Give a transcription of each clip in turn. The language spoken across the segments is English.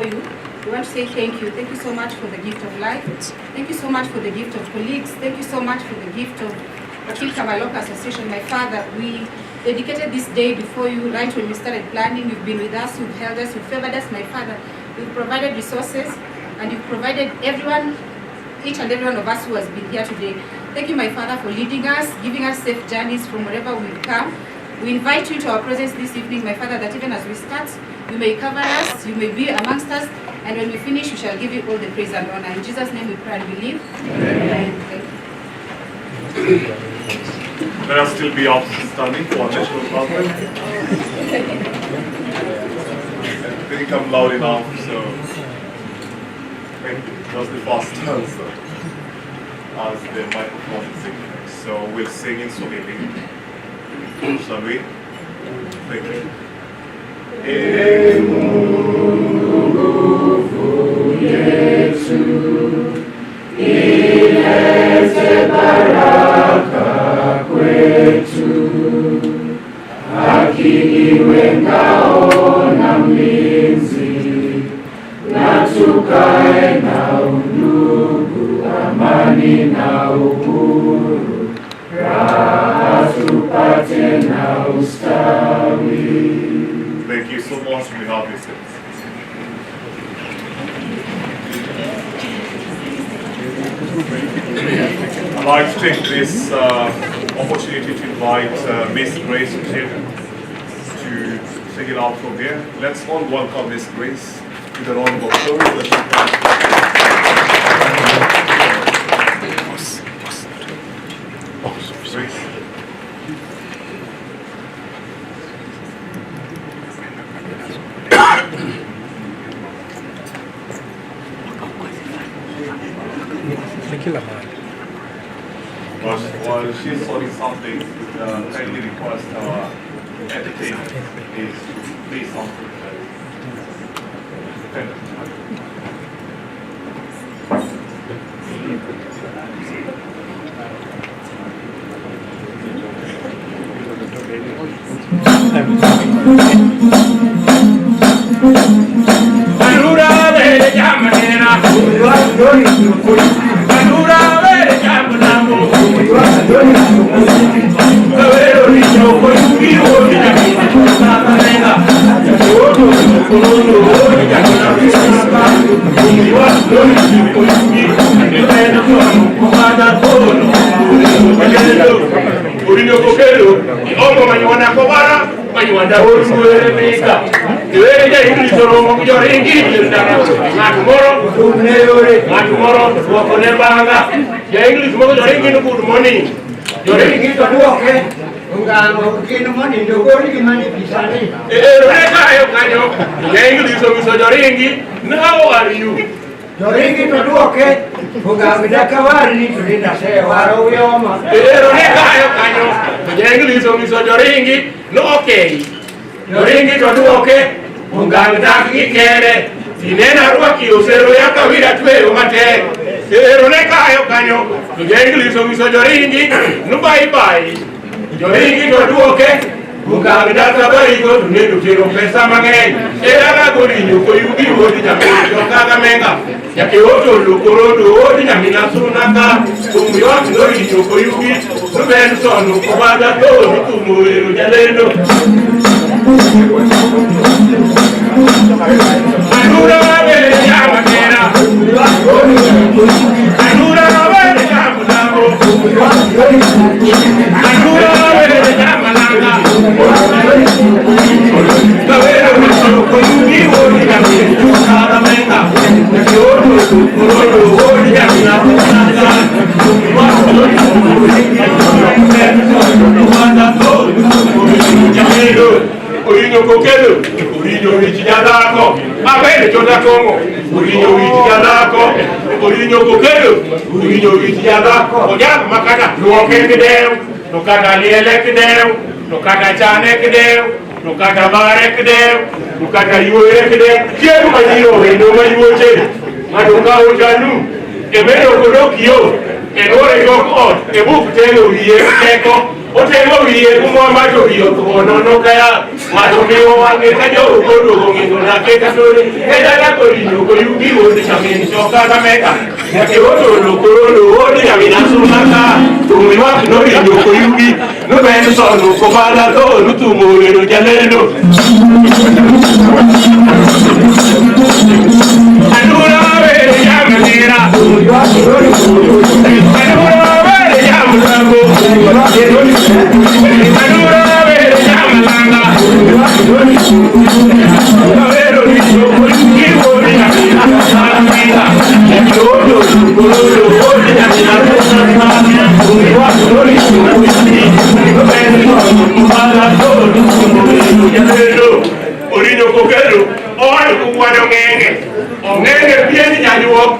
before you. We want to say thank you. Thank you so much for the gift of life. Thank you so much for the gift of colleagues. Thank you so much for the gift of Okil Kamaloka Association. My Father, we dedicated this day before you right when we started planning. You've been with us, you've held us, you've favored us, my Father. You've provided resources and you've provided everyone, each and every one of us who has been here today. Thank you, my Father, for leading us, giving us safe journeys from wherever we've come. We invite you to our presence this evening, my Father, that even as we start, you may cover us, you may be amongst us, and when we finish, we shall give you all the praise and honor. In Jesus' name we pray and believe. Amen. Thank you. Let us still be outstanding for our national government. It didn't come loud enough, so thank you. That was the first answer as the microphone is singing. So we'll sing in Swahili. Shall we? Thank you. Mungu yetu, ilete baraka kwetu, haki iwe ngao na mlinzi, na tukae na undugu, amani na uhuru, raha tupate na ustawi. Thank you so much. We have this. I'd like to take this opportunity to invite Miss Grace to take it out from here. Let's all welcome Miss Grace with a round of applause. Grace. While she's sorting something, kindly request our entertainment is to play something. How are you? Joringi to do okay. Ugamidakawari to the Nasewaro Yoma. English of Miss Joringi, no okay. Joringi to do okay. Ugamidaki kere. Inena Rocky, Usero Yakavira Tway, Mate. Eroneka Yokanyo. English of Miss Joringi, no bye bye. Joringi to do okay. Ugamidaka Barigo to need to take a place again. Era Gorinho, for you give what it is. Menga. Yakioto, Lukorodo, Odinamina Sunaka, whom you are going to for you, the Benson, Kubada, to Muru, Jaleno. Anura, Yamanera, Anura, Otelo wiye kuma macho wiyo kono no kaya Matumio wange kajo ukodo ngingo na keka sore. Eda la korinyo koyugi wodi chamini choka kameka. Yake wodo lokoro wodi chamina sumaka. Tumi waki no rinyo koyugi. No bene sonu komala to nutumure no jaleno. Anura vere yamanira. Anura vere yamanango. Anura vere yamananga. Vero riso koyugi wodi chamina sumaka. Yake wodo lokoro wodi chamina sumaka. Tumi waki no rinyo koyugi. No bene sonu komala to nutumure no jaleno. Orinyo kokero. Oi kuwano ngenge. Ngenge pieni nyanyuok.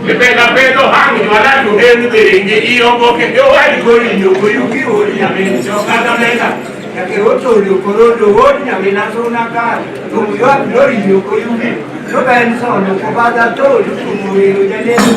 Kipenda pedo hangi wala tuhenu biringi. Iyo koke. Yo wadi korinyo koyugi wodi nyamini chokata meka. Yake woto uliokorodo wodi nyamina sunaka. Tumuyo lorinyo koyugi. Loben sono kubada to lutumuyo janenu.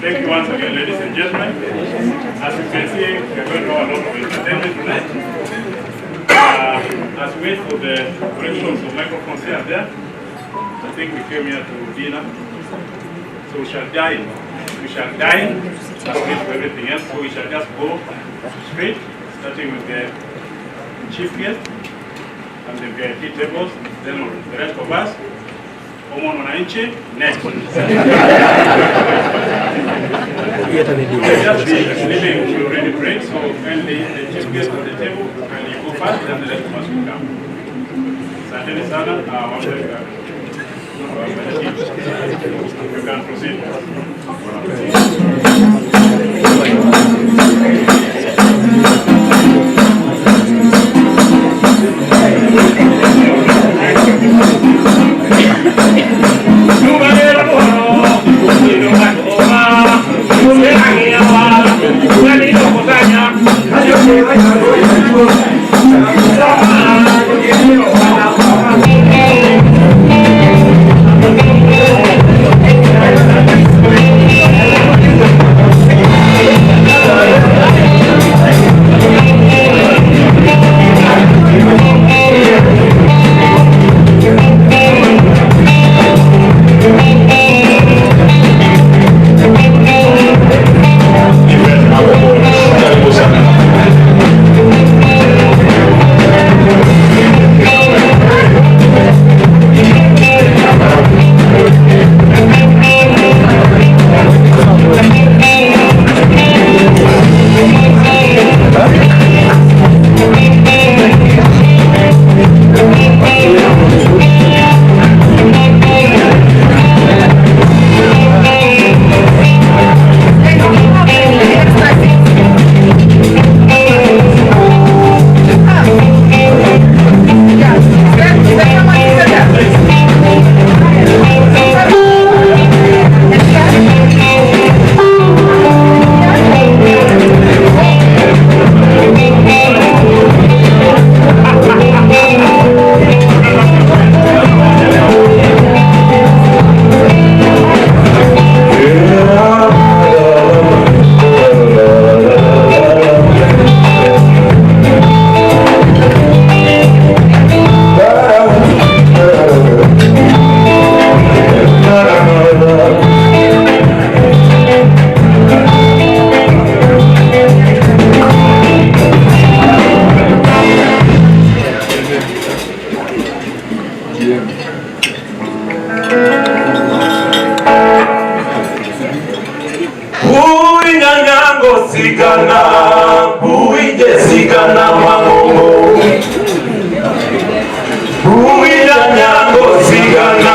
Thank you once again, ladies and gentlemen. As you can see, we're going to have a lot of entertainment tonight. As we wait for the corrections of microphones here and there, I think we came here to dinner. So we shall dine. We shall dine, as with everything else. So we shall just go straight, starting with the chief guest and the VIP tables, then the rest of us. Wananchi next. We'll just be leaving to already break, so when the chief gets to the table, when you go fast, then the rest of us will come. Asanteni sana, you can proceed. Thank you. Bui nyanyango sigana, bui je sigana mangongo. Bui nyanyango sigana,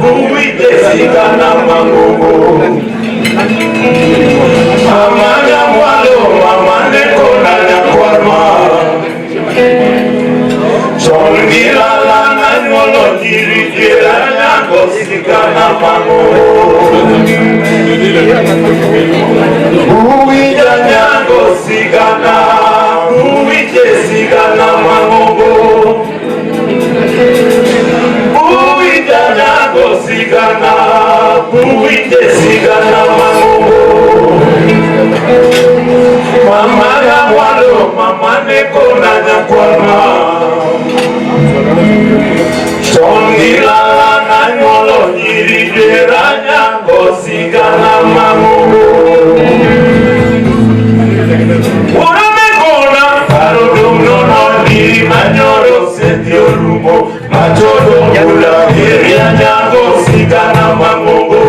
bui je sigana mangongo. Amanya mwalo, amane kona nyakwarma. Chongila lana nyolo jiri jira nyango sigana mangongo. Uija nyango sigana, uije sigana mangongo. Uija nyango sigana, uije sigana mangongo. Mama ya walo, mama neko na nyakwama. Chongila na nyolo nyirijera nyango sigana mangongo. Uramekona karodumno no niri manyoro setio rumo. Machodo mula hiria nyango sigana mangongo.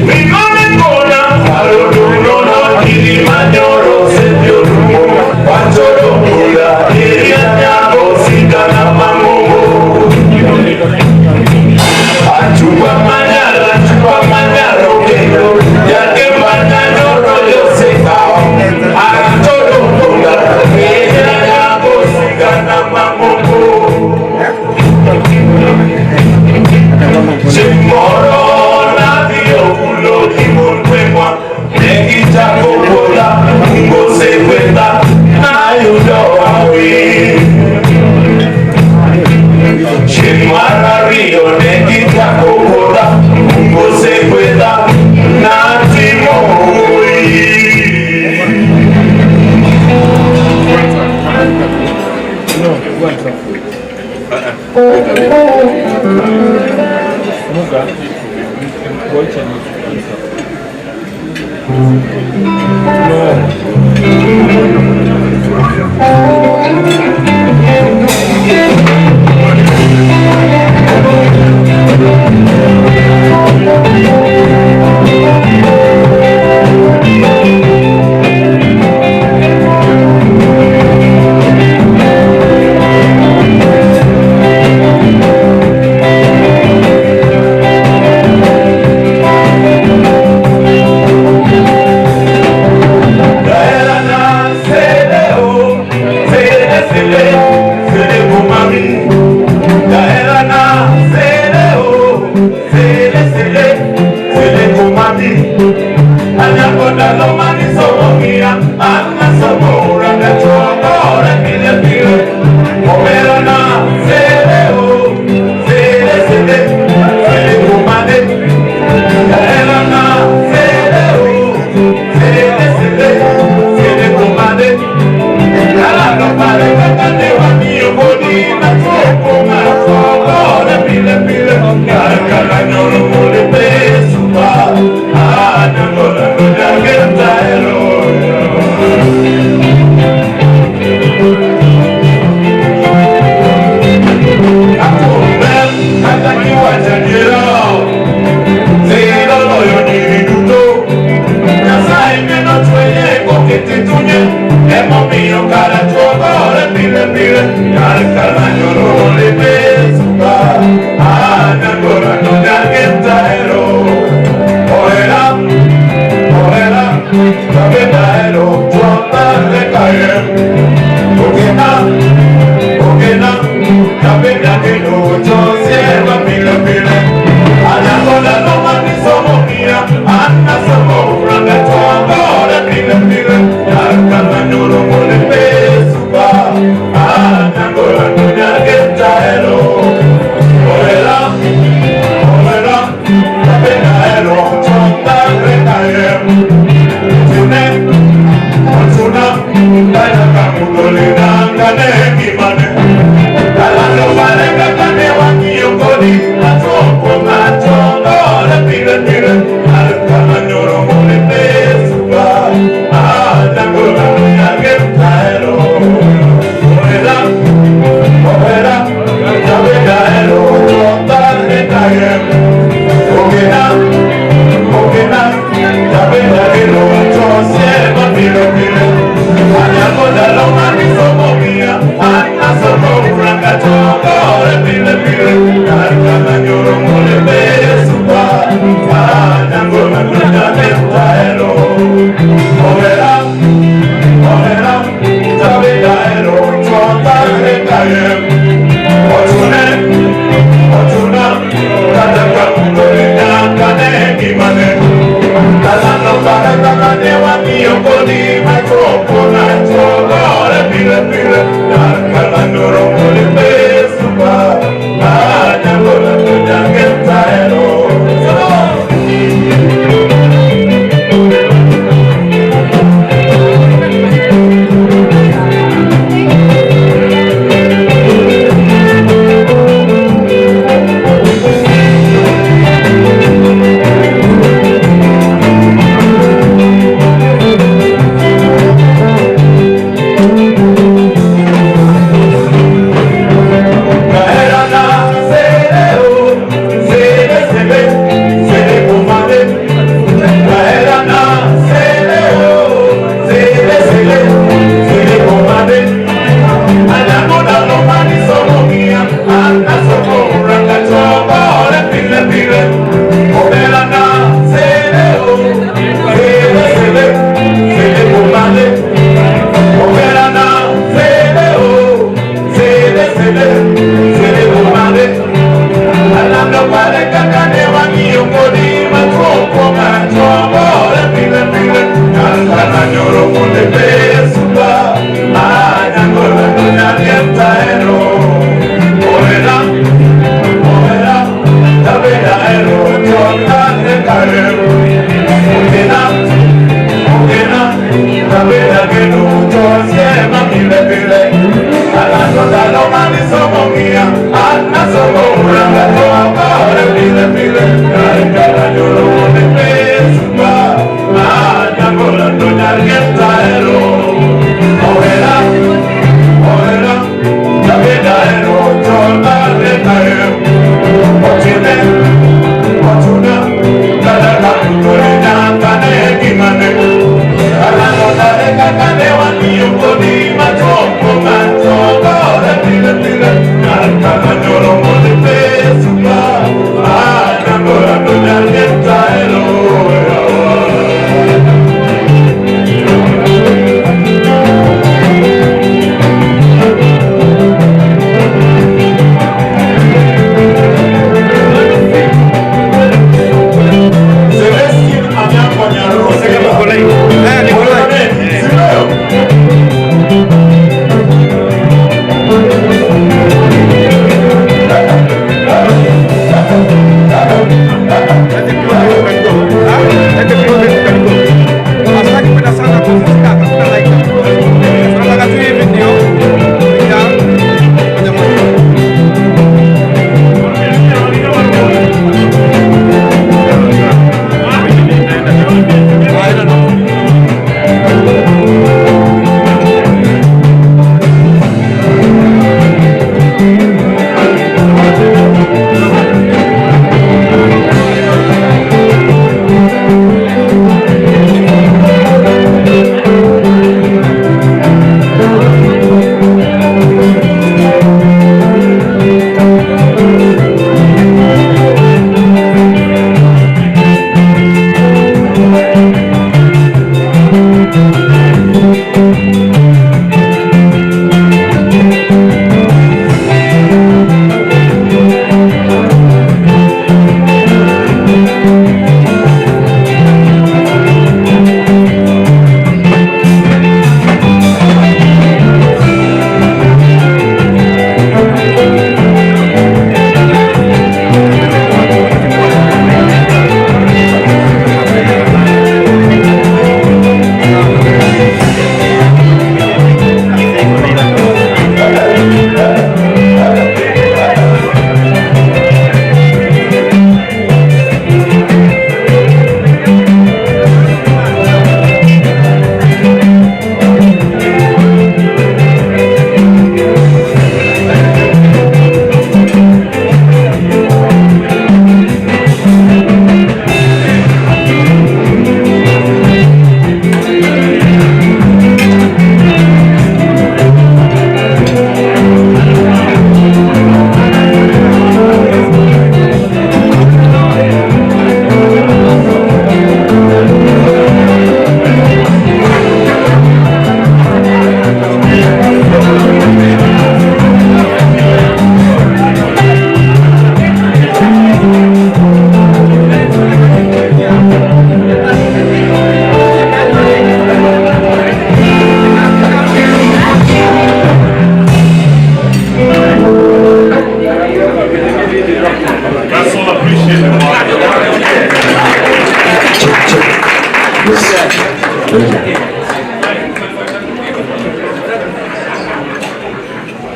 Uramekona karodumno no niri manyoro setio rumo. Machodo mula hiria nyango sigana mangongo. Achupa manyara okelo. Yake manyara royo sekao. Achodo mula hiria nyango sigana mangongo. Chimoro na dio kulo kimonwemwa. Negi chako bola, mungo se kwenda. Na yudo awi. Chimara rio negi chako bola, mungo se kwenda. Na timoi.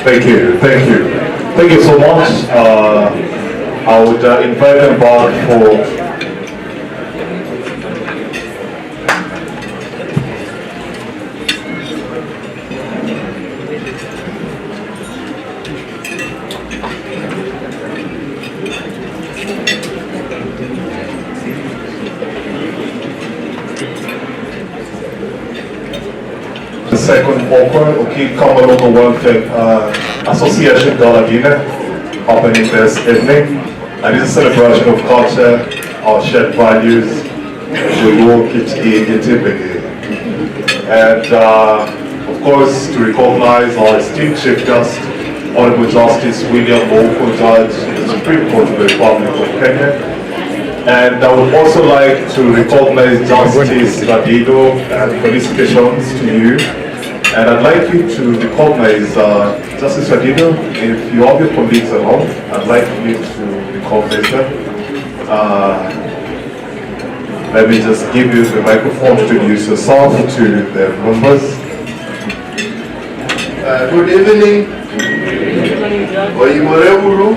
Thank you, thank you. Thank you so much. I would invite them back for the second Okil Kamaloka Welfare Association Gala dinner happening this evening. And it's a celebration of culture, our shared values. We will keep it. And of course, to recognize our esteemed Chief Justice, Honorable Justice William Okil, Judge in the Supreme Court of the Republic of Kenya. And I would also like to recognize Justice Radido and felicitations to you. And I'd like you to recognize Justice Radido. If you have your colleagues around, I'd like you to recognize them. Let me just give you the microphone to introduce yourself to the members. Good evening. Oyimoreburu.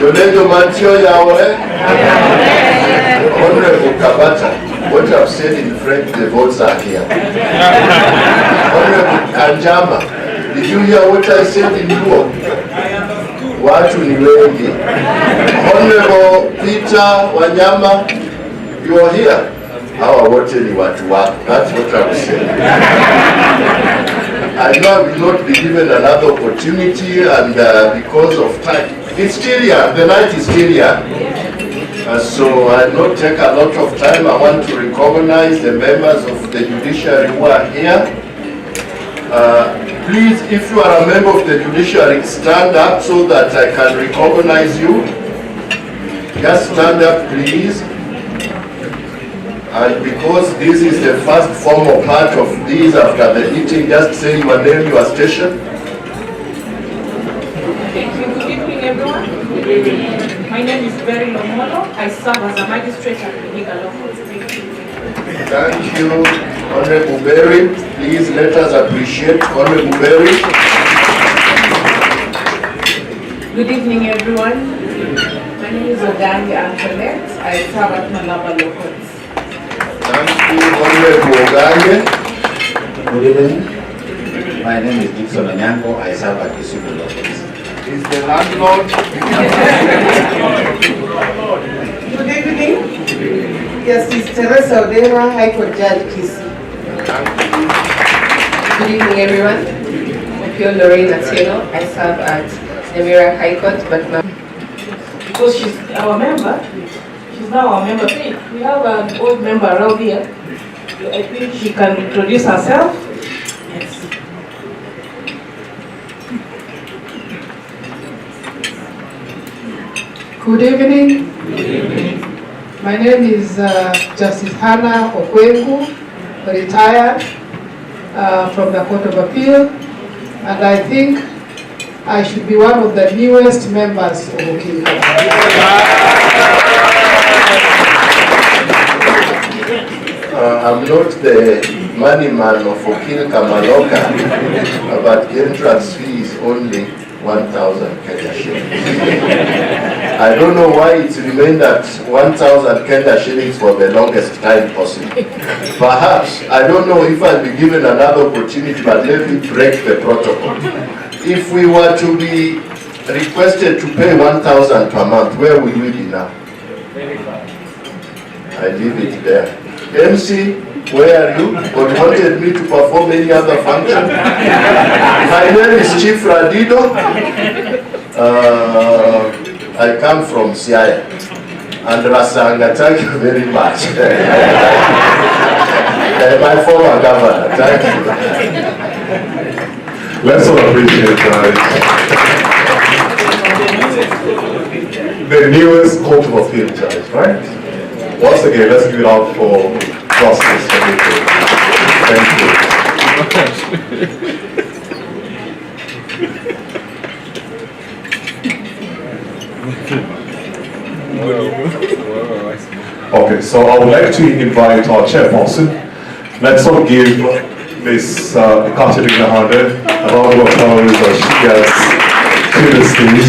Doneto Mantio Yaore. Honorable Kabata. What I've said in French, the votes are here. Honorable Kanjama. Did you hear what I said in Luo? Watu ni wengi. Honorable Peter Wanyama, you are here. Hawa wote ni watu wako. That's what I'm saying. I know I will not be given another opportunity, and because of time, it's still here. The night is still here. So I'll not take a lot of time. I want to recognize the members of the judiciary who are here. Please, if you are a member of the judiciary, stand up so that I can recognize you. Just stand up, please. And because this is the first formal part of this after the meeting, just say your name, your station. Thank you. Good evening, everyone. Good evening. My name is Berry Lomoto. I serve as a magistrate at the Gala. Thank you, Honorable Berry. Please let us appreciate Honorable Berry. Good evening, everyone. My name is Ogange Antoinette. I serve at Malaba Locals. Thank you, Honorable Ogange. Good evening. My name is Dixon Onyango. I serve at Kisumu Locals. Is the landlord? Good evening. Yes, it's Teresa Odera, High Court Judge Kisi. Good evening, everyone. Okil Lorraine Atieno. I serve at Namira High Court, but now Because she's our member, she's now our member. We have an old member around here. I think she can introduce herself. Yes. Good evening. My name is Justice Hannah Okwengu, retired from the Court of Appeal, and I think I should be one of the newest members of Okil. I'm not the money man of Okil Kamaloka, but the entrance fee is only 1,000 Kenya shillings. I don't know why it's remained at 1,000 Kenya shillings for the longest time possible. Perhaps, I don't know if I'll be given another opportunity, but let me break the protocol. If we were to be requested to pay 1,000 per month, where will we be now? I leave it there. MC, where are you? Or wanted me to perform any other function? My name is Chief Radido. I come from Siaya. And Rasanga, thank you very much. My former governor, thank you. Let's all appreciate the newest Court of Appeal judge, right? Once again, let's give it up for Justice Radido. Thank you. Okay, so I would like to invite our chairperson. Let's all give Miss Katerina Hande a round of applause as she gets to the stage.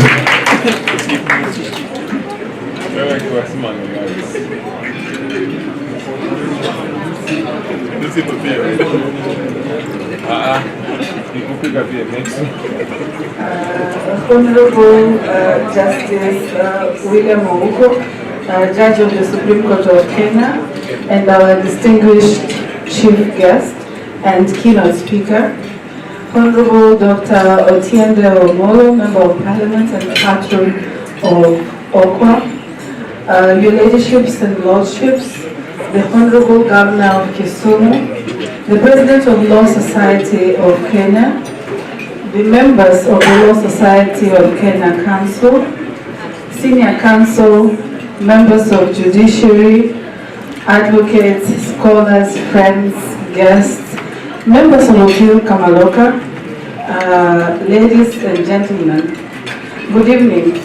Honorable Justice William Ouko, Judge of the Supreme Court of Kenya, and our distinguished chief guest and keynote speaker, Honorable Dr. Otiende Omolo, Member of Parliament and Patron of Okwa, your ladyship and lordships, the Honorable Governor of Kisumu, the President of Law Society of Kenya, the members of the Law Society of Kenya Council, Senior Counsel, members of Judiciary, advocates, scholars, friends, guests, members of Okil Kamaloka, ladies and gentlemen, good evening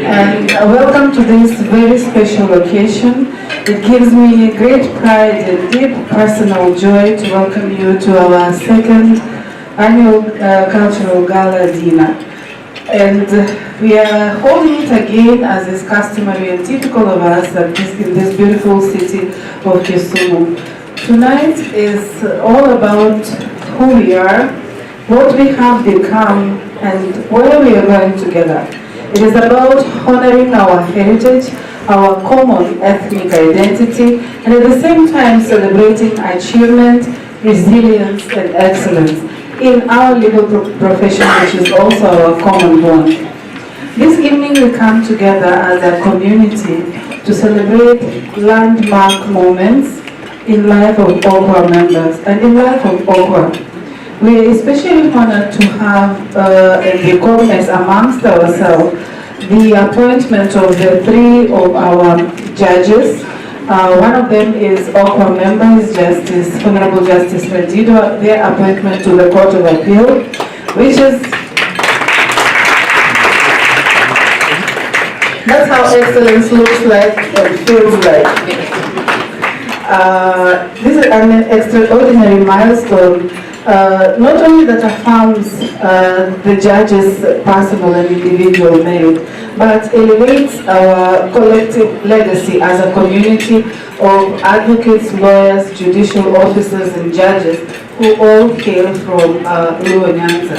and welcome to this very special occasion. It gives me great pride and deep personal joy to welcome you to our second annual cultural gala dinner. And we are holding it again as is customary and typical of us in this beautiful city of Kisumu. Tonight is all about who we are, what we have become, and where we are going together. It is about honoring our heritage, our common ethnic identity, and at the same time celebrating achievement, resilience, and excellence in our legal profession, which is also our common bond. This evening we come together as a community to celebrate landmark moments in life of Okwa members and in life of Okwa. We are especially honored to have and become as amongst ourselves the appointment of the three of our judges. One of them is Okwa member, Justice, Honorable Justice Redido, their appointment to the Court of Appeal, which is, that's how excellence looks like and feels like. This is an extraordinary milestone, not only that affirms the judge's personal and individual merit, but elevates our collective legacy as a community of advocates, lawyers, judicial officers, and judges who all hail from Luo Nyanza.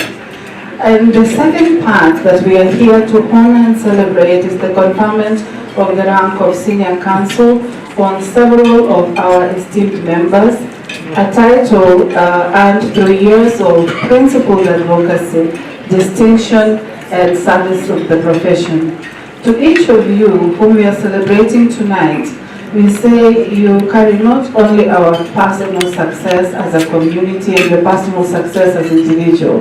And the second part that we are here to honor and celebrate is the conferment of the rank of Senior Counsel on several of our esteemed members, a title earned through years of principled advocacy, distinction, and service of the profession. To each of you whom we are celebrating tonight, we say you carry not only our personal success as a community and your personal success as individual,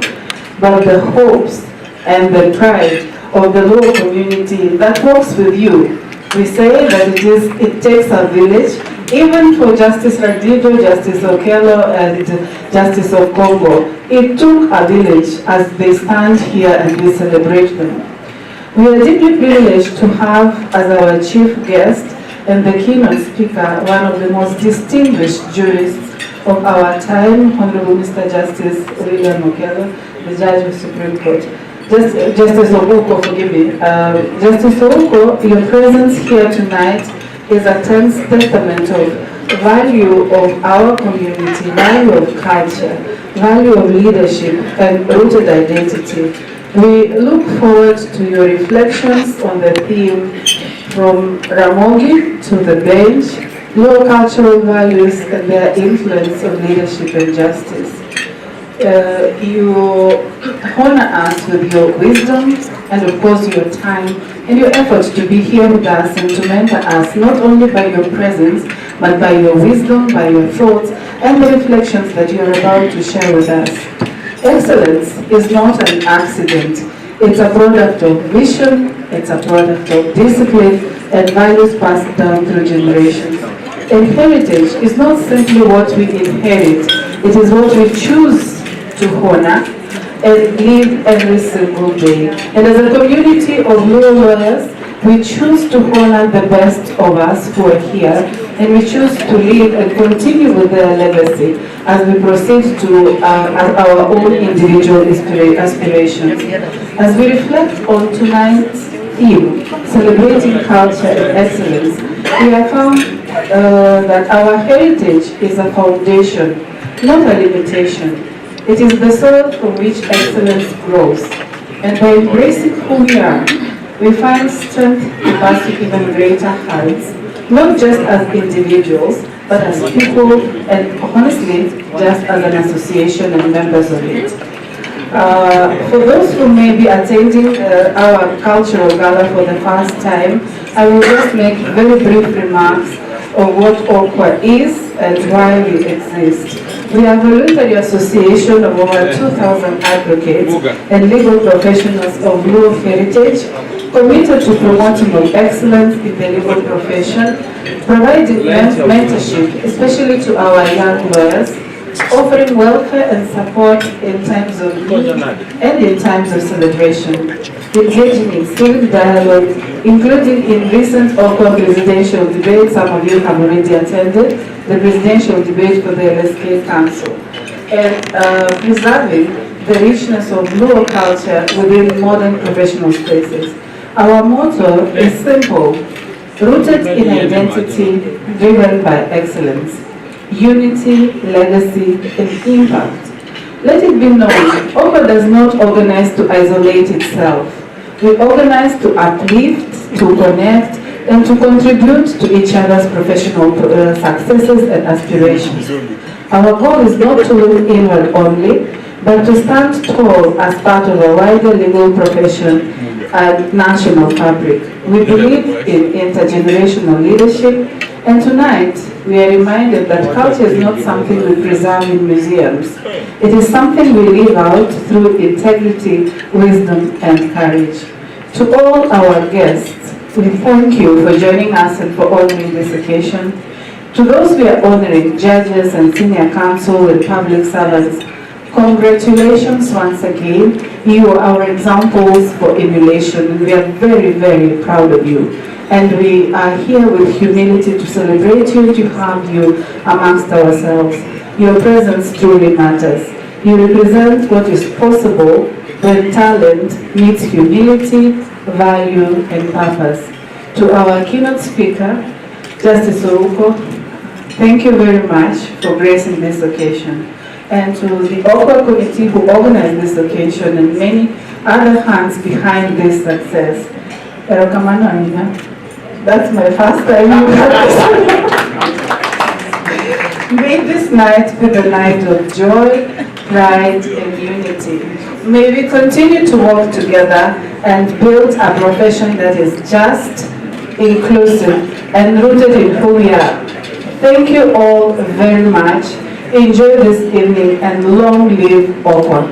but the hopes and the pride of the Luo community that works with you. We say that it takes a village, even for Justice Radido, Justice Okil, and Justice of Congo. It took a village as they stand here and we celebrate them. We are deeply privileged to have as our chief guest and the keynote speaker one of the most distinguished jurists of our time, Honorable Mr. Justice William Okil, the Judge of the Supreme Court. Justice Ouko, forgive me. Justice Ouko, your presence here tonight is a testament of value of our community, value of culture, value of leadership, and rooted identity. We look forward to your reflections on the theme from Ramogi to the bench, Luo cultural values and their influence on leadership and justice. You honor us with your wisdom and of course your time and your efforts to be here with us and to mentor us not only by your presence but by your wisdom, by your thoughts and the reflections that you are about to share with us. Excellence is not an accident. It's a product of vision, it's a product of discipline and values passed down through generations. And heritage is not simply what we inherit, it is what we choose to honor and live every single day. And as a community of Luo lawyers We choose to honor the best of us who are here, and we choose to live and continue with their legacy as we proceed to our own individual aspirations. As we reflect on tonight's theme, celebrating culture and excellence, we have found that our heritage is a foundation, not a limitation. It is the soil from which excellence grows. And by embracing who we are, we find strength to pursue even greater heights, not just as individuals, but as people, and honestly, just as an association and members of it. For those who may be attending our cultural gala for the first time, I will just make very brief remarks of what Okwa is and why we exist. We are a voluntary association of over 2,000 advocates and legal professionals of law heritage, committed to promoting of excellence in the legal profession, providing mentorship, especially to our young lawyers, offering welfare and support in times of need and in times of celebration, engaging in civic dialogue, including in recent Okwa presidential debate. Some of you have already attended the presidential debate for the LSK Council, and preserving the richness of law culture within modern professional spaces. Our motto is simple: rooted in identity, driven by excellence, unity, legacy, and impact. Let it be known, Okwa does not organize to isolate itself. We organize to uplift, to connect, and to contribute to each other's professional successes and aspirations. Our goal is not to look inward only, but to stand tall as part of a wider legal profession and national fabric. We believe in intergenerational leadership, and tonight we are reminded that culture is not something we preserve in museums. It is something we live out through integrity, wisdom, and courage. To all our guests, we thank you for joining us and for honoring this occasion. To those we are honoring, judges and senior counsel and public servants, congratulations once again. You are our examples for emulation, and we are very, very proud of you. And we are here with humility to celebrate you, to have you amongst ourselves. Your presence truly matters. You represent what is possible when talent meets humility, value, and purpose. To our keynote speaker, Justice Oruko, thank you very much for gracing this occasion. And to the Okwa committee who organized this occasion and many other hands behind this success. That's my first time. May this night be the night of joy, pride, and unity. May we continue to work together and build a profession that is just, inclusive, and rooted in who we are. Thank you all very much. Enjoy this evening, and long live Okwa.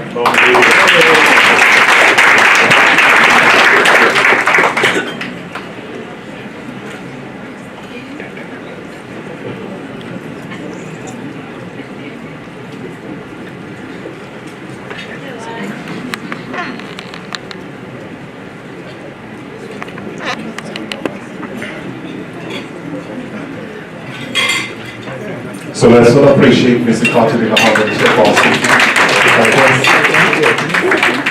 So let's all appreciate Mr. Carter in the heart of Mr. Boston.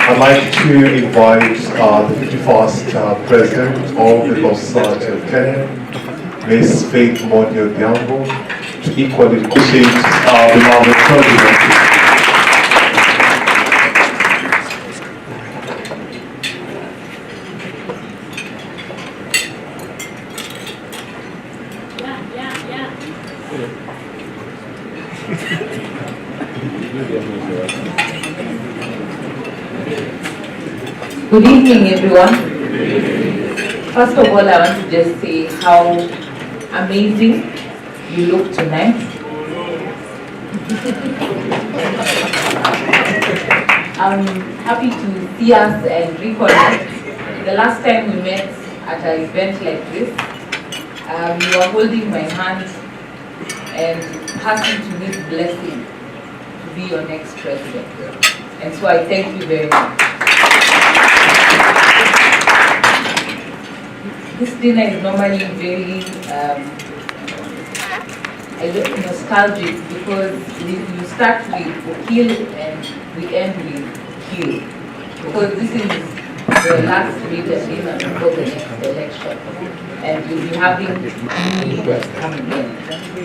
I'd like to invite the 51st President of the Law Society of Kenya, Ms. Faith Monyo Diambo, to equally appreciate our beloved President. Good evening, everyone. First of all, I want to just say how amazing you look tonight. I'm happy to see us and reconnect. The last time we met at an event like this, you were holding my hand and passing to me the blessing to be your next president. And so I thank you very much. this dinner is normally very nostalgic because you start with Okil and we end with Okil. Because this is the last meeting dinner before the next election. And you'll be having new leaders coming in.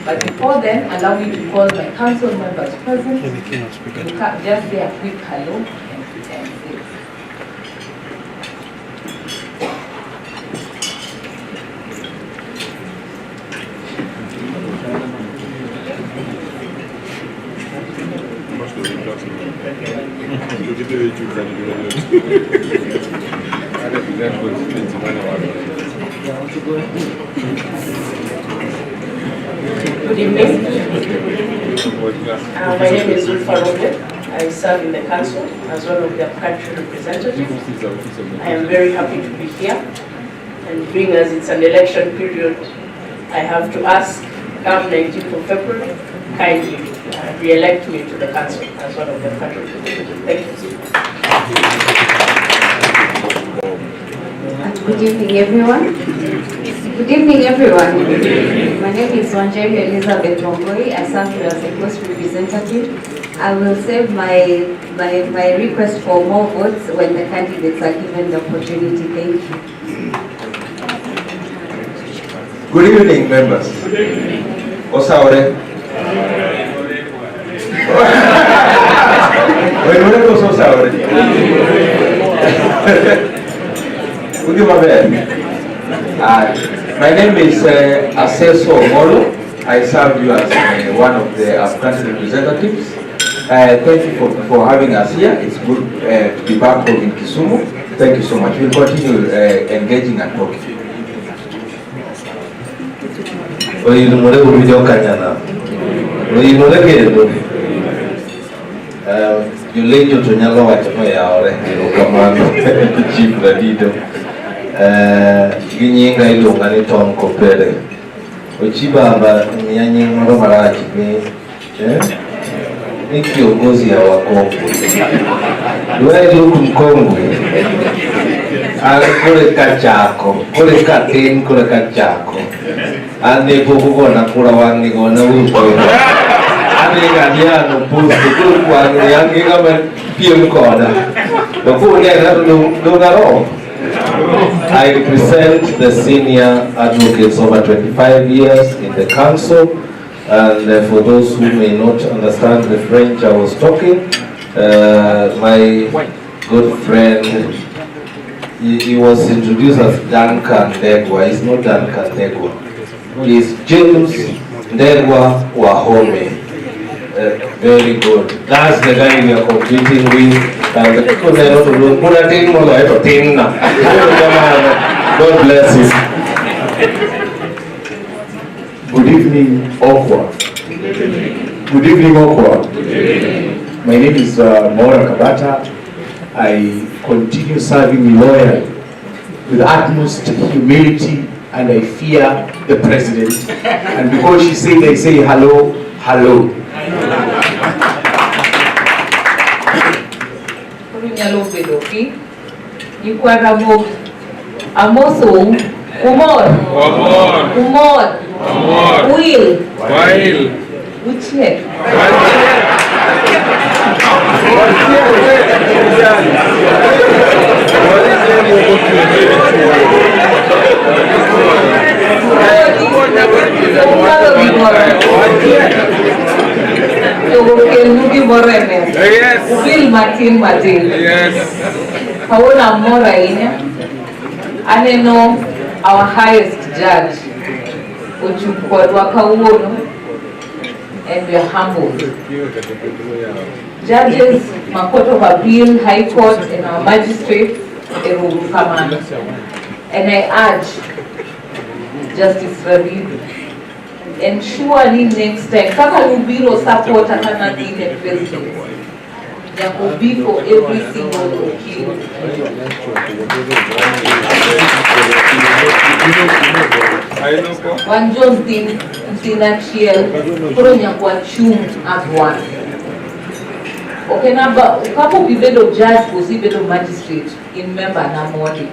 But before then, allow me to call my council members present. You can just say a quick hello and say. Good evening. My name is Okil. I serve in the council as one of the country representatives. I am very happy to be here, and being as it's an election period, I have to ask, come 19th of February, kindly re-elect me to the council as one of the country representatives. Thank you. Good evening, everyone. Good evening, everyone. My name is Wanjeri Elizabeth Wongoi. I serve as a coast representative. I will save my request for more votes when the candidates are given the opportunity. Thank you. Good evening, members. Osaore. My name is Aseso Molo. I serve you as one of the country representatives. Thank you for having us here. It's good to be back home in Kisumu. Thank you so much. We'll continue engaging and talking. You lay your Tonyalo at my hour, Chief Radido. Guining I look at it on Copere. Uchiba, Yanning Romaraji, Nikio Gozi, our Congo. Do I look in Congo? I'll call it Kachako, call it Katin, call it Kachako. And they go on a Kurawani on a wood. I represent the senior advocates over 25 years in the council, and for those who may not understand the French I was talking, my good friend, he was introduced as Duncan Ndegwa. He's not Duncan Ndegwa. He's James Ndegwa Wahome. Very good. That's the guy we are competing with. God bless you. Good evening, Okwa. Good evening, Okwa. My name is Maura Kabata. I continue serving loyal with utmost humility, and I fear the president. And because she said, I say hello, hello. Will. Which head? Okil Martin. Yes. Kaona mora ine. Aneno our highest judge. Ojukwa Wakauono. And we are humbled. Judges, my Court of Appeal, High Court, and our magistrates, they will come on. And I urge Justice Ravid, ensure next time, Kaka Lubiro support Akana the president. There will be for every single Okil. One Jones Dinachiel, Koronya Kwachum as one. Okay, now, couple of judge was even magistrate in member Namodi.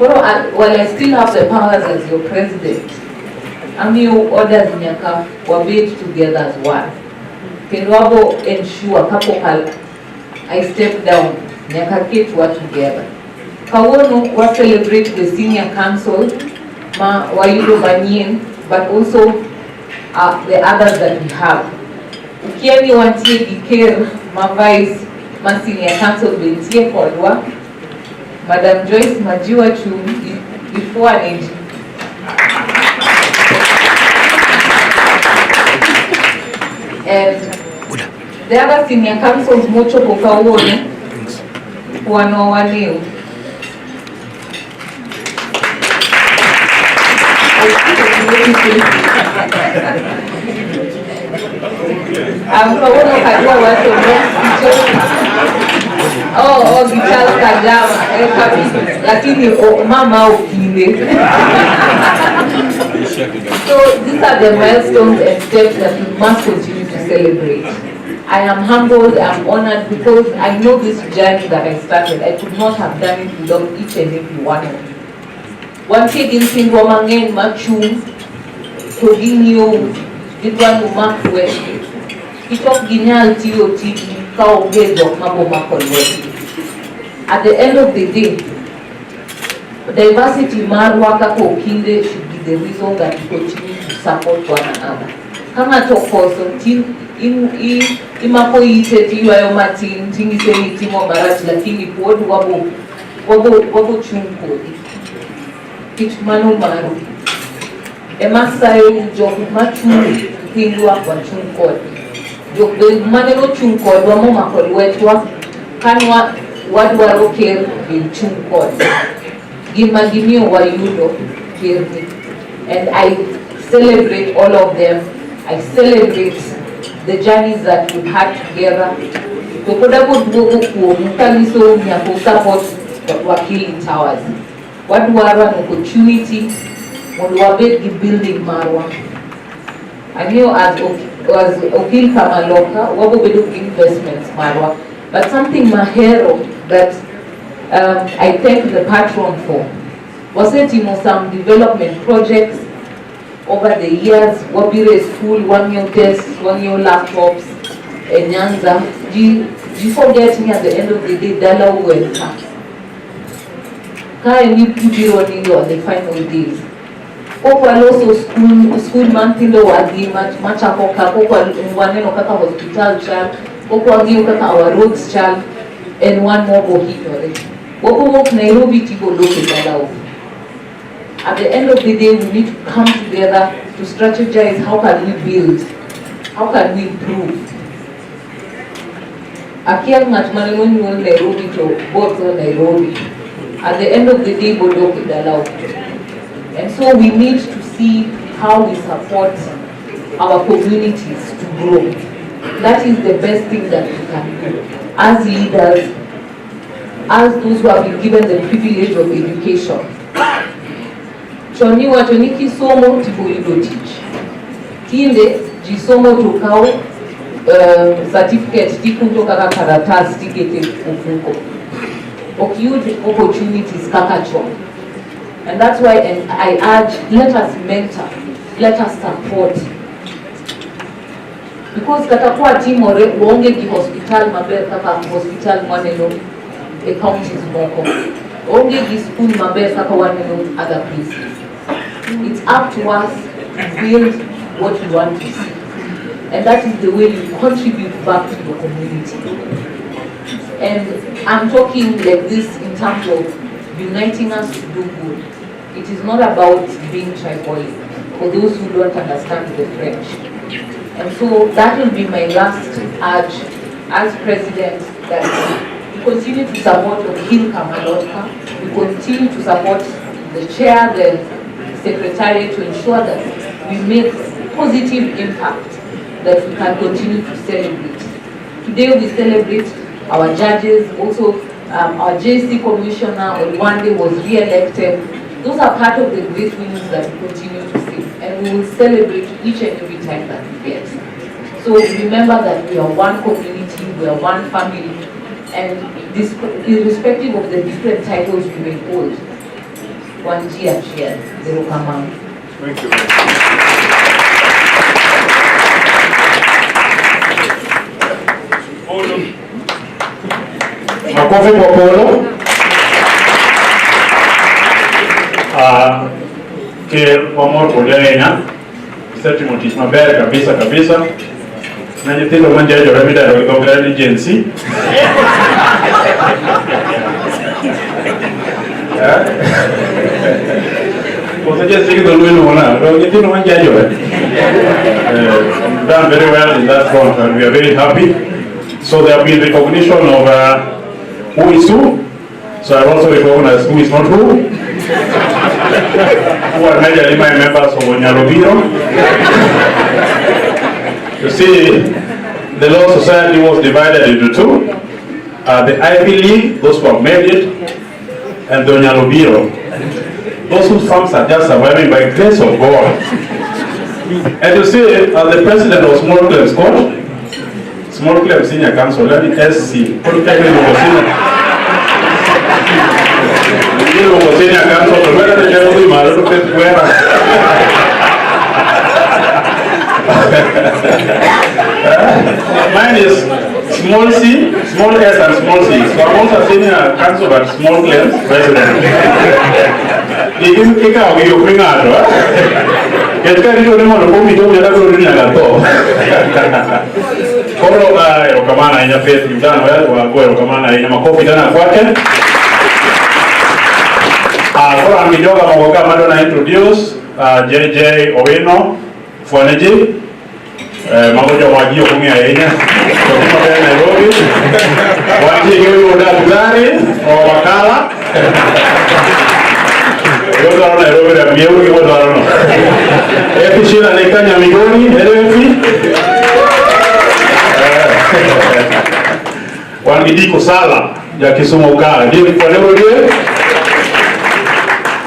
while I still have the powers as your president, I'm your orders nyaka were made together as one. Kenwabo ensure kapokal I step down nyaka ketwa together. Kawono was celebrate the senior council ma wayudo banyin, but also the others that we have. Ukieni wantie dikir ma vice ma senior council bentie kodwa. Madam Joyce Majiwa Chum before an age. And the other senior councils mucho pokaone wanaowaneo. Kawono kajua watu oh, Gichal Kajama, lakini mama Okil. So these are the milestones and steps that we must continue to celebrate. I am humbled, I'm honored because I know this journey that I started. I could not have done it without each and every one of you. One thing in Singwamangen, Machum, Toginio, Ditwanu Makwe, Kitok Ginyal TOT, at the end of the day, diversity marwaka ko Okil should be the reason that we continue to support one another. Kama tokoso imapo iteti iwayo matin tingi seni timo barati lakini podu wabo chunko kichmano maru emasayo jogu machu hindwa kwa chunko the maneno chungkod wa mama kod wetwa kanwa wadwaro ker bin chungkod gima gimiyo wayudo kerni, and I celebrate all of them. I celebrate the journeys that we've had together. Tokoda bodwogo kuom kaniso nyako support Wakili Towers. Wadwaro an opportunity mondo wabed gi building marwa. I knew as Okil Kamaloka, wabo bedo investments marwa. But something mahero that I thank the patron for was that some development projects over the years. Wabire school, 1 year desks, 1 year laptops, and Nyanza. You forget me at the end of the day, Gala will come. Can you put it on the final days? Kokwa also school manthindo wadi macha koka kokwa waneno kaka hospital child, kokwa ngiyo kaka our roads child, and one more bohitore. Woko wok Nairobi tigo loke Gala. At the end of the day, we need to come together to strategize how can we build, how can we improve. Akia matmaneno nyuol Nairobi to both Nairobi. At the end of the day, bodoke Gala. And so we need to see how we support our communities to grow. That is the best thing that we can do. As leaders, as those who have been given the privilege of education. Choni watoniki somo tibuido teach. Tinde jisomo tukao certificate tikunto kaka karatas tikete ufunko. Huge opportunities kakacho. And that's why I urge, let us mentor, let us support. Because katakuwa team wonge ki hospital maber kaka hospital mwaneno counties moko. Onge ki school maber kaka waneno other places. It's up to us to build what we want to see. And that is the way you contribute back to the community. And I'm talking like this in terms of uniting us to do good. It is not about being tribal for those who don't understand the French. And so that will be my last urge as president, that we continue to support Okil Kamaloka, we continue to support the chair, the secretariat, to ensure that we make positive impact, that we can continue to celebrate. Today we celebrate our judges, also our JC commissioner on one day was re-elected. Those are part of the great wins that we continue to see, and we will celebrate each and every time that we get. So remember that we are one community, we are one family, and irrespective of the different titles we may hold, Wanji achiel. Erokamano. Thank you. Makofi kwa Polo. Ker omor kode ahinya. Isetimo tich maber kabisa kabisa. Na nyithindo manjajore midaro gi dhok ni Gen Z. Kose Gen Z gi dholuo wana, nyithindo manjajore. Done very well in that front and we are very happy. So there will be recognition of who is who. So I also recognize who is not who. Who are majorly my members of Onyarobiro. You see, the Law Society was divided into two. The Ivy League, those who have made it, and the Onyarobiro. Those whose farms are just surviving by grace of God. And you see, as the president of Small Claims Court, Small Claims Senior Council, SC, Senior Council, mine is small c, small s and small c. So I'm also Senior Council but Small Claims President. Koro erokamana inya faith mtano wa erokamana inya makofi tena kwake. Koro angijoga magoga mado na introduce JJ Owino Fwaneji magoja wajio kumia inya kutoka Nairobi. Wajio yuda Bugari o Wakala. Yoga na Nairobi na mieu yoga na. Efi shina nekanya migoni efi. Wangidiko sala ya Kisumu Gala. Ndio kwa leo ndio.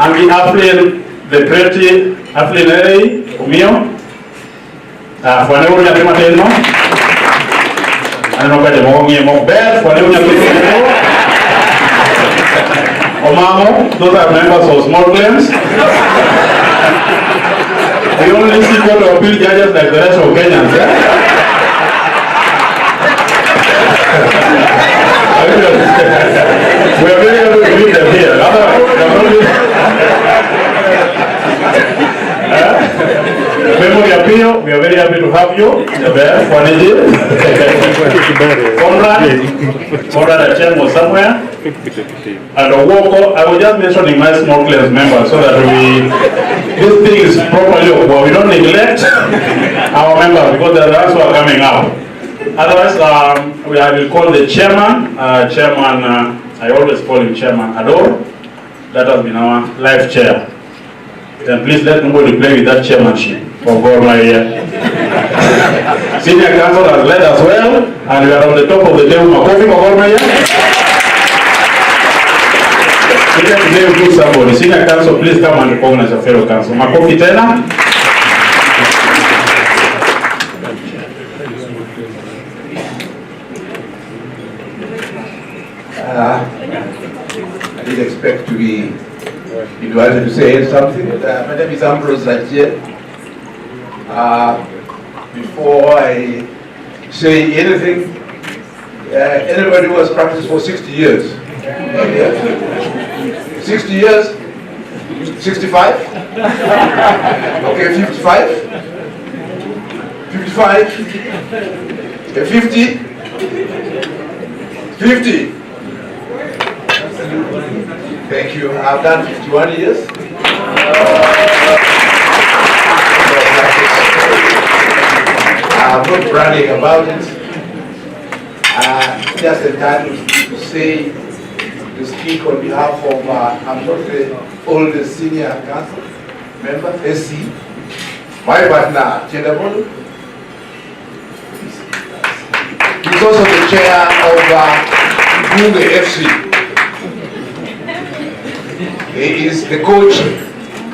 Angi Afril the pretty Afril Nerei umio. Kwa leo ndio kama teno. Ano kaje mongi mobel kwa leo ndio kama Omamo, those are members of Small Claims. We only see Court of Appeal judges like the rest of Kenyans. We are very happy to meet them here. Memory Appeal, we are very happy to have you. Conrad Acheng was somewhere. And Owoko, I was just mentioning my Small Claims members so that this thing is properly over. We don't neglect our members because the others who are coming up. Otherwise, I will call the chairman. I always call him Chairman Ador. That has been our life chair. Then please let nobody play with that chairmanship for God my ear. Senior Council has led us well, and we are on the top of the table. Makofi for God my ear. Today we do somebody. Senior Council, please come and recognize your fellow council. Makofi tena. I didn't expect to be invited to say something. My name is Ambrose Lachie. Before I say anything, anybody who has practiced for 60 years? 60 years? 65? Okay, 55? 55? 50? 50? Thank you. I've done 51 years. I'm not bragging about it. Just entitled to say, to speak on behalf of, I'm not the oldest senior council member, SC. My partner, Chendabolo. He's also the chair of Bunge FC. He is the coach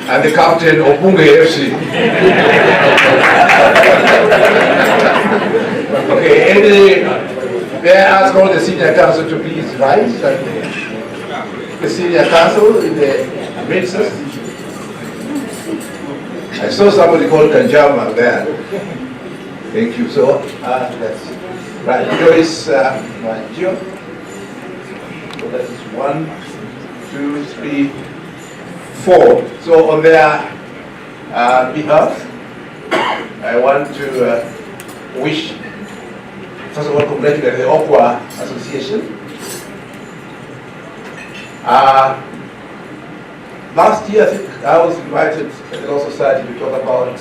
and the captain of Bunge FC. Okay, may I ask all the senior council to please rise? And the senior council in the Princess. I saw somebody called Kanjama there. Thank you. So that's right. Joyce Manjo. So that is 1, 2, 3, 4. So on their behalf, I want to wish, first of all, congratulate the Okwa Association. Last year, I think I was invited at the Law Society to talk about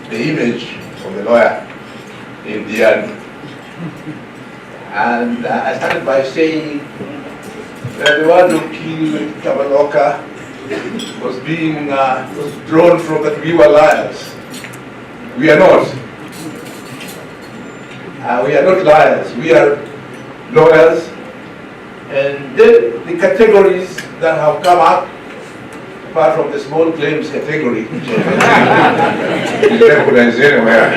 the image of the lawyer in the army. And I started by saying that the one Okil Kamaloka was drawn from that we were liars. We are not. We are not liars. We are lawyers. And then the categories that have come up, apart from the small claims category, which I recognize anywhere,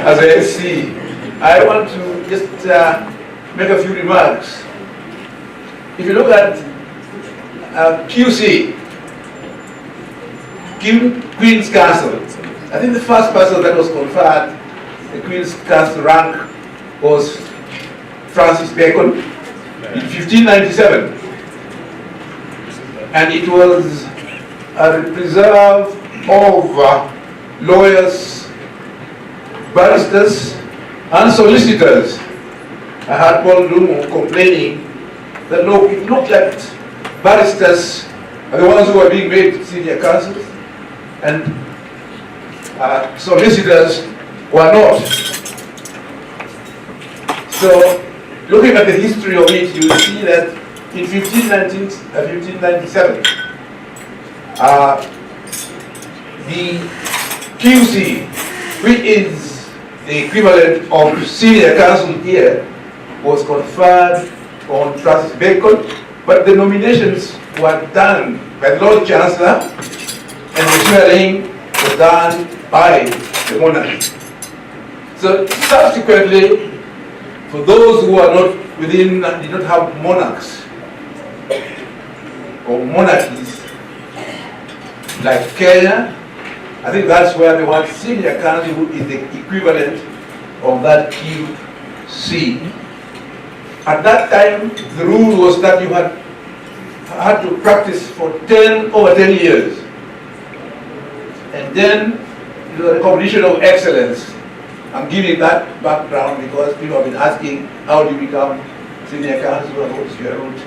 as a SC, I want to just make a few remarks. If you look at QC, Queen's Castle, I think the first person that was conferred the Queen's Castle rank was Francis Bacon in 1597. And it was a reserve of lawyers, barristers, and solicitors. I heard Paul Lumo complaining that look, it looked like barristers are the ones who are being made senior counsels, and solicitors were not. So, looking at the history of it, you see that in 1597, the QC, which is the equivalent of senior counsel here, was conferred on Francis Bacon, but the nominations were done by the Lord Chancellor, and the swearing was done by the monarch. So subsequently, for those who are not within, did not have monarchs or monarchies, like Kenya, I think that's where the word senior counsel is the equivalent of that QC. At that time, the rule was that you had to practice for over 10 years. And then the recognition of excellence. I'm giving that background because people have been asking, how do you become senior counsel and what's your route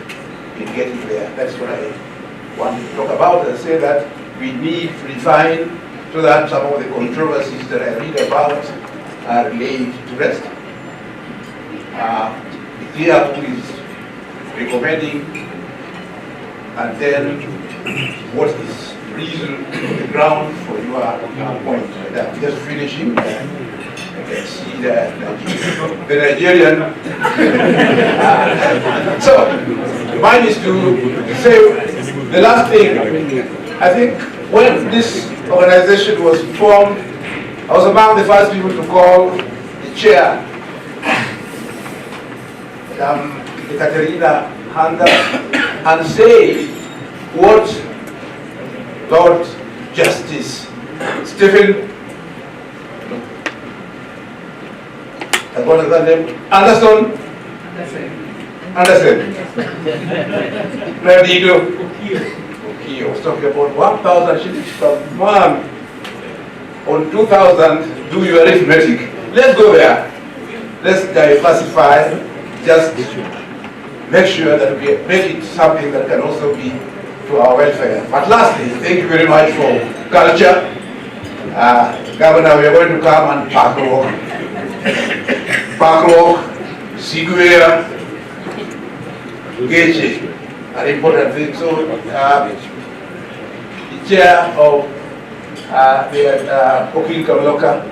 in getting there? That's what I want to talk about and say that we need to refine so that some of the controversies that I read about are laid to rest. Clear who is recommending, and then what is reason, the ground for your point. I'm just finishing. I can see that the Nigerian. So, mine is to say the last thing. I think when this organization was formed, I was among the first people to call the chair, Katerina Handa, and say what Lord Justice Stephen, what is that name? Anderson? Where did you do? Okil was talking about 1,000 shillings per month. On 2,000, do your arithmetic. Let's go there. Let's diversify. Just make sure that we make it something that can also be to our welfare. But lastly, thank you very much for culture. Governor, we are going to come and park walk, Siguera, Gage, an important thing. So, the chair of the Okil Kamaloka,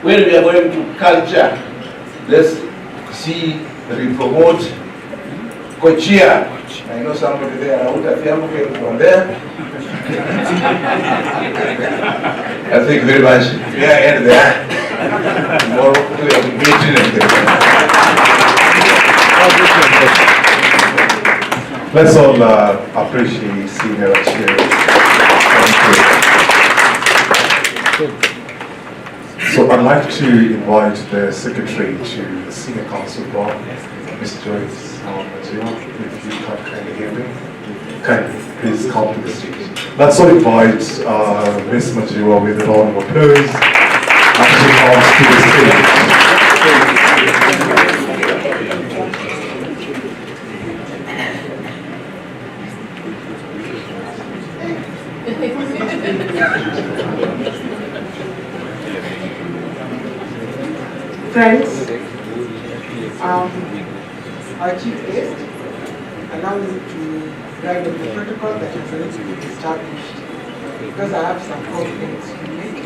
when we are going to culture, let's see that we promote Kochia. I know somebody there, from there. Thank you very much. We are end there. Tomorrow we will be meeting. Let's all appreciate senior chair. So I'd like to invite the secretary to the senior council bar, Ms. Joyce Majima, if you can kindly hear me. Kindly, please come to the stage. Let's all invite Ms. Majima with a round of applause as she comes to the stage. Friends, our chief guest, allow me to guide on the protocol that has already been established, because I have some comments to make.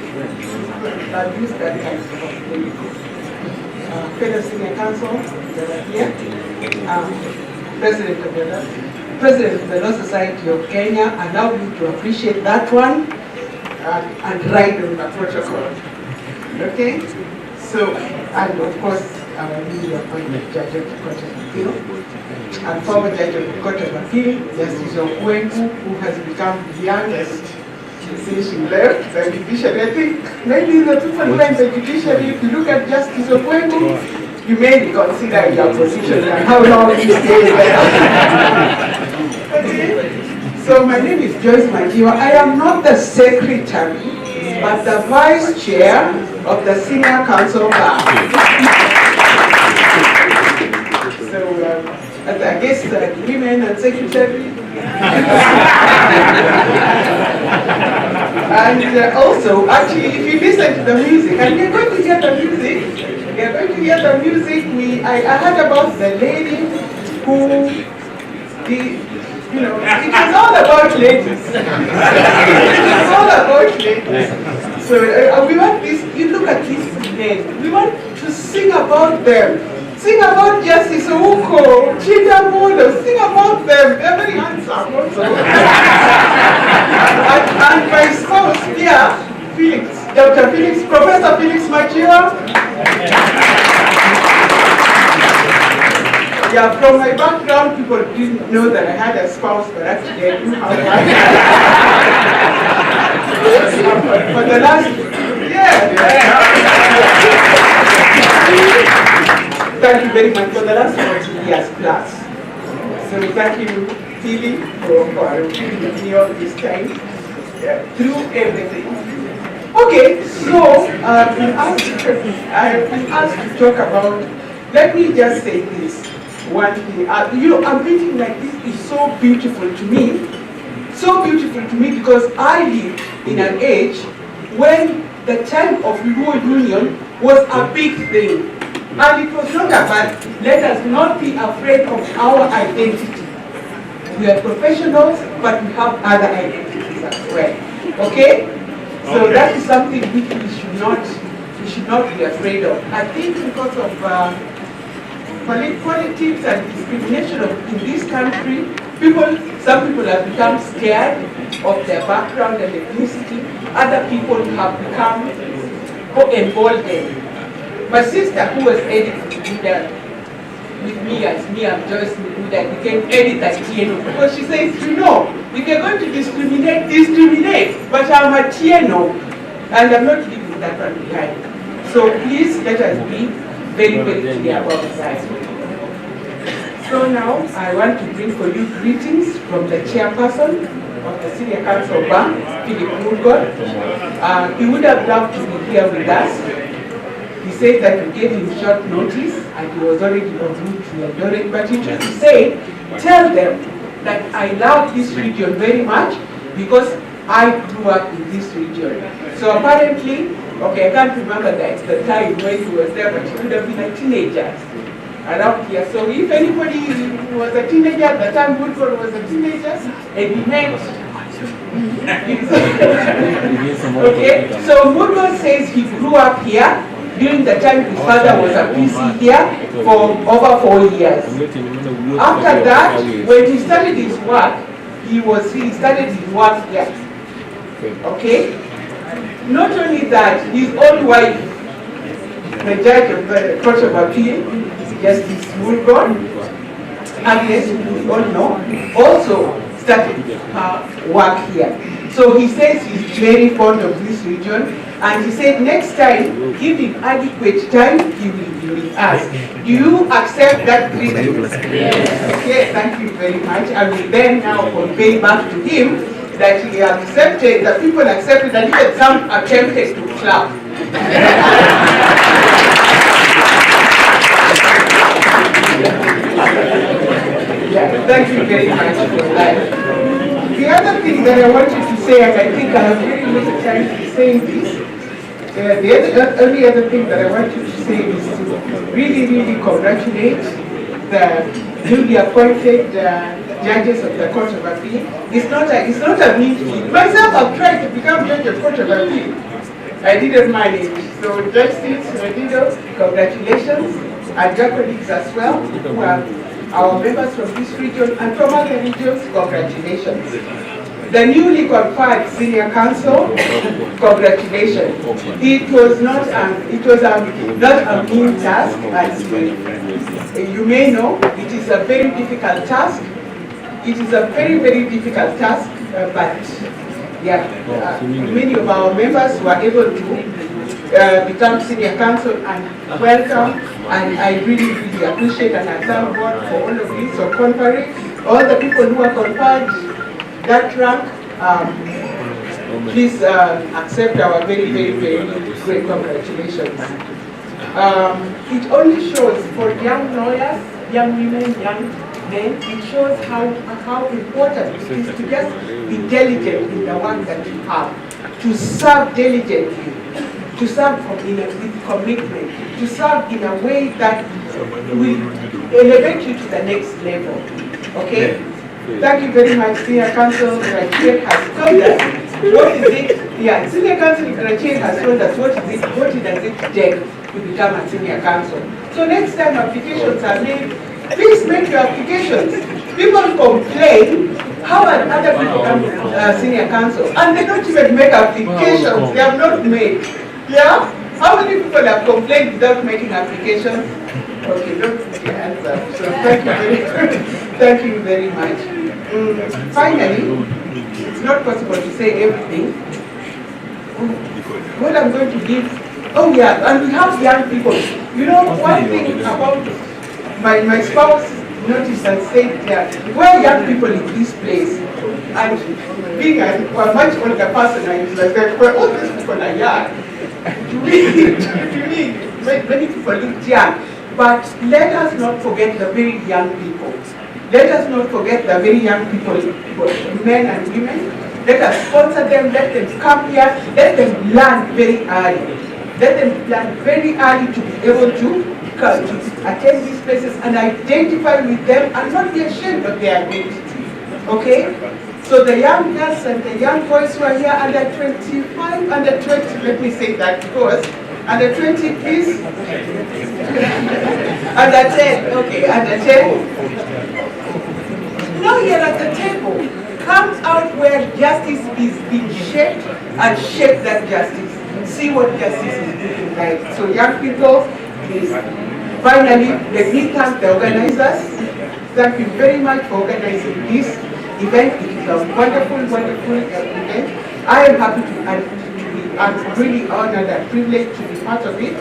I'll use that time to complete. Fellow Senior Council that are here, President of the Law Society of Kenya, allow me to appreciate that one and write on the protocol. Okay? So, and of course, our newly appointed Judge of the Court of Appeal, and former Judge of the Court of Appeal, Justice Okil, who has become the youngest since she left the judiciary. I think maybe the people who are in the judiciary, if you look at Justice Okil, you may reconsider your position and how long you stay there. Okay. So my name is Joyce Majima. I am not the secretary, but the vice chair of the Senior Council Bar. So, I guess women and secretary. And also, actually, if you listen to the music, and you're going to hear the music, I heard about the lady who, it was all about ladies. It was all about ladies. So we want this, you look at these men, we want to sing about them. Sing about Justice Ouko, Chita Mondo, sing about them. They're very handsome also. and my spouse here, Felix, Dr. Felix, Professor Felix Machira. Yeah, from my background, people didn't know that I had a spouse, but actually I do have one. For the last, thank you very much for the last 40 years plus. So thank you, Philly, for giving me all this time through everything. Okay, so I've been asked to talk about, let me just say this. One thing, a meeting like this is so beautiful to me. So beautiful to me because I live in an age when the time of Luo Union was a big thing. And it was not about, let us not be afraid of our identity. We are professionals, but we have other identities as well. Okay? So that is something which we should not be afraid of. I think because of politics and discrimination in this country, some people have become scared of their background and ethnicity. Other people have become emboldened. My sister, who was editor with me as I'm Joyce Mikuda, became editor at TNO because she says, if you're going to discriminate, discriminate. But I'm a TNO and I'm not leaving that one behind. So please let us be very, very clear about that. So now I want to bring for you greetings from the chairperson of the Senior Council Bar, Philip Murgon. He would have loved to be here with us. He said that we gave him short notice and he was already on route to Eldoret, but he just said, tell them that I love this region very much because I grew up in this region. So apparently, okay, I can't remember the time when he was there, but he would have been a teenager around here. So if anybody was a teenager at the time, Woodford was a teenager, and he met. Okay, so Woodford says he grew up here during the time his father was a PC here for over 4 years. After that, when he started his work, he started his work here. Okay? Not only that, his own wife, the judge of the Court of Appeal, Justice Murgon, Agnes, who we all know, also started her work here. So he says he's very fond of this region, and he said next time, give him adequate time, he will be with us. Do you accept that greeting? Yes. Okay, thank you very much. I will then now convey back to him that he accepted, that people accepted, and even some attempted to clap. Yeah, thank you very much for that. The other thing that I wanted to say, and I think I have very little time to say this, the only other thing that I want you to say is to really, really congratulate the newly appointed judges of the Court of Appeal. It's not a mean feat. Myself, I've tried to become judge of Court of Appeal. I didn't manage. So Justice Redido, congratulations, and your colleagues as well, who are our members from this region and from other regions, congratulations. The newly conferred senior counsel, congratulations. It was not a mean task, as you may know. It is a very difficult task. It is a very, very difficult task, but yeah, many of our members were able to become senior counsel, and welcome. And I really, really appreciate and I thank God for all of you. So conferring, all the people who are conferred that rank, please accept our very, very, very great congratulations. It only shows for young lawyers, young women, young men, it shows how important it is to just be diligent in the work that you have, to serve diligently, to serve with commitment, to serve in a way that will elevate you to the next level. Okay? Thank you very much. Senior Counsel Rachel has told us what is it. Yeah, Senior Counsel Rachel has told us what does it take to become a senior counsel. So next time applications are made, please make your applications. People complain, how are other people become senior counsel? And they don't even make applications. They have not made. Yeah? How many people have complained without making applications? Okay, don't put your hands up. So thank you very much. Finally, it's not possible to say everything. What I'm going to give, oh yeah, and we have young people. You know, one thing about my spouse noticed and said that we're young people in this place. And being a much older person, I was like, well, all these people are young. To me, many people look young. But let us not forget the very young people. Let us not forget the very young people, men and women. Let us sponsor them, let them come here, let them learn very early. Let them learn very early to be able to attend these places and identify with them and not be ashamed of their identity. Okay? So the young girls and the young boys who are here under 25, under 20, let me say that because under 20, please. Under 10, okay, under 10. Now here at the table, come out where justice is being shaped and shape that justice. See what justice is looking like. So young people, please. Finally, let me thank the organizers. Thank you very much for organizing this event. It is a wonderful, wonderful event. I am happy I'm really honored and privileged to be part of it.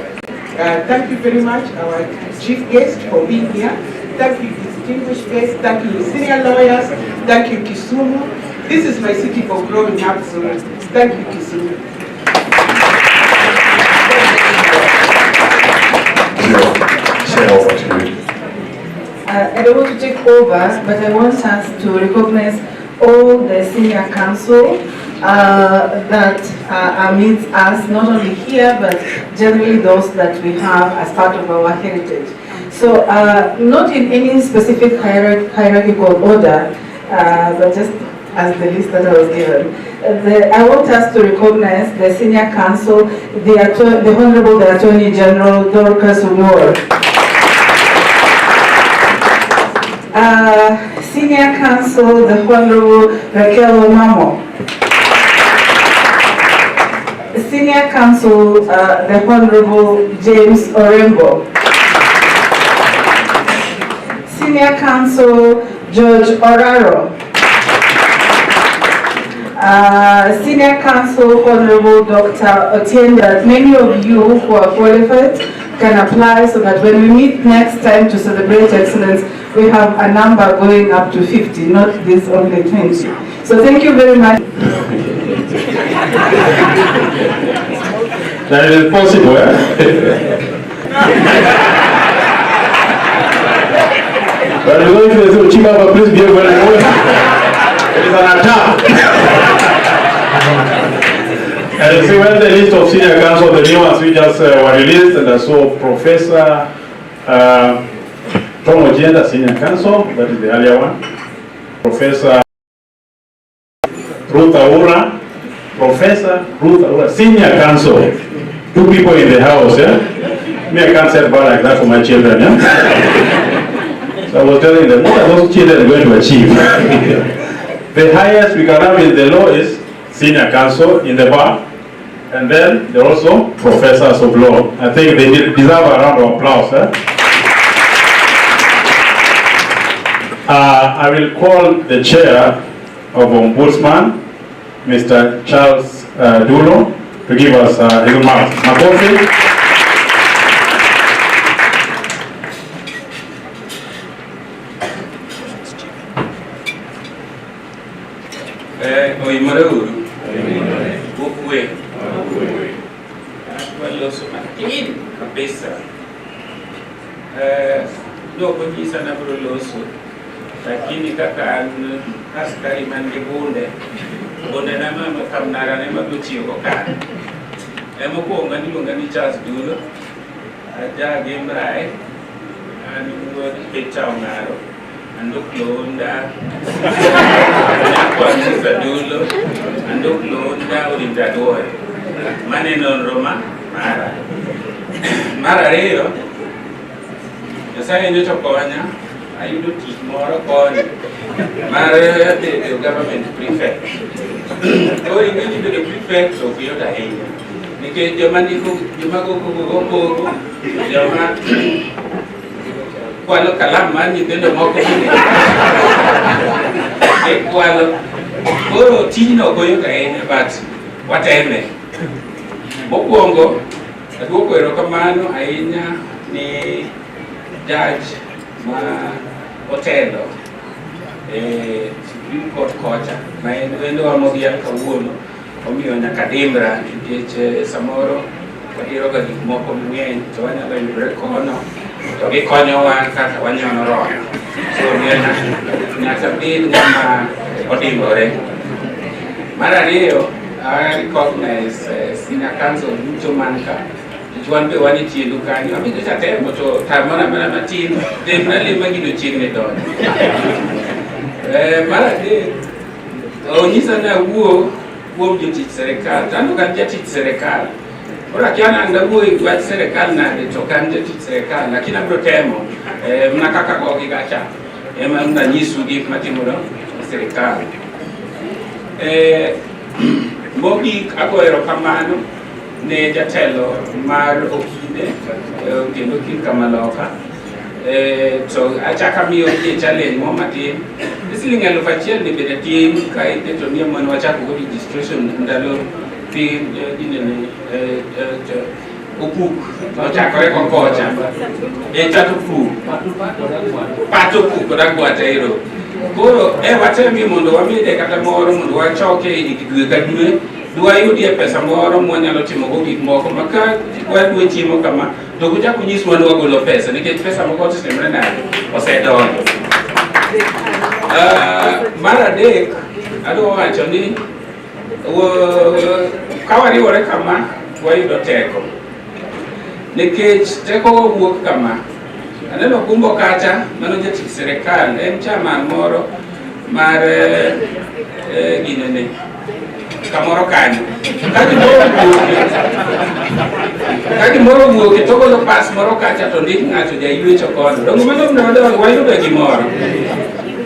Thank you very much, our chief guest, for being here. Thank you, distinguished guests. Thank you, senior lawyers. Thank you, Kisumu. This is my city for growing up, so thank you, Kisumu. I don't want to take over, but I want us to recognize all the senior counsel that are amidst us, not only here, but generally those that we have as part of our heritage. So not in any specific hierarchical order, but just as the list that I was given. I want us to recognize the senior counsel, the Honorable the Attorney General, Dorcas Umor. Senior counsel, the Honorable Raquel Omamo. Senior counsel, the Honorable James Orembo. Senior Counsel George Oraro. Senior Counsel Honorable Dr. Otienda. Many of you who are qualified can apply so that when we meet next time to celebrate excellence, we have a number going up to 50, not this only 20. So thank you very much. That is possible, eh? But we're going to do Chimaba, please be very good. It is an attack. And you see when the list of senior counsel, the new ones we just were released, and I saw Professor Tom Ojenda, senior counsel, that is the earlier one. Professor Ruth Aura, Professor Ruth Aura, senior counsel. 2 people in the house, yeah? Me, I can't set bar like that for my children, yeah? So I was telling them, what are those children going to achieve? The highest we can have in the law is senior counsel in the bar, and then they're also professors of law. I think they deserve a round of applause. Eh? I will call the chair of Ombudsman, Mr. Charles Dulo, to give us his remarks. Makofi. Oimore uru. Bukwe. Waloso matin kabisa. Doko jisa na broloso. Lakini kaka askari mandi bunde. Bunde na mama kamnara na mabuchi okan. Emo ko ngani Charles Dulo. Aja gemrai. Anu pechao ngaro. Anduk londa. Kwanza Dulo. Anduk londa ulimdadoi. Mane non Roma. Mara reo. Saya nyoto konya. Ayudo tich moro konya. Mara the government prefect. Ori ngini the prefect of Yota Henya. Nike jamani ko jamago jama kwalo kalam mani tendo moko ni. Kwalo oro tino ko Yota Henya but whatever. Mokuongo aduoko erokamano ahinya ni judge ma otelo Supreme Court kocha ma en wendo wamogiyal kawuono omiyo nyaka dimbra nikech samoro wadiroga gik moko mang'eny to wanyalo yudore kono to gikonyowa kaka wanyono royo, so nyaka bed ng'ama odimbore. Mar ariyo, I recognize senior counsel duto manka. Juan be wani tiendu kanyo. Ami to chatemo to tamana mana matin. Definitely magido chigne don. Mara de onyisa na wuo jotich serikal. Tano kan jatich serikal. Ora kiana anda wuo wach serikal nade to kan jatich serikal. Lakini abro temo mna kaka gogi gacha. Ema mna nyisu gik matimore serikal. Mogik agoero kamano ne jatelo mar Okil kendo Okil Kamaloka. To achaka miyo ji challenge mo matin. Siling 1,000 ni bede tin ka iteto ni mon wachako go registration ndalo pin dinene upuk ochakore kokocha chatu fu pato pu koda gwatero. Koro watemi mondo wamide kata moro mondo wachoke dwe ka dwe yudie pesa moro mwanyalo timo go gik moko maka wadwe chimo kama to kuchako nyiswa ni wagolo pesa nikech pesa moko osemre nade osedonjo. Mar adek adwa wacho ni kawariwore kama wayudo teko nikech teko wuok kama. Aneno kumbo kacha mano jatich serikal en chairman moro mar ginene kamoro kanyo kagi moro wuoke to golo pas moro kacha to ndik ng'ato jaywecho kono dongo mano wayudo gimoro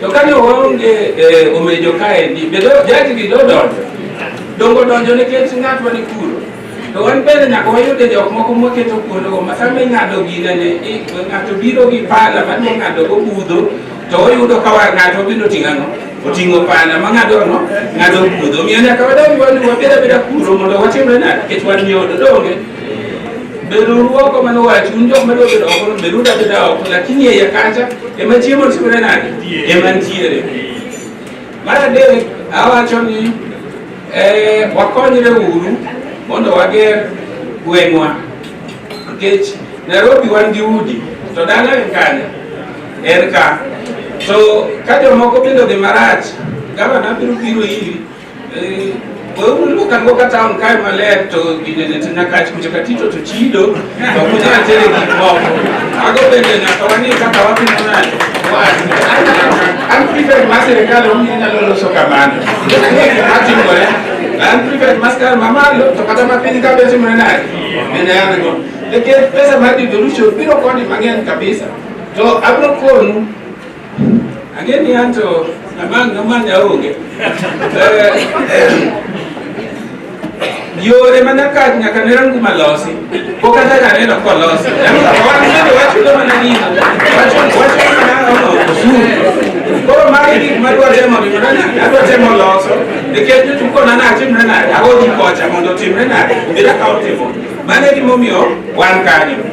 to kani oonge omejo kae ni bedo jaji gi donjo dongo nikech ng'at mani kuro to wan bende nyaka wayude jok moko moketo kuondogo ma sama ing'ado ginene ng'ato biro gi pala ma ng'ado go budho to oyudo ka ng'ato biro oting'o pala ma ng'ado budho miyo nyaka wadagi wabed abeda kuro mondo watimre nade nikech wan nyodo donge bedo ruoko manowach un jok madwa bedo oko bedo abeda oko lakini e kacha ema chiemo timre nade ema ntiere. Mar adek awacho ni wakonyre uru mondo wager gweng'wa nikech Nairobi wan gi udi to dala en kanye en ka to ka jomoko bende odhi marach gavana biro iri lukan go ka town kae maler to ginene to nyaka kucho katito to chido to kunyal tere gik moko ago bende nyaka wani kaka watimo nade an prefect mar sirikal omiyo nyalo loso kamano matimore an prefect mar sirikal mamalo to kata mapiny ka be timore nade bende an go nikech pesa mar devolution biro koni mang'eny kabisa to abiro konu ang'eni an to namanya onge yore manaka nyaka ne rangu malosi pok ata kaneno kolosi wan bende wachulo mana nino wachulo mana osuru koro magi gik madwa temo adwa temo loso nikech jotukona natimre nade agoji kocha mondo otimre nade obed accountable mano e gimomiyo wan kanyo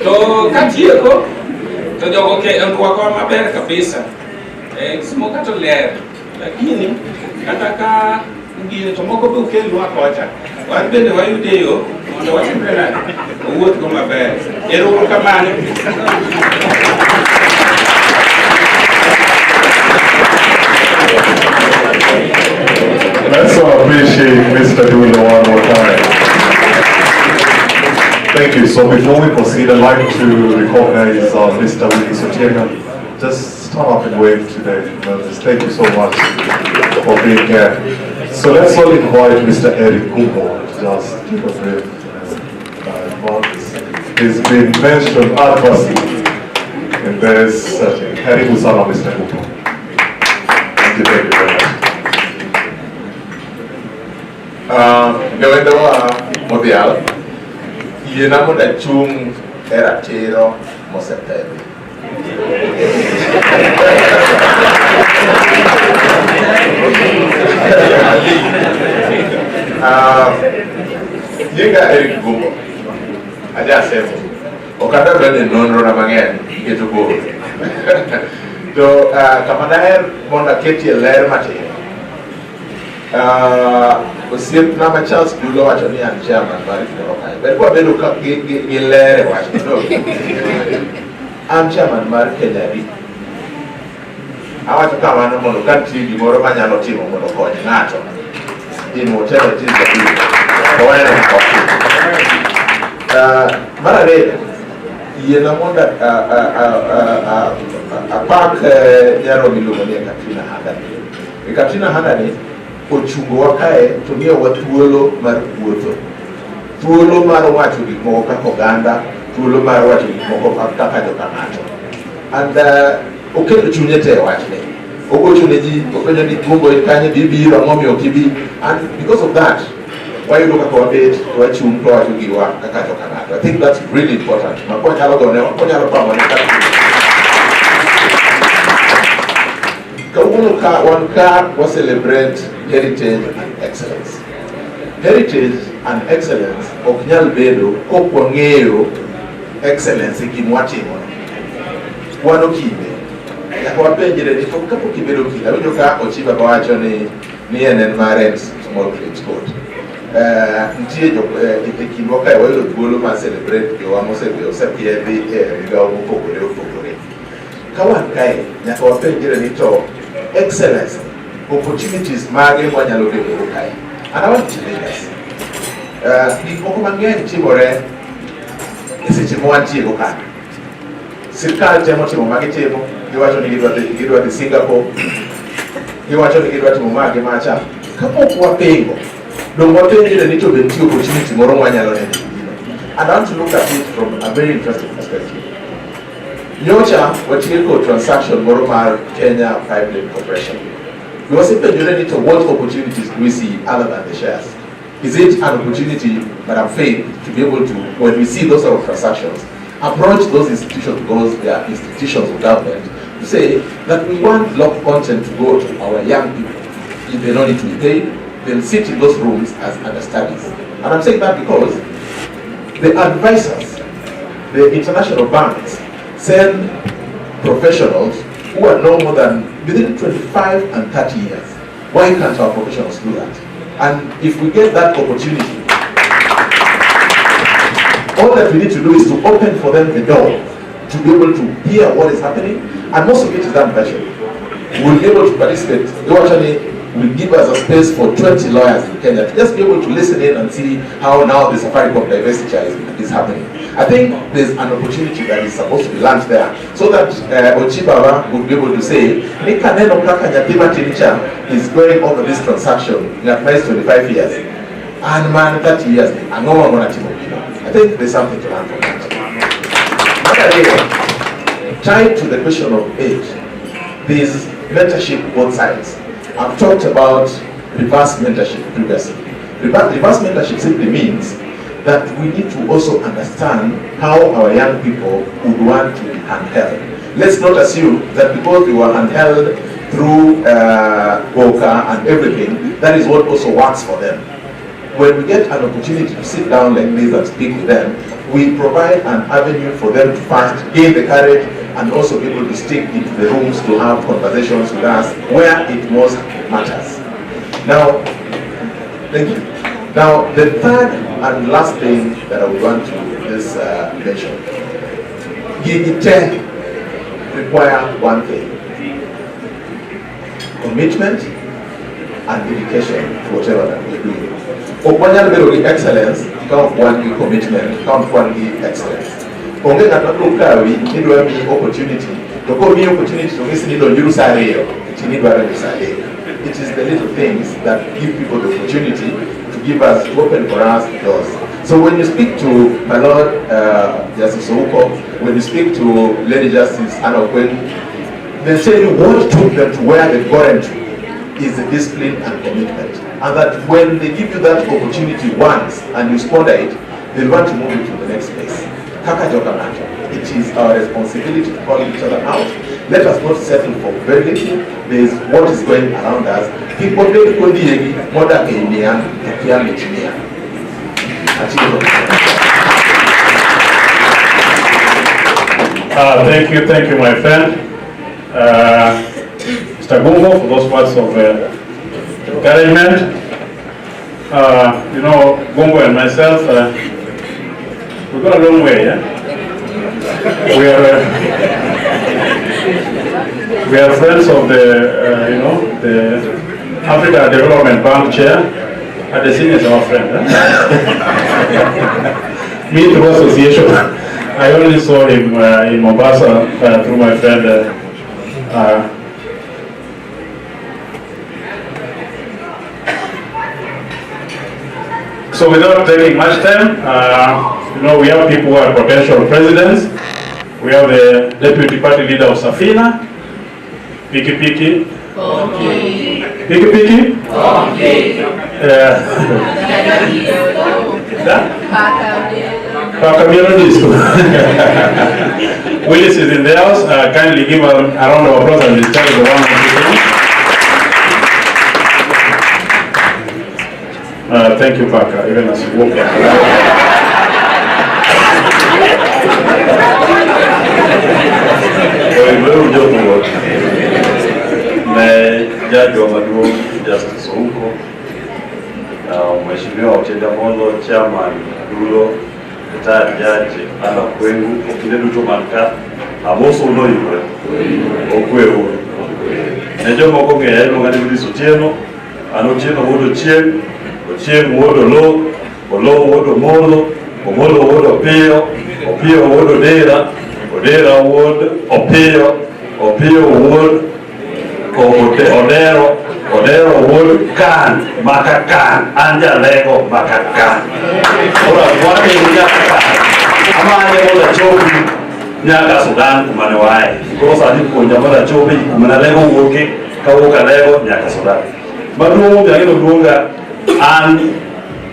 to katieko to jogo rwakwa maber kabisa somo kata ler lakini kata ka ngine to moko be okelwa kocha wan bende wayude yo mondo watimre nade owuoth go maber erouru kamano. Let's appreciate Mr. Dula one more time. Thank you. So before we proceed, I'd like to recognize Mr. Willie Sotiena. Just stand up and wave today. Thank you so much for being here. So let's all invite Mr. Eric Gumbo to just give a brief remarks. He's been mentioned adversely in this setting. Eric Usama, Mr. Gumbo. Thank you very much. Gawendowa Modial, yena moda chung era tero mosepedi. Yenga Eric Gumbo, aja semo. Okada bende nonro na mangen keto go. To kamadaer monda keti ler matin. Osiep nama Charles Dulo wacho ni an chairman mar Kamaloka. Ber kwa bedo ka gi lere wacho no. An chairman mar Kenya Ri. Awacho kamano mondo ka nitie gimoro manyalo timo mondo kony ng'ato. Timo telo tizo pili. Kawane mar ariyo yiena mondo apak nyaro miluongo ni Katrina Handani. Katrina Handani ochungowa kae to miyowa thuolo mar wuotho, thuolo mar wacho gik moko kaka oganda, thuolo mar wacho gik moko kaka joka ng'ato. And oketo chunye te wachne, ogocho ne ji, openjo ni Gumbo kanye bibiro, ang'o ok ibi, and because of that wayudo kaka wabet to wachung' to wacho giwa kaka joka ng'ato. I think that's really important. Makonyalo gone, konyalo pamone Kawuono ka wan ka wa celebrate heritage and excellence. Heritage and excellence ok nyal bedo kok wang'eyo excellence e gima watimo. Wan okinde nyaka wapenjre ni to kapok ibedo okinde, awinjo ka Ochiba wacho ni en mare small claims court. Nitie e kindwa kae wayudo thuolo mar celebrate jowa mosepiedhi e migawo mopogore opogore. Ka wan kae nyaka wapenjre ni to excellence, opportunities mage mwanyalo bedo kae. And I want to tell you this. Gik moko mang'eny timore e seche mwantie go kae. Sirkal temo timo magitimo, giwacho ni gidwa dhi Singapore, giwacho ni gidwa timo mage macha. Kapok wapengo, dong wapenjre ni to be nitie opportunity moro mwanyalo neno. And I want to look at it from a very interesting perspective. Nyocha watieko transaction moro mar Kenya Pipeline Corporation. We was penjore ni to what opportunities do we see other than the shares? is it an opportunity, Madam Faith, to be able to, when we see those sort of transactions, approach those institutions, because they are institutions of government, to say that we want local content to go to our young people. If they don't need to be paid, they'll sit in those rooms as understudies. And I'm saying that because the advisors, the international banks, send professionals who are no more than within 25 and 30 years. Why can't our professionals do that? And if we get that opportunity, all that we need to do is to open for them the door to be able to hear what is happening, and most of it is done virtually. We'll be able to participate. Will give us a space for 20 lawyers in Kenya to just be able to listen in and see how now the Safaricom diversity is happening. I think there's an opportunity that is supposed to be launched there, so that Ochibaba would be able to say, Nikaneno Kaka Nyatima Tinicha is going over this transaction in at least 25 years, and man 30 years, and no one want to. I think there's something to learn from that. Another area, tied to the question of age, there's mentorship both sides. I've talked about reverse mentorship previously. Reverse mentorship simply means that we need to also understand how our young people would want to be handheld. Let's not assume that because we were handheld through Boca and everything, that is what also works for them. When we get an opportunity to sit down like this and speak with them, we provide an avenue for them to first gain the courage and also be able to stick into the rooms to have conversations with us where it most matters. Now, thank you. Now, the third and last thing that I would want to just mention, Gigite require one thing: commitment and dedication to whatever that we're doing. Opanyal Berogi excellence, count one commitment, count one excellence. Onge katakukawi nidwa mi opportunity. Toko mi opportunity to listen to you saleo. It is the little things that give people the opportunity to give us, to open for us doors. So when you speak to my Lord Justice Ouko, when you speak to Lady Justice Anna Okil, they tell you what took them to where they've gotten to is the discipline and commitment. And that when they give you that opportunity once and you squander it, they want to move you to the next place. It is our responsibility to call each other out. Let us not settle for very little. There is what is going around us. Thank you, my friend. Mr. Gumbo, for those words of encouragement. You know, Gumbo and myself, we got a long way, yeah? We are friends of the, you know, the Africa Development Bank chair. At the senior is our friend. Me through association. I only saw him in Mombasa through my friend. So without taking much time, you know, we have people who are potential presidents. We have the deputy party leader of Safina, Piki Piki. Okay. Piki Piki? Okay. Willis is in the house. Kindly give a round of applause and tell the one thank you, Paka, even as you walk. Jaji wa maduo Justice Ouko, Mheshimiwa Okil, Chairman Dulo, Retired Judge Anna Kwengu, Okil duto manka, amoso unoyure, okwewo. Nejo moko ng'eya ilongani Willis Otieno, an Otieno wuod Ochieng', Ochieng' wuod Oloo, Oloo wuod Omolo, Omolo wuod Opiyo, Opiyo wuod Odera, Odera wuod Opiyo, Opiyo wuod Odero, Odero wuod Kan, maka Kan, anja lego maka Kan. Ora wate nyaka Kan. Amane moda chopi nyaka Sudan kumane wae. Koro sani puonja moda chopi kumane lego wuoke, kawuoka lego nyaka Sudan. Maduong' jang'ino duonga an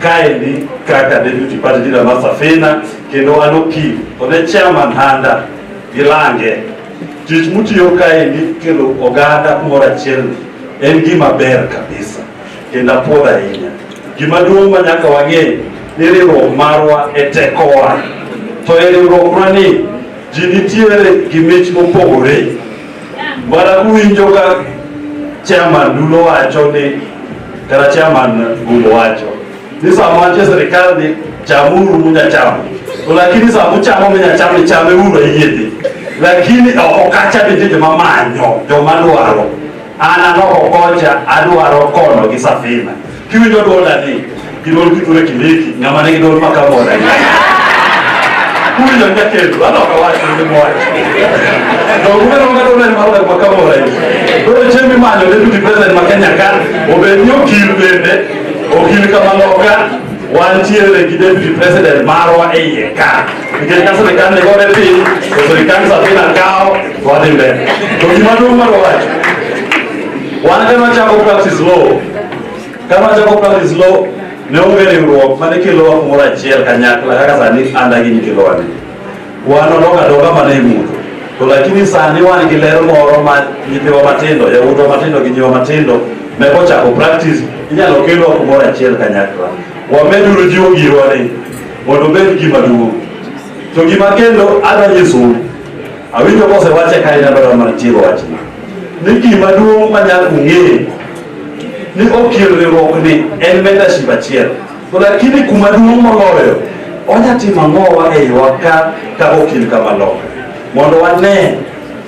kaendi kaka deputy party leader ma Safina kendo an Okil to ne chairman Handa Gilange. Tich mutiyo kaendi kelo oganda kumoro achiel en gima ber kabisa kendo apuodho ahinya. Gima duong' ma nyaka wang'e ni riwruok marwa e tekowa, to e riwruokwa ni ji nitiere gi mich mopogore. Mana kuwinjo ka chairman Dulo wacho ni kata chairman Gulo wacho ni sama wantie sirikal ni chamuru munya chamo, to lakini sama uchamo munya chamo ni chame uru yiedhi, lakini oko kacha nitie joma manyo, joma dwaro. An anoko kocha adwaro kono gi Safina. Kiwinjo dwola ni gidwol kithure Kindiki ng'ama nigi dwol makamora kuwinjo nyakendo anoko wacho ni mwacho dogumeno ngadwol ni maroda makamora dwol chemi manyo deputy president ma Kenya ka obed ni Okil bende Okil Kamaloka wantiere gi deputy president marwa e iye ka nikech ka sirikal ni gore piny to sirikal Safina kawo to wadhi mbele. To gima duong' mar wacho wan kama chako practice law ne onge riwruok mane kelowa kumoro achiel kanyakla kaka sani anda gi nikelowa ni. Wan odoga mana e mudho, to lakini sani wan gi ler moro ma nyithiwa matindo, yawuotwa matindo gi nyiwa matindo ne kochako practice inyalo kelowa kumoro achiel kanyakla. Wameduru jiwo girwa ni mondo obed gima duong'. To gima kendo adwa nyisou, awinjo kosewache ka inadwaro mana tiego wachni, ni gima duong' manyaka ung'e ni Okil riwruok ni en membership achiel, to lakini kuma duong' moloyo onyatimo ang'owa e iwa ka Okil Kamaloka mondo wane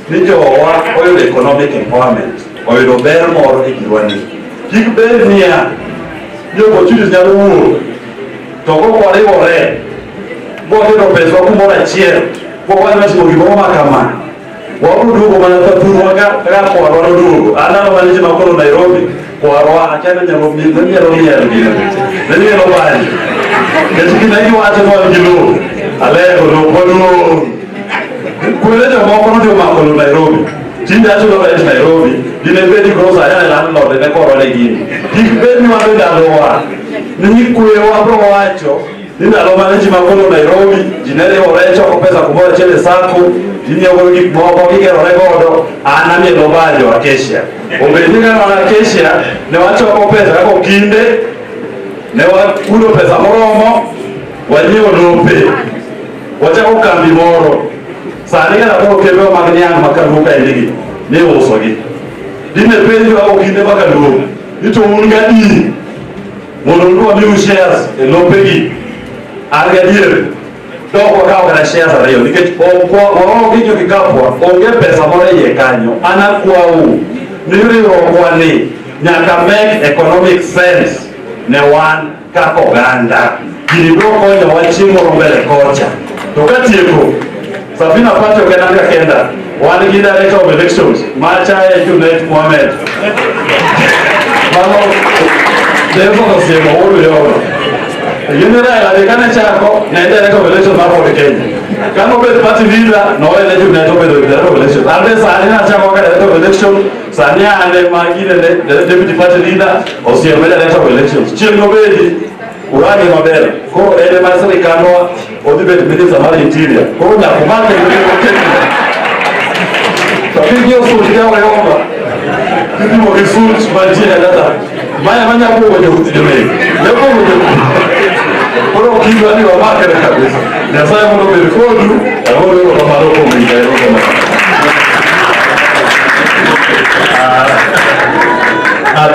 ni jowa oyudo economic empowerment, oyudo ber moro e girwani. Kik bed niya ni opportunities nyalo wuok to koriwore boyudo pesa kumoro achiel bowanyalo timo gimoro ma kama, wabiro duogo mana thurwa kaka kwarwa noduogo. Anano mane joma koro Nairobi kwarwa achane nyalo mielo nenielo banyo nikech gima giwacho ni wan gi lowo alego lowo maduong'. Kwere jomoko nodhimako lowo Nairobi, tinde achulo rent Nairobi, dine bedi grosa ayane landlord ne korwa ne gini. Kik bed ni wabe ndalowa ni kwewa bro wacho ni ndalo mane ji makolo Nairobi ji ne riwore choko pesa kumoro achiel e sako, ginyiewo gik moko gigerore godo. An amielo banjo Acacia, obed ni kaka Acacia ne wachoko pesa kaka Okinde, ne wakudo pesa moromo, wanyiewo lope, wachako kambi moro. Sani kata koro kembe mag niang' makaluka endigi ni usogi. Dine penjo Okinde makaluka ni to un gadi mondo udwa miu shares e lopegi. An gadier dok wakawo kata shares ariyo nikech waonge jo kikapwa, onge pesa moro e iye kanyo. An akwau ni riwruokwa ni nyaka make economic sense ne wan kaka oganda. Gini biro konyowa chieng' moro mbele kocha. To katieko, Safina Party ok en anga kenda, wan gi director of elections machaye Junet Mohamed. Mano devo osiemo uru yono. General adekane chako ne director of elections mar Ford Kenya. Kano bet party leader no ele Junet obedo director of elections. Ande sani na chako ka director of elections, sani ane magine deputy party leader osiemo director of elections. Chieng' nobedi urani maber, koro ene mar sirikandwa odhi bet minister mar interior, koro nyaka make to king'iyo such jaoyomba kitimo gi such mantie e data maya manyakuogo joudhi jowegi nyakuogo joudhi, koro okidwa ni wamakre kabisa. Nyasaye mondo obed kodu. Aoro erokamano kuom winjo.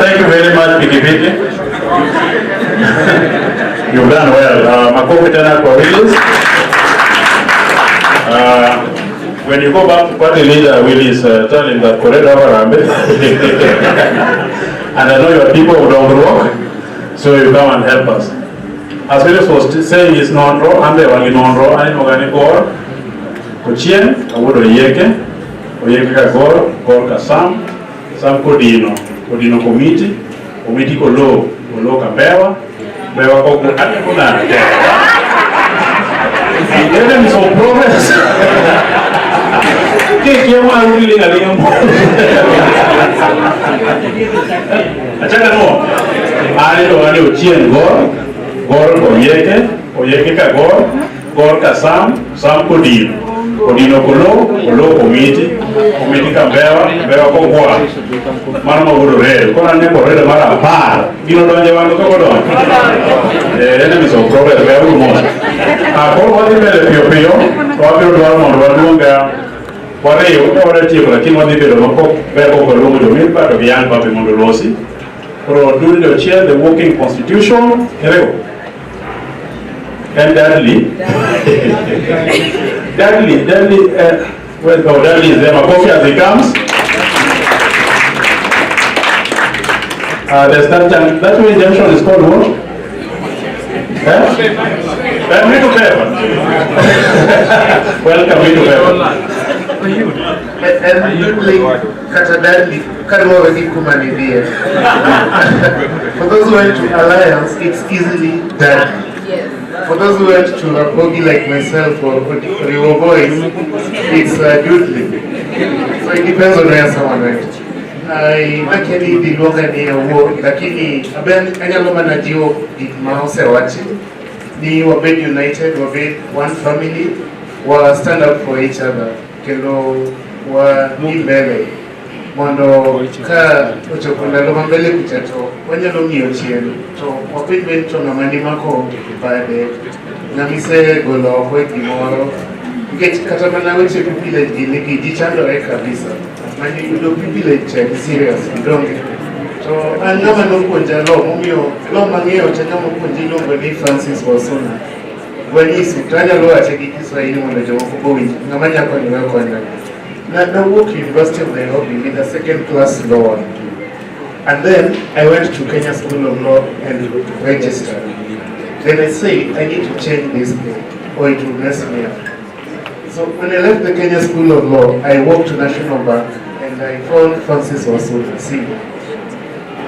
Thank you very much, Pidipidi. You've done well. Makofi tena kwa Willis. When you go back to party leader Willis, tell him that Koreda Varambe. And I know your people of Dongruok, so you come and help us. As Willis was saying, it's non-ro, and they were non-ro, and organic or Kuchien, I would Oyeke Gor Kasam, Sam Kodino committee Kolo Kabewa, Bewa Koku, Anikuna. The enemy is on progress. Kiyama really aliambo. Achana no. Ali Ochien Gor, Gor Oyeke ka Gor ka Sam Kodino. Kodino Kolo Komiti ka Bewa ko Gwa. Mano Maguro Red, Kona Neko Red Mara Par, Gino Donje Wango Tokodon. Enemies of progress, very much. Ako wadi mele pio, wapio duwa wadunga, wale ore tiyo, lakini wadi belo mako, beko kwa lungu dominpa, to biyan papi mondolosi. For during the chair, the working constitution, here we go. And Dudley, well, Dudley is there, my coffee as he comes. There's that way junction is called what? Welcome to Beva. And Katadali, Kadwa Kumani. For those who went to Alliance, it's easily done. For those who went to a bogey like myself or Rivo Boys, it's Dudley. So it depends on where someone went. I actually did not get a war, lakini anyaloma na jiwo maose wachi ni wabed united, wabed one family, wa stand up for each other, kendo wa ni mbele mondo ka ochokunda loma mbele kuchato wanyalo ng'iyo chien to wabed bento ng'amani mako bade ng'amise golo oko e gimoro nikech kata mana weche pipile gini ji chandore kabisa. Mani yudo village check serious ndonge to angama no puonja lo momiyo lo mang'eyo to ngama puonji luongo ni Francis Wasuna gwanyisi tanya lo ache gi Kiswahili mondo jomoko bowinj ngama nyako ni wekonya na work University of Nairobi with a second class law, and then I went to Kenya School of Law and registered. Then I said I need to change this thing or it will mess me up. So when I left the Kenya School of Law, I walked to National Bank and I found Francis Wasuna.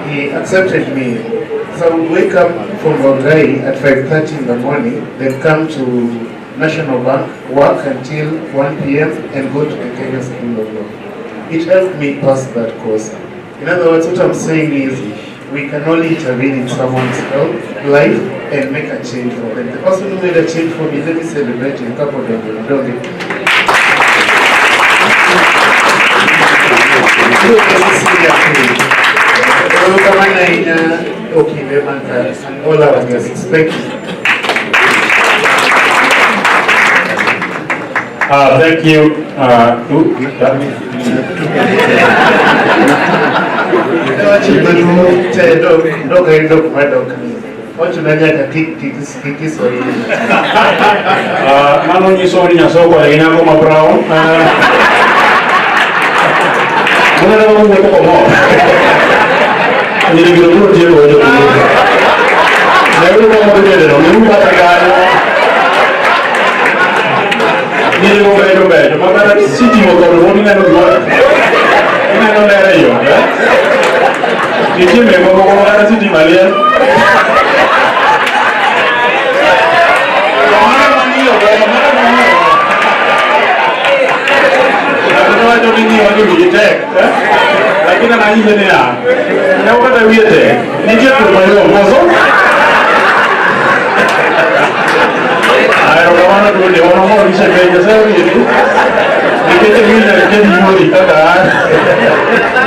He accepted me. So I would wake up from Bongai at 5:30 in the morning, then come to National Bank, work until 1 p.m. and go to the Kenya School of Law. It helped me pass that course. In other words, what I'm saying is we can only intervene in someone's life and make a change for them. The person who made a change for me, let me celebrate in a couple of them. And all our guests. Thank you. Thank you. Mano nyiso ni nyasoko ya inako mabrao. Muna na mungu kwa mo. Nili birogo jero wajo. Na yule kwa mbele no mungu atagana. Nili go bedo. Makana siti mo kwa mwini na nduwa. Ina no lera yo. Kijime kwa makana siti malia. Lakini na hiyo ni ya. Na wakati wiete, nije kumayo mozo. Ayo kama na ndio wana mwa nisha beja sawa hivi. Nikete mimi na kedi yuri kaka.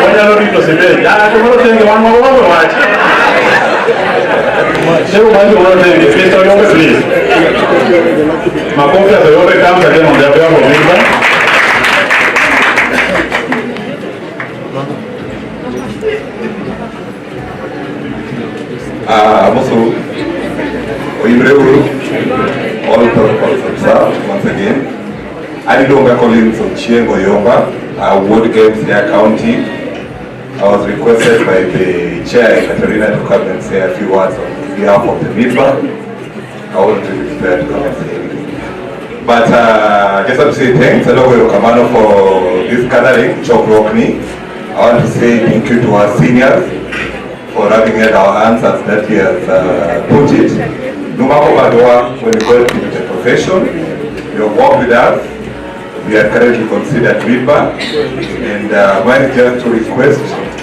Wala lori to sebe. Ya tumoro tenge wana mwa wacha. Sio bali wana tenge, pesa yombe please. Makofi ya yombe kama tena ndio hapo mimba. Also, all protocols observed once again. I don't Collins of Chiengo Yomba, Ward Games Air County. I was requested by the chair, Katerina, to come and say a few words on behalf of the NIPA. I wasn't really prepared to come and say anything. But I just want to say thanks, hello, Kamano, for this gathering, Chok Rockney. I want to say thank you to our seniors for having held our hands as that he has put it. No matter what, when you go into the profession, you have worked with us. We are currently considered NIPA, and mine is just to request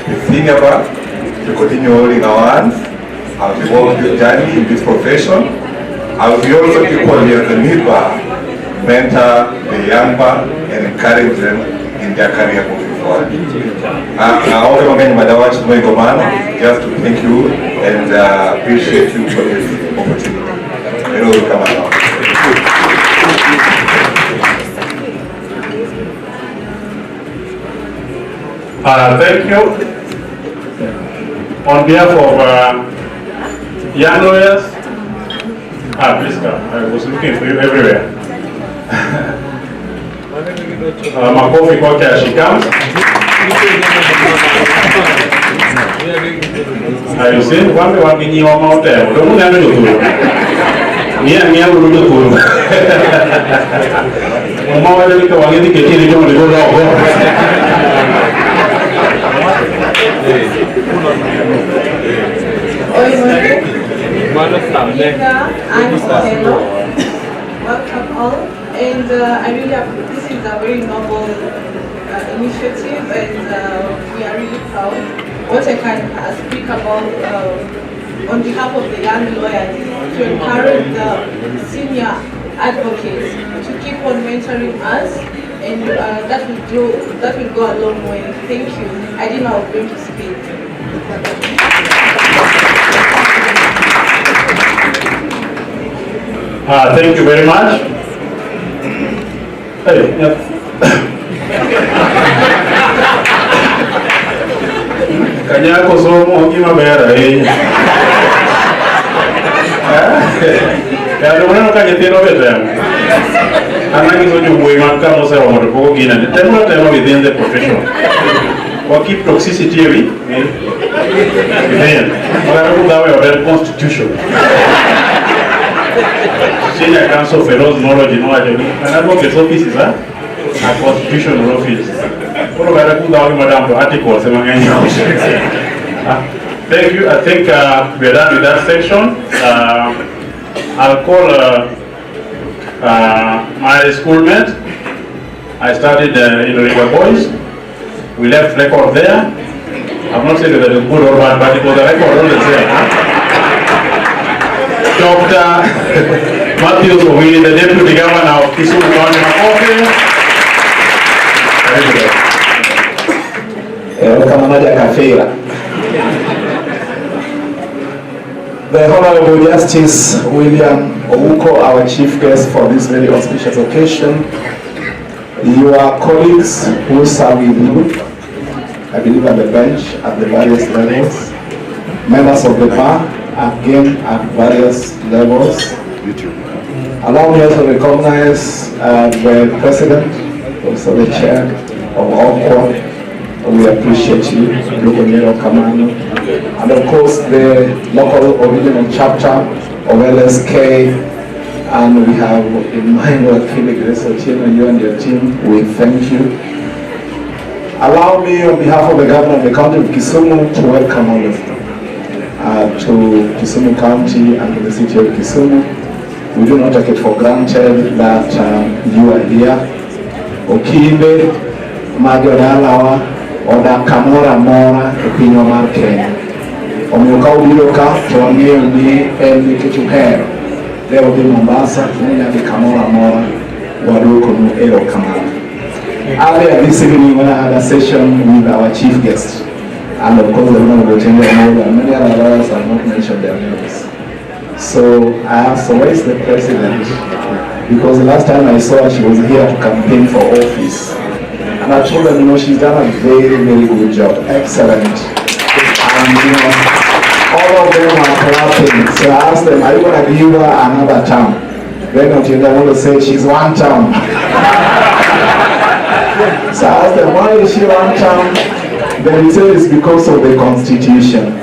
the senior bar to continue holding our hands I've worked the journey in this profession. I will be also equally as a neighbor, mentor the young man and encourage them in their career moving forward. Just to thank you and appreciate you for this opportunity. Thank you. On behalf of young lawyers, please come. I was looking for you everywhere. Makofi kwake ashikam. You see, wame wakinyiwa maoteo. Don't know you. Nia urudu kuru. Mama wale nika wangeni kekini jomo ni bora. I'm Okil. Welcome all, and I really appreciate this is a very noble initiative, and we are really proud. What I can speak about on behalf of the young lawyers is to encourage the senior advocates to keep on mentoring us, and that will go a long way. Thank you. I didn't know I was going to speak. Thank you very much. Hey, yeah. Kanyako somo kima bera eh. Ya ndio kanya teno beta. Anangi so juwe makamo sero mo ko gina. Tema within the profession. What keep toxicity we? Then, wala ko dawe or constitution. Senior Council for Laws Knowledge in Wajani, and advocate's office is a constitutional office. Thank you. I think we are done with that section. I'll call my schoolmate. I studied in River Boys. We left record there. I'm not saying that it's good or bad, but it was a record on the there. Dr. Matthew Okil, the Deputy Governor of Kisumu County. The Honorable Justice William Ouko, our chief guest for this very auspicious occasion, your colleagues who serve with you, I believe at the bench at the various levels, members of the bar, again at various levels. Allow me also to recognize the president, also the chair of Okil. We appreciate you, Lukonero Kamano, and of course the local original chapter of LSK, and we have Emmanuel Okil, you and your team, we thank you. Allow me on behalf of the governor of the county of Kisumu to welcome all of you to Kisumu County and to the city of Kisumu. We do not take it for granted that you are here. Okinde, Magdalawa, Oda Kamora Mora, Opinion Marken. Omuka Ubiloka, Tuange Uni, Elmi Kichuher. There will be Mombasa, Nina Kamora Mora, Waduko Ero Kamara. Earlier this evening when I had a session with our chief guest, and of course the Honorable General and many other lawyers have not mentioned their names. So I asked, so where is the president? Because the last time I saw her, she was here to campaign for office. And I told them, she's done a very, very good job. Excellent. And all of them are clapping. So I asked them, are you going to give her another term? Then until I want to say she's one term. So I asked them, why is she one term? Then he said it's because of the constitution.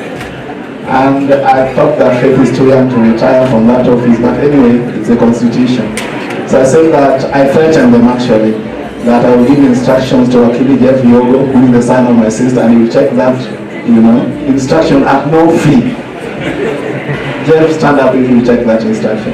And I thought that Faith is too young to retire from that office, but anyway, it's the constitution. So I said that I threatened them actually, that I will give instructions to Okil Jeff Yogo, who is the son of my sister, and he will check that, instruction at no fee. Jeff, stand up if you check that instruction.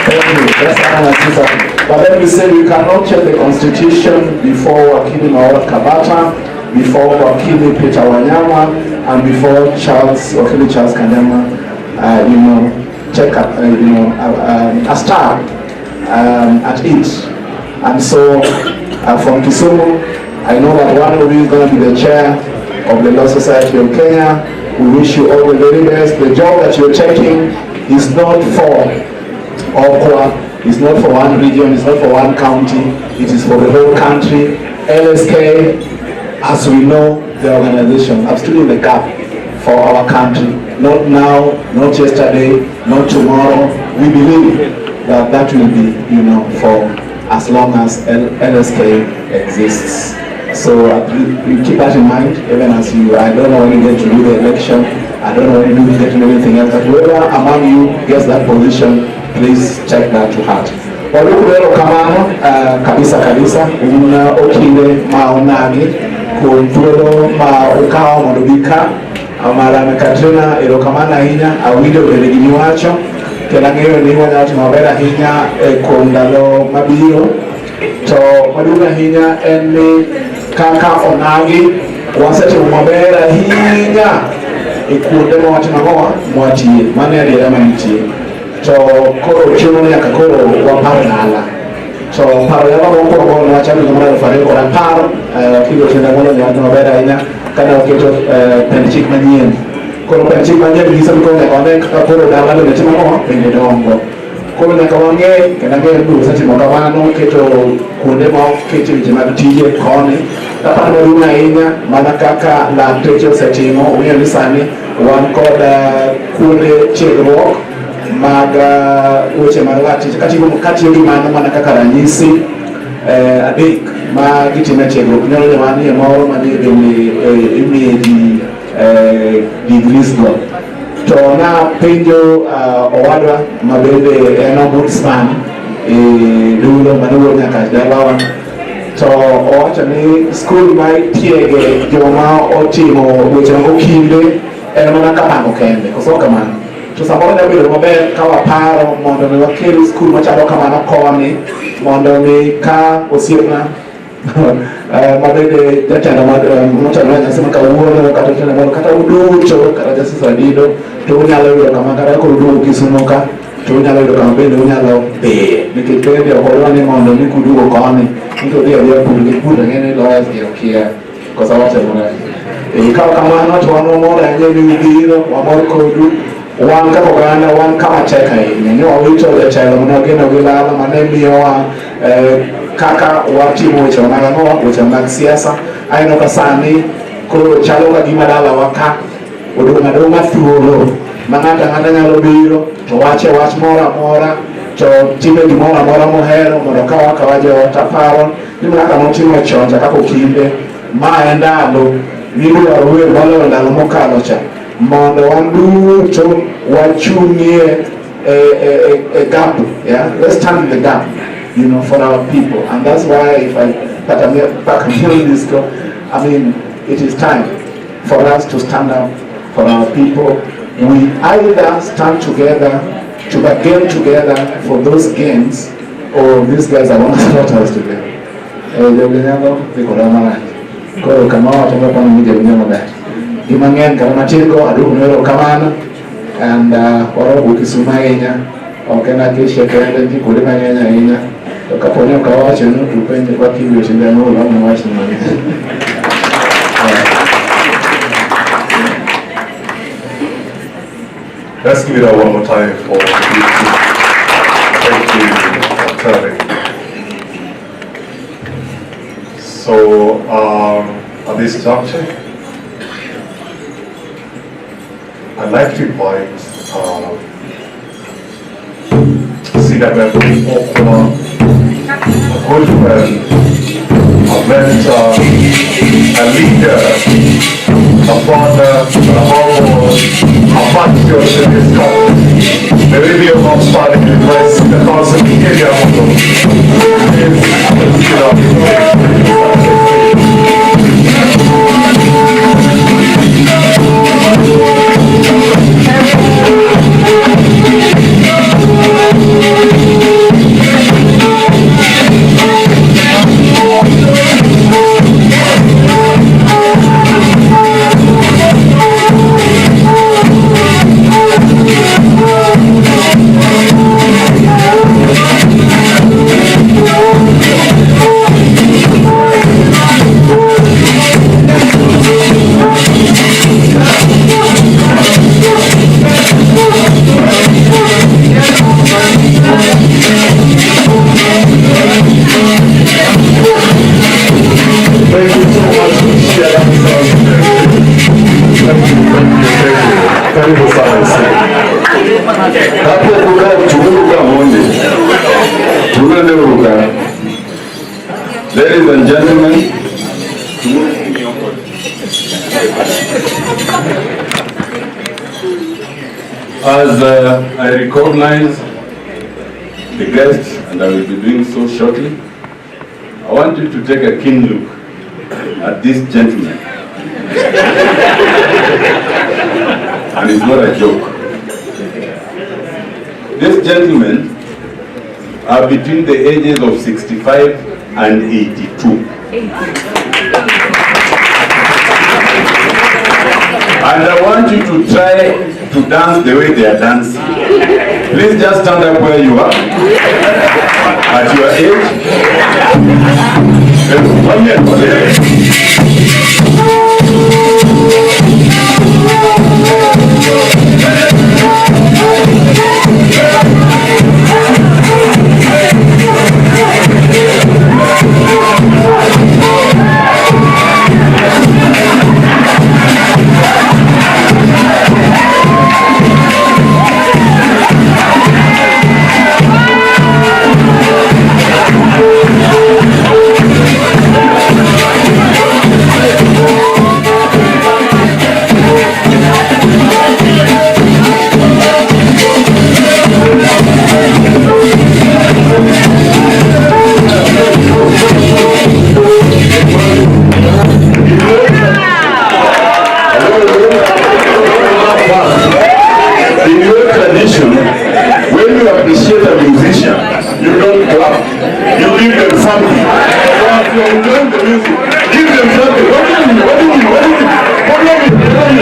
Thank you. That's another sister. But then we said we cannot check the constitution before Okil Maura Kabata, before Okil Peter Wanyama, and before Okil Charles Kanyama, check up, a star at it. And so from Kisumu, I know that one of you is going to be the chair of the Law Society of Kenya. We wish you all the very best. The job that you're taking is not for Okwa, it's not for one region, it's not for one county, it is for the whole country. LSK, as we know, the organization have stood in the gap for our country. Not now, not yesterday, not tomorrow. We believe that that will be, for as long as LSK exists. So you keep that in mind, even as I don't know when you get to do the election, I don't know when you get to do anything else, but whoever among you gets that position, please take that to heart. Walukulelo kamano, kabisa okile maonagi, kuntwelo ukao modubika, amara Katrina erokamana hinya, awide udelegini wacho, kenangeo ni wanyawati mawera hinya, kondalo mabiro, to maduga hinya eni kaka onagi, wasati umabera hinya, ikude mwati magoa, mwati mane aliyama nitie. To koro chuno ya kakoro waparo nala. So paro ya babo kwa mwana wachami kumana rufari kwa paro kilo chenda mwana ni watu mabera ina kana waketo penchik manyen. Koro penchik manyen bisa mkone kone kakoro dala ni chima mwa pende dongo. Koro nyaka wange kana nge ndu sati mwakawano keto kunde mwa keti vijima tije kone. Tapano maruna ina mana kaka la techo setimo unya nisani wankoda kunde chegro maga uche marwati kati yogi mano mana kaka ranyisi adek ma gitime chegro nyalo nyamani moro mani imi degrees go to na penjo owadwa mabende en ombudsman dulo manugo nyaka dalawa to owacho ni skul ma tiege joma otimo weche mag okinde en mana kamano kende koso kamano. To samoro nyalo bedo maber ka waparo mondo mi wakel skul machalo kamano koni mondo mi ka osiepna mabende jatelo machalo nyasi ma kawuono kata jatelo moro kata uduto kata Justice Wadido to unyalo yudo kama kata ka uduogo Kisumu ka to unyalo yudo kama bende unyalo dhi nikech bende okodwa ni mondo mi kuduogo koni nito dhi adhiya pur ng'eni lawyers gi okia kosa watemore. Ikaw kamano to wan wamor ahinya ni ubiro, wamor kodu. Wan kaka oganda, wan kama tek ahinya ni wawito jatelo manogeno gi lala mane miyowa kaka watimo weche mag siasa. Aneno ka sani koro chalo ka gima dalawa ka odong' adong'a thuolo ma ng'ato ang'ata nyalo biro to wache wach moro amora to time gimoro amora mohero mondo ka waka joot. Aparo ni kaka notimo chon kaka Okinde, ma en ndalo midwaro wer moloyo ndalo mokalo cha mondo wan duto wachung'ie a gap, yeah, let's stand in the gap, for our people. And that's why if I back hearing this go, I mean, it is time for us to stand up for our people. We either stand together to bargain together for those gains, or these guys are going to slaughter us together. Koro kama watoka kwa mmoja mnyama basi. Gimangen kama matingo adu nwero kamano and waro ukisumainya okena kishe kende ndi kule manyanya inya to kaponi okawacho no tupenje kwa kibyo chinda no la mwachi mwana. Let's give it up one more time for thank you, Terry. So, at this juncture, I'd like to invite senior member of Okwa, a good friend, a mentor, a leader, a father, a home, a patriot in this country. The review of outstanding advice in the council in Kenya Thank you so much. Karibu sana. Hapo kuna chunguka monde. Tunaneruka. Ladies and gentlemen, as I recognize the guests, and I will be doing so shortly, I want you to take a keen look at this gentleman. And it's not a joke. These gentlemen are between the ages of 65 and 82. And I want you to try to dance the way they are dancing. Please just stand up where you are at your age. In your tradition, when you appreciate a musician, you don't clap. You give them something. So if you enjoy the music, give them something. What do you mean? What do you mean? What do you mean? What do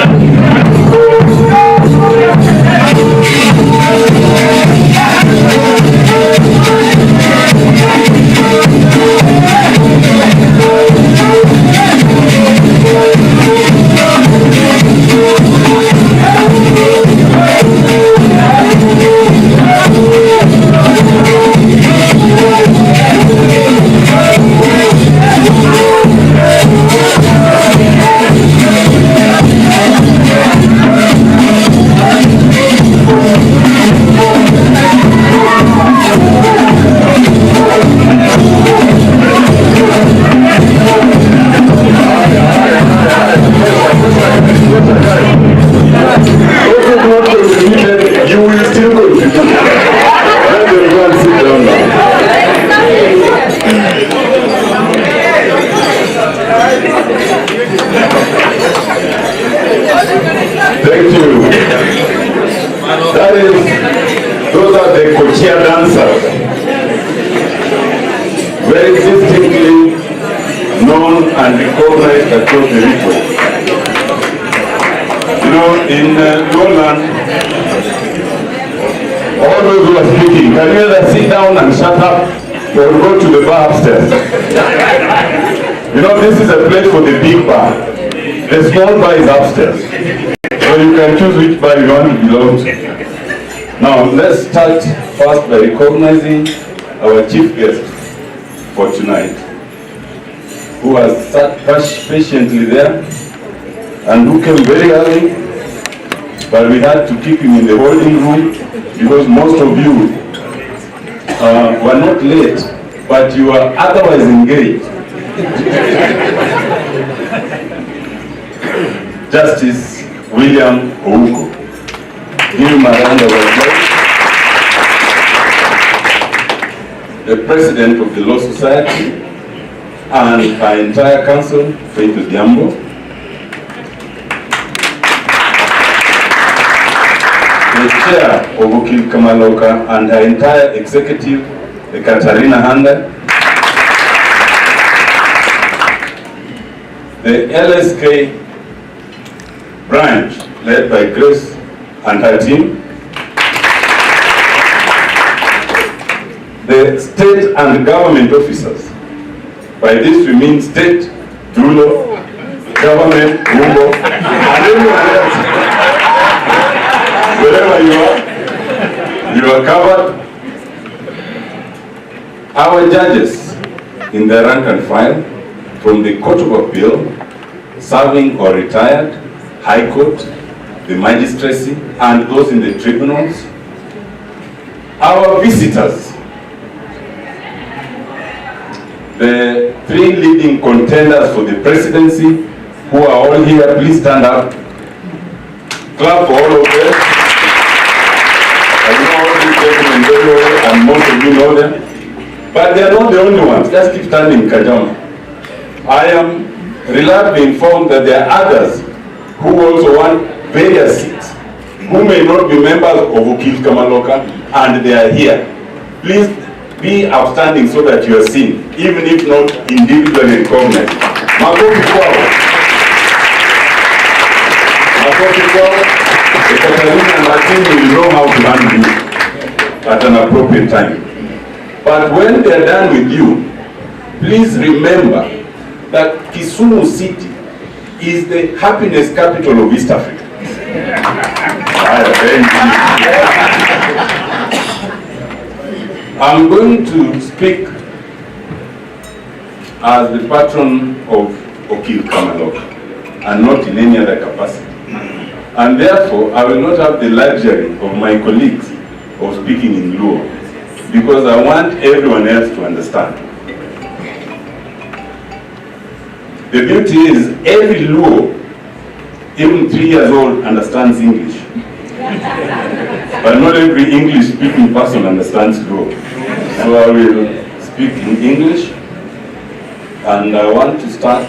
you will still continue. Let them go and sit down now. Thank you. Those are the Kochia dancers. Very distinctly known and recognized across the region. You know, in Lowland, all those who are speaking, can you either sit down and shut up or go to the bar upstairs? You know, this is a place for the big bar. The small bar is upstairs. So you can choose which bar you want to belong to. Now, let's start first by recognizing our chief guest for tonight, who has sat patiently there and who came very early, but we had to keep him in the holding room because most of you were not late, but you were otherwise engaged. Justice William Ouko. Give him a round of applause. The President of the Law Society and our entire council, Faith Odhiambo. The Chair of Okil Kamaloka and her entire executive, the Katarina Handa. The LSK branch, led by Grace and her team. The state and government officers. By this we mean state, rural, government, rural, and everyone else. Wherever you are covered. Our judges in the rank and file, from the Court of Appeal, serving or retired, High Court, the magistracy, and those in the tribunals. Our visitors, the 3 leading contenders for the presidency, who are all here, please stand up. Clap for all of them. I know all these gentlemen very well, and most of you know them. But they are not the only ones. Just keep standing, Kajama. I am reliably informed that there are others who also want various seats, who may not be members of Okil Kamaloka, and they are here. Please be outstanding so that you are seen, even if not individually recognized. Makofi kwao. Makofi kwao. The Katarina and our team will know how to handle you at an appropriate time. But when they are done with you, please remember that Kisumu City is the happiness capital of East Africa. I'm going to speak as the patron of Okil Kamaloka and not in any other capacity. And therefore, I will not have the luxury of my colleagues of speaking in Luo, because I want everyone else to understand. The beauty is every Luo, even 3 years old, understands English. But not every English-speaking person understands Luo. So I will speak in English, and I want to start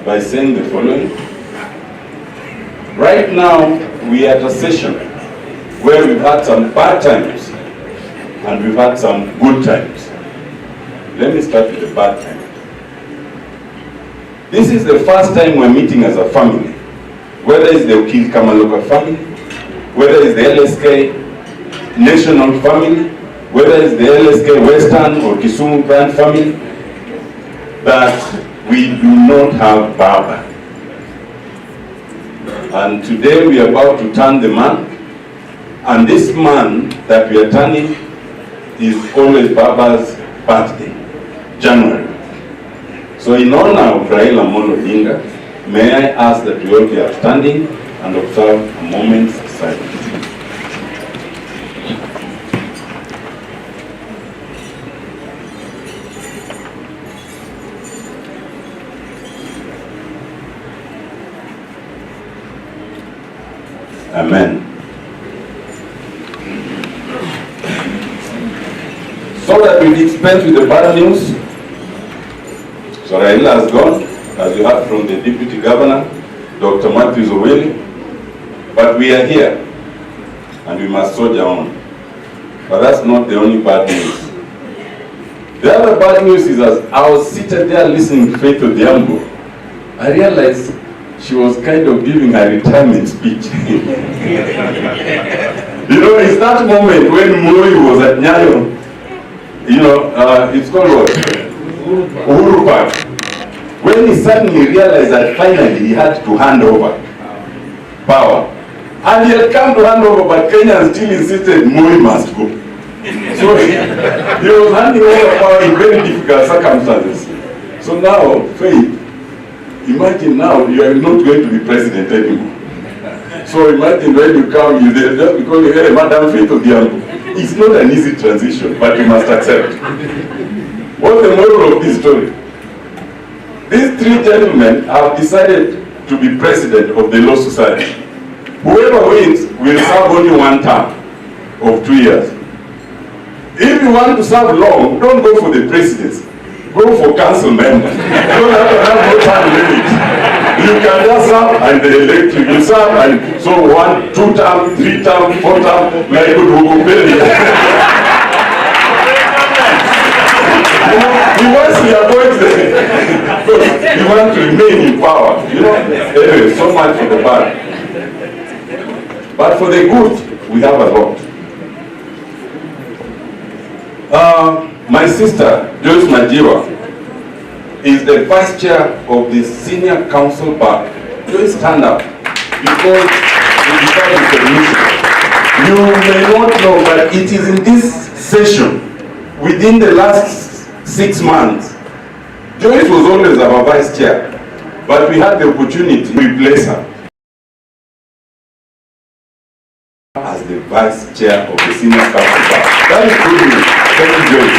by saying the following. Right now, we are at a session where we've had some bad times and we've had some good times. Let me start with the bad times. This is the first time we're meeting as a family, whether it's the Okil Kamaloka family, whether it's the LSK national family, whether it's the LSK Western or Kisumu Grand family, that we do not have Baba. And today we are about to turn the man, and this man that we are turning is always Baba's birthday, January. So in honor of Raila Amolo Odinga, may I ask that we all be upstanding and observe a moment's silence. Amen. So that we dispense with the bad news, so Raila has gone, as you heard from the Deputy Governor, Dr. Matthews Okil, but we are here, and we must soldier on. But that's not the only bad news. The other bad news is, as I was seated there listening to Faith Odhiambo, I realized she was kind of giving her retirement speech. You know, it's that moment when Moi was at Nyayo, you know, it's called what? Uhuru Park. When he suddenly realized that finally he had to hand over power. And he had come to hand over, but Kenyans still insisted Moi must go. So he was handing over power in very difficult circumstances. So now, Faith, imagine now you are not going to be president anymore. So imagine when you come, you just because you hear Madam Faith Odhiambo. It's not an easy transition, but you must accept. What's the moral of this story? These 3 gentlemen have decided to be president of the Law Society. Whoever wins will serve only 1 term of 2 years. If you want to serve long, don't go for the presidency. Go for council members. You don't have to have no time limit. You can just serve and they elect you. You serve and so 1, 2 term, 3 term, 4 term, like good Hukupeli. He wants to avoid the he wants to remain in power. You know? Anyway, so much for the bad. But for the good, we have a lot. My sister, Joyce Majiwa, is the vice chair of the senior council bar. Joyce, stand up, because we deserve recognition. You may not know, but it is in this session, within the last 6 months, Joyce was always our vice chair, but we had the opportunity to replace her as the vice chair of the senior council. That is good news. Thank you, Joyce.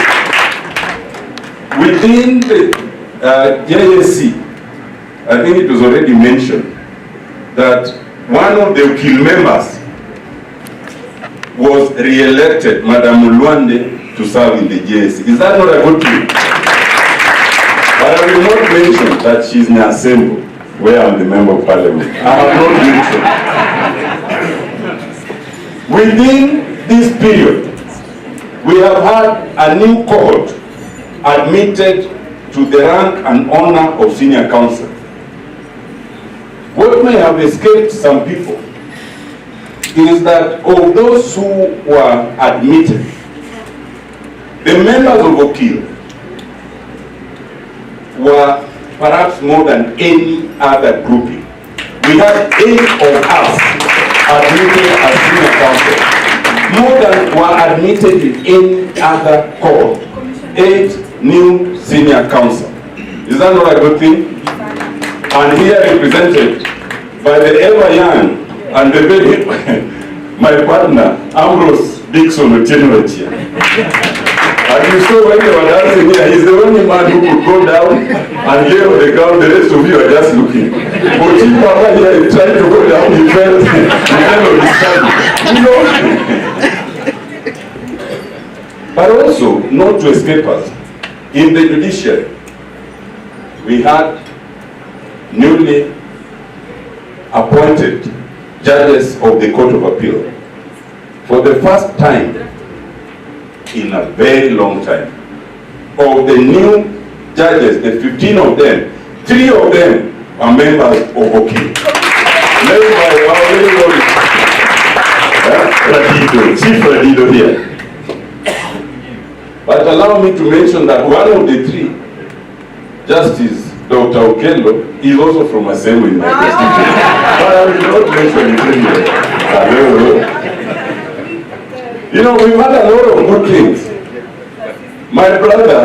Within the JSC, I think it was already mentioned that one of the Okil members was re-elected, Madam Mulwande, to serve in the JSC. Is that not a good thing? But I will not mention that she's in the assembly, where I'm the member of parliament. I have not mentioned. Within this period, we have had a new cohort admitted to the rank and honor of senior council. What may have escaped some people is that of those who were admitted, the members of Okil were perhaps more than any other grouping. We had 8 of us admitted as senior council. More than were admitted in any other cohort. 8 new senior council. Is that not a good thing? And here represented by the ever young and the very my partner Ambrose Dixon Otienochia. And you saw when they were dancing here, he's the only man who could go down and lay on the ground. The rest of you are just looking. But if Papa here is trying to go down, he fell on his side. But also, not to escape us, in the judiciary, we had newly appointed judges of the Court of Appeal. For the first time in a very long time, of the new judges, the 15 of them, 3 of them are members of Okil. Led by our very own Chief Radido here. But allow me to mention that one of the 3, Justice Dr. Okil, is also from Assembly in my constituency. But I will not mention his name. You know, we've had a lot of good things. My brother,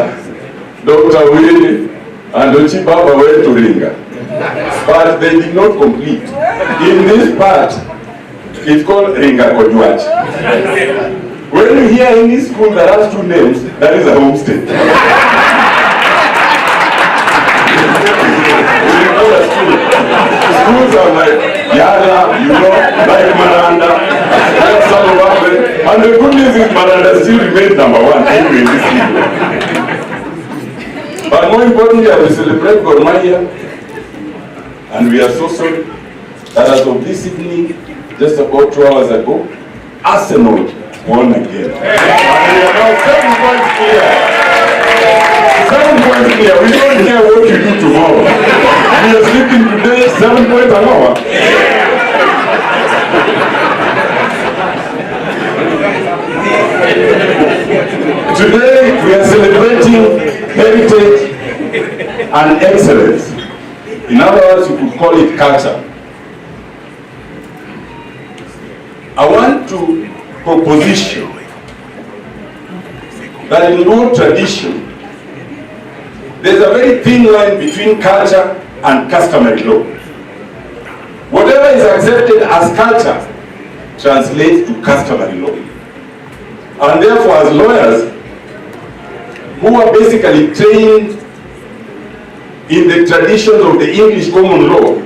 Dr. Willie, and Ochibaba went to Ringa, but they did not complete. In this part, it's called Ringa Kodwachi. When you hear any school that has 2 names, that is a homestead. Schools are like Gala, you know, like Maranda, and the good news is Maranda still remains #1 anyway in this year. But more importantly, I will celebrate Gormaya, and we are so sorry that as of this evening, just about 2 hours ago, Arsenal won again. And we are now 7 points clear. 7 points clear. We don't care what you do tomorrow. We are sleeping today, 7 points an hour. Today we are celebrating heritage and excellence. In other words, you could call it culture. I want to proposition that in Luo tradition, there's a very thin line between culture and customary law. Whatever is accepted as culture translates to customary law. And therefore, as lawyers who are basically trained in the traditions of the English common law,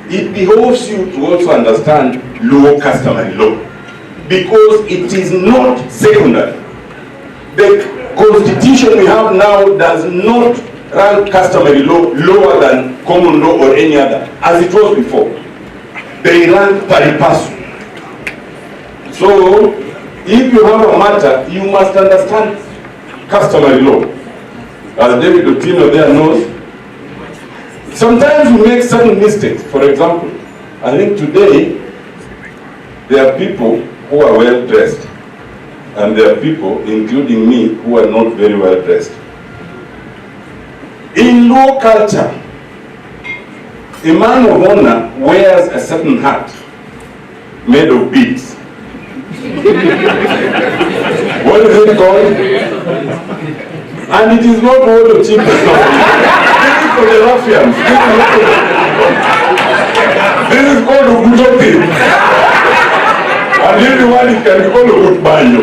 it behoves you to also understand Luo customary law, because it is not secondary. The constitution we have now does not rank customary law lower than common law or any other, as it was before. They rank pari passu. So, if you have a matter, you must understand customary law. As David Otieno there knows, sometimes we make certain mistakes. For example, I think today, there are people who are well dressed, and there are people, including me, who are not very well dressed. In Luo culture, a man of honor wears a certain hat made of beads. What is it called? And it is not all the cheapest. for the ruffians. This is called Ugutopi. And everyone can be called Ugutbanyo.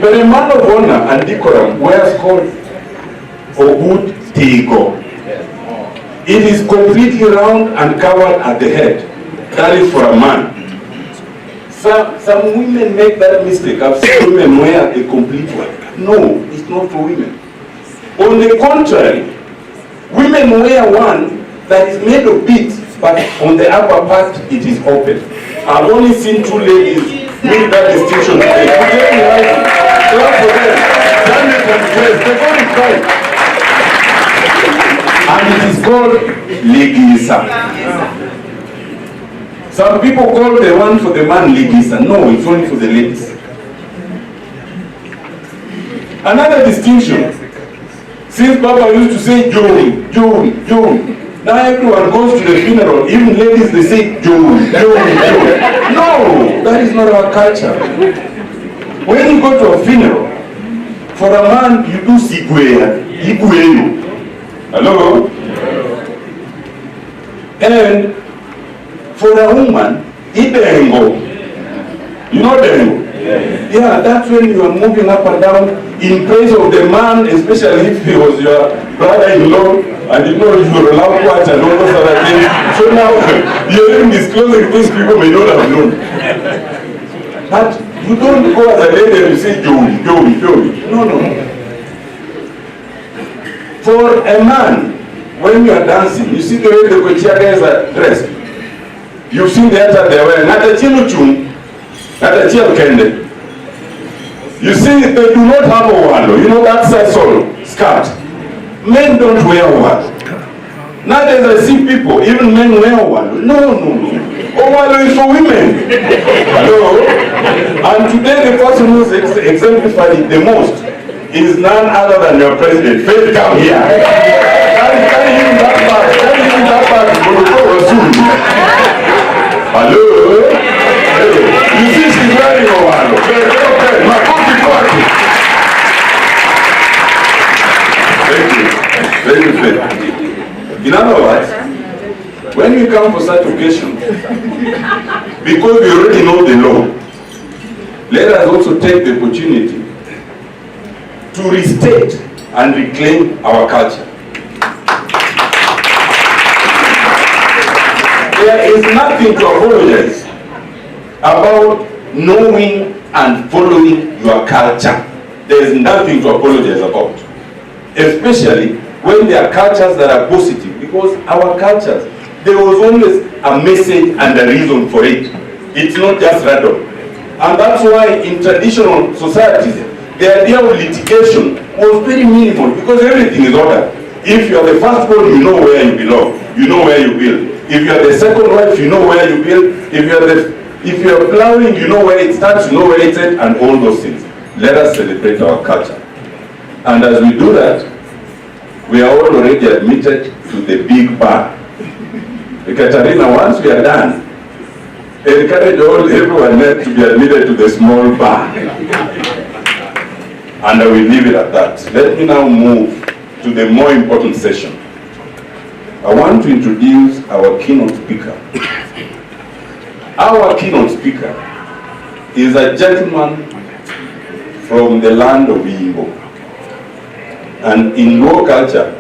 But a man of honor and decorum wears called Ogut Tigo. It is completely round and covered at the head. That is for a man. Some women make that mistake. I've seen women wear a complete one. No, it's not for women. On the contrary, women wear one that is made of beads, but on the upper part it is open. I've only seen 2 ladies make that distinction today. Clap for them. They got it right. And it is called Legisa. Some people call the one for the man Legisa. No, it's only for the ladies. Another distinction. Since Papa used to say June, June, June. Now everyone goes to the funeral, even ladies, they say June, June, June. No, that is not our culture. When you go to a funeral, for a man, you do Sigweya, Igweyu. Hello? And for a woman, Idengo. You know Dengo? Yeah, that's when you are moving up and down in praise of the man, especially if he was your brother-in-law, and you know you were allowed to watch and all those other things. So now you're even disclosing things people may not have known. But you don't go as a lady and you say, Joey, Joey, Joey. No, no. For a man, when you are dancing, you see the way the Kochia guys are dressed. You've seen the other they wear. Not a chinuchum, not a chiakende. You see, they do not have a walo. You know that sisal skirt. Men don't wear walo. Nowadays I see people, even men wear walo. No, no, no. Walo is for women. Hello? And today the person who's exemplified it the most is none other than your president. Faith, come here. Carry him that back. Carry him that back. Hello? Hello? You see she's wearing a walo. Thank you, Faith. In other words, when we come for such occasions, because we already know the law, let us also take the opportunity to restate and reclaim our culture. There is nothing to apologize about knowing and following your culture. There is nothing to apologize about. Especially when there are cultures that are positive, because our cultures, there was always a message and a reason for it. It's not just random. And that's why in traditional societies, the idea of litigation was very minimal, because everything is ordered. If you are the first born, you know where you belong, you know where you build. If you are the second wife, you know where you build. If you are plowing, you know where it starts, you know where it ends, and all those things. Let us celebrate our culture. And as we do that, we are all already admitted to the big bar. Katarina, once we are done, encourage everyone else to be admitted to the small bar. And I will leave it at that. Let me now move to the more important session. I want to introduce our keynote speaker. Our keynote speaker is a gentleman from the land of Imbo. And in Luo culture,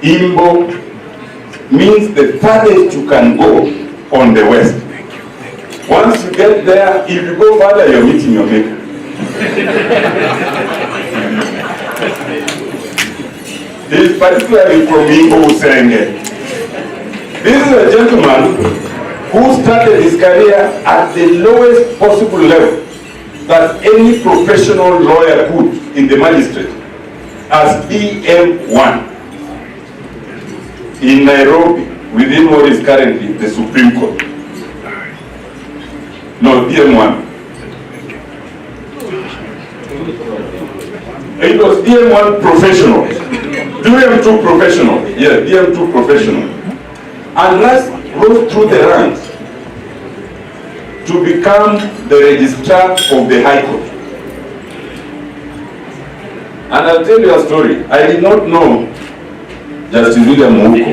Imbo means the farthest you can go on the west. Once you get there, if you go further, you're meeting your maker. He is particularly from Imbo Usenge. This is a gentleman who started his career at the lowest possible level that any professional lawyer could in the magistrate, as DM1 in Nairobi, within what is currently the Supreme Court. No, DM1. It was DM1 professional. DM2 professional. Yeah, DM2 professional. And last rose through the ranks to become the registrar of the High Court. And I'll tell you a story. I did not know Justice William Muko.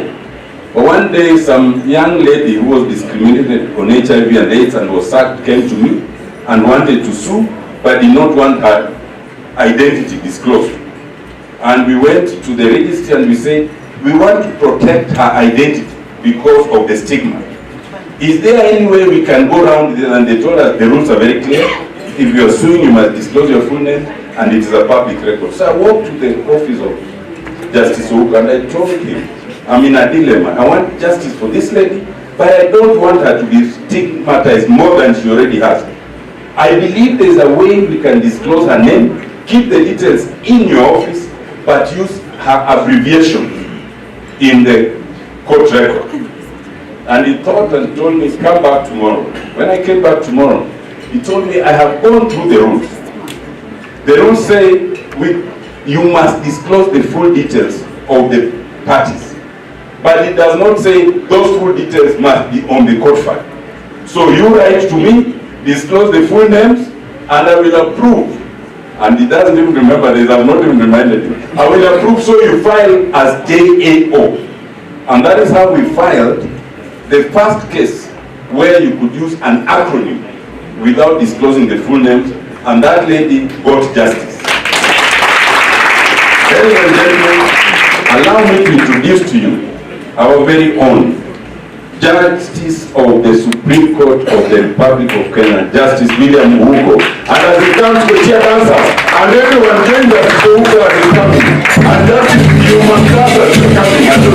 But one day, some young lady who was discriminated on HIV and AIDS and was sacked came to me and wanted to sue, but did not want her identity disclosed. And we went to the registry and we said, we want to protect her identity because of the stigma. Is there any way we can go around this? And they told us the rules are very clear. If you are suing, you must disclose your full name, and it is a public record. So I walked to the office of Justice Ouko and I told him, I'm in a dilemma. I want justice for this lady, but I don't want her to be stigmatized more than she already has. I believe there is a way we can disclose her name, keep the details in your office, but use her abbreviation in the court record. And he thought and told me, come back tomorrow. When I came back tomorrow, he told me, I have gone through the rules. The rules say you must disclose the full details of the parties. But it does not say those full details must be on the court file. So you write to me, disclose the full names, and I will approve. And he doesn't even remember this, I've not even reminded him. I will approve, so you file as JAO. And that is how we filed the first case where you could use an acronym without disclosing the full names, and that lady got justice. Ladies and gentlemen, allow me to introduce to you our very own Justice of the Supreme Court of the Republic of Kenya, Justice William Muko. And as he comes to cheer dancers, and everyone join Justice Muko as he comes, and Justice Human Class is coming at the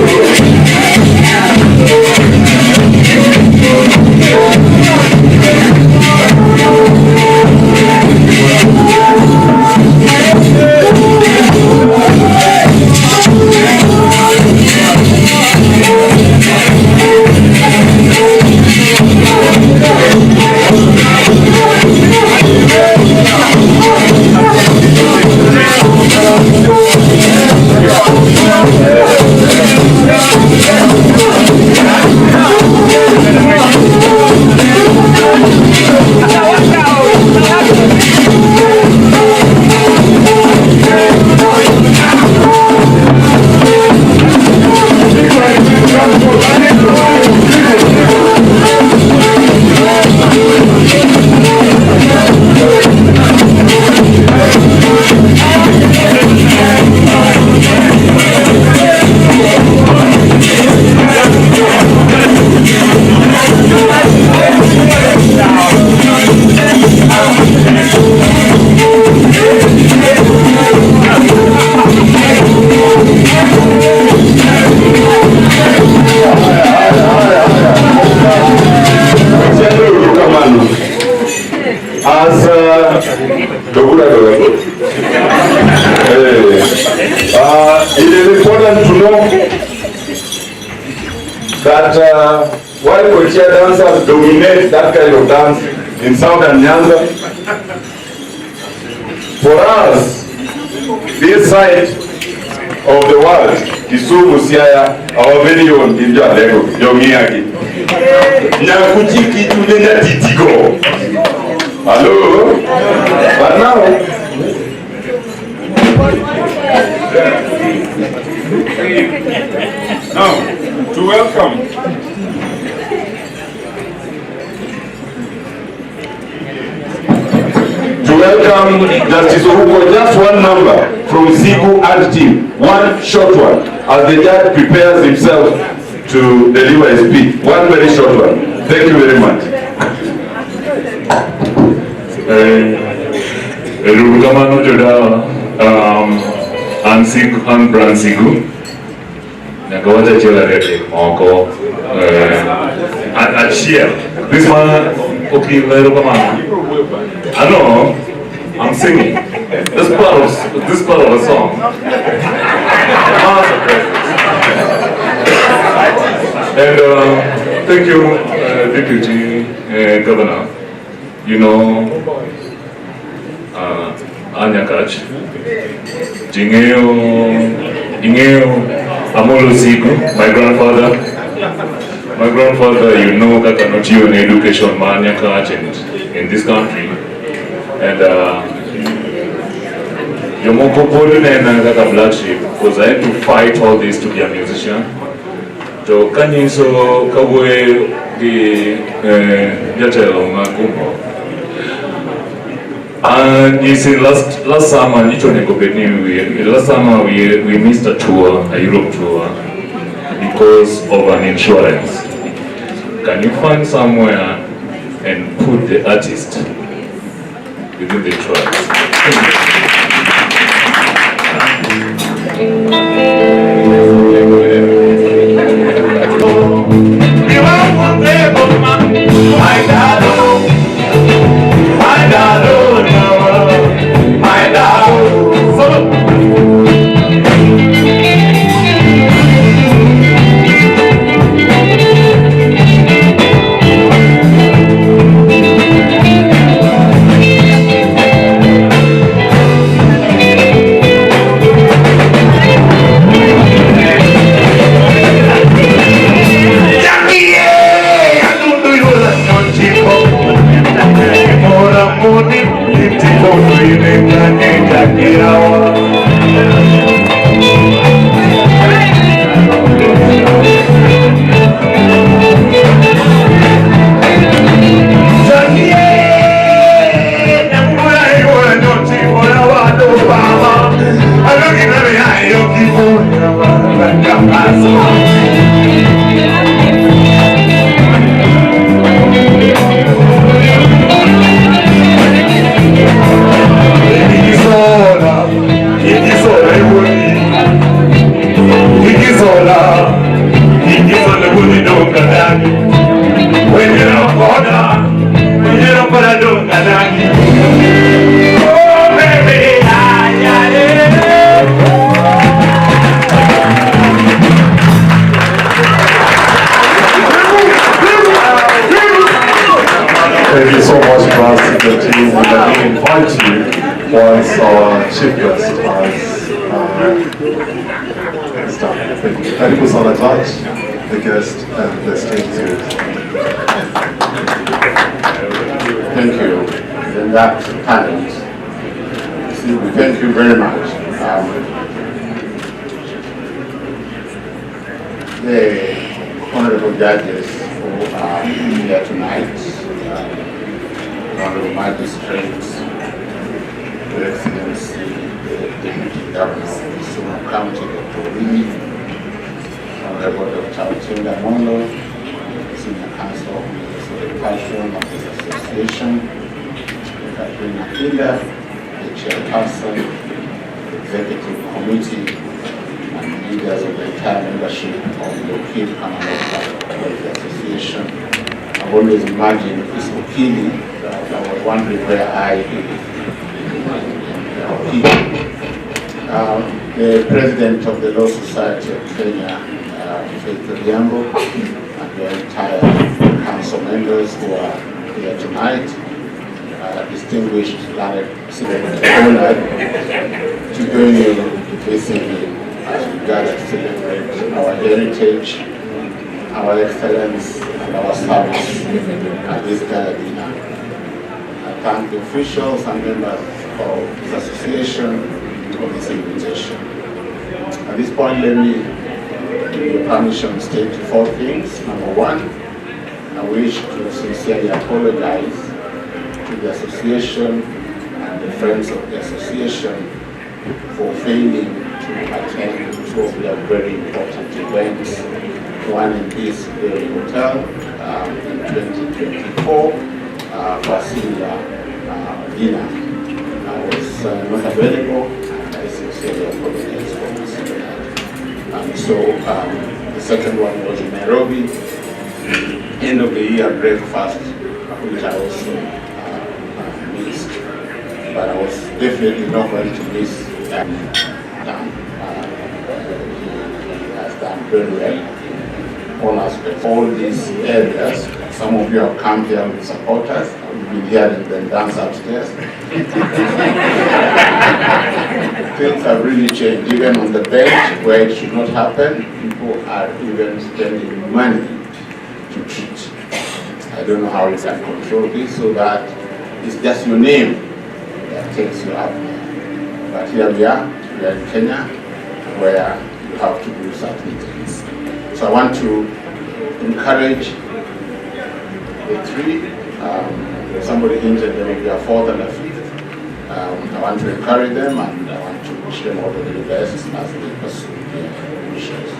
it is important to know that while Kochia dancers dominate that kind of dance in southern Nyanza, for us, this side of the world, Kisumu, Siaya, our very own India Lego, Yomiyaki, Nyakuchiki Tunena Titigo. Hello? But now, now, to welcome Justice Ouko, just one number from Siku and team, one short one, as the judge prepares himself to deliver his speech. One very short one. Thank you very much. Rugamano Joda An Bransigu Nagawata Chela Rete Moko Achia. This one Okil Rugamano. I know, I'm singing. This part of a song. And thank you, Deputy Governor. You know, Anyakach, Ingeo, Amolo Siku, my grandfather. My grandfather, you know, Kakanochi in education, Anyakach in this country. And Jomoko Bodunena kaka black sheep because I had to fight all this to be a musician. To kanyiso kawe di jatelo makumbo. And you see, last summer, last summer we missed a tour, a Europe tour, because of an insurance. Can you find somewhere and put the artist within the insurance? Thank you so much, Class team. We invite you once our chief guest has done. Thank you. Edipus on the touch, the guest, and the stage is yours. Thank you. And that talent. Thank you very much. The honorable judges who are here tonight, honorable magistrates, Your Excellency, the Deputy Governor of Kisumu County, Dr. Lee, Honorable Dr. Chinda Mondo, Senior Counsel of the Patron of this association, Katrina Hilda, the Chairperson, the Executive Committee, and leaders of the entire membership of the Okil Kamaloka of the association. I've always imagined this Okili, that I was wondering where I the President of the Law Society of Kenya, Faith Odhiambo, and the entire council members who are here tonight, distinguished celebrity, honored to join you this evening as we gather to celebrate our heritage, our excellence, and our service at this Gala dinner. I thank the officials and members of this association for this invitation. At this point, let me, with your permission, state 4 things. Number 1, I wish to sincerely apologize to the association and the friends of the association for failing to attend 2 of their very important events. One in this very hotel in 2024, Basilia dinner. I was not available, and I sincerely apologize for missing that. And so the second one was in Nairobi, end of the year breakfast, which I also missed. But I was definitely not going to miss that. He has done very well. All aspects, all these areas. Some of you have come here with supporters. We've been hearing them dance upstairs. Things have really changed. Even on the bench where it should not happen, people are even spending money to treat. I don't know how you can control this so that it's just your name that takes you up there. But here we are in Kenya, where you have to do certain things. So I want to encourage the three. Somebody hinted there will be a fourth and a fifth. I want to encourage them, and I want to wish them all the very best as they pursue their wishes.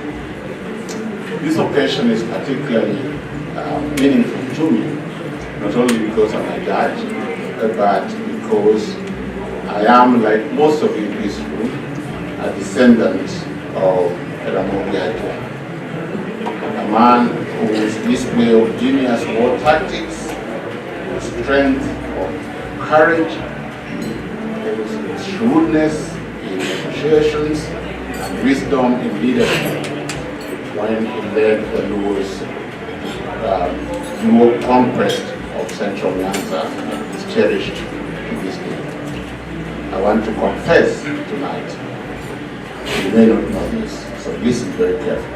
This occasion is particularly meaningful to me, not only because I'm a judge, but because I am, like most of you in this room, a descendant of Ramogi Aitwa, a man whose display of genius war tactics, strength of courage, shrewdness in negotiations, and wisdom in leadership when he led the Luo's Luo conquest of central Nyanza is cherished to this day. I want to confess tonight, you may not know this, so listen very carefully.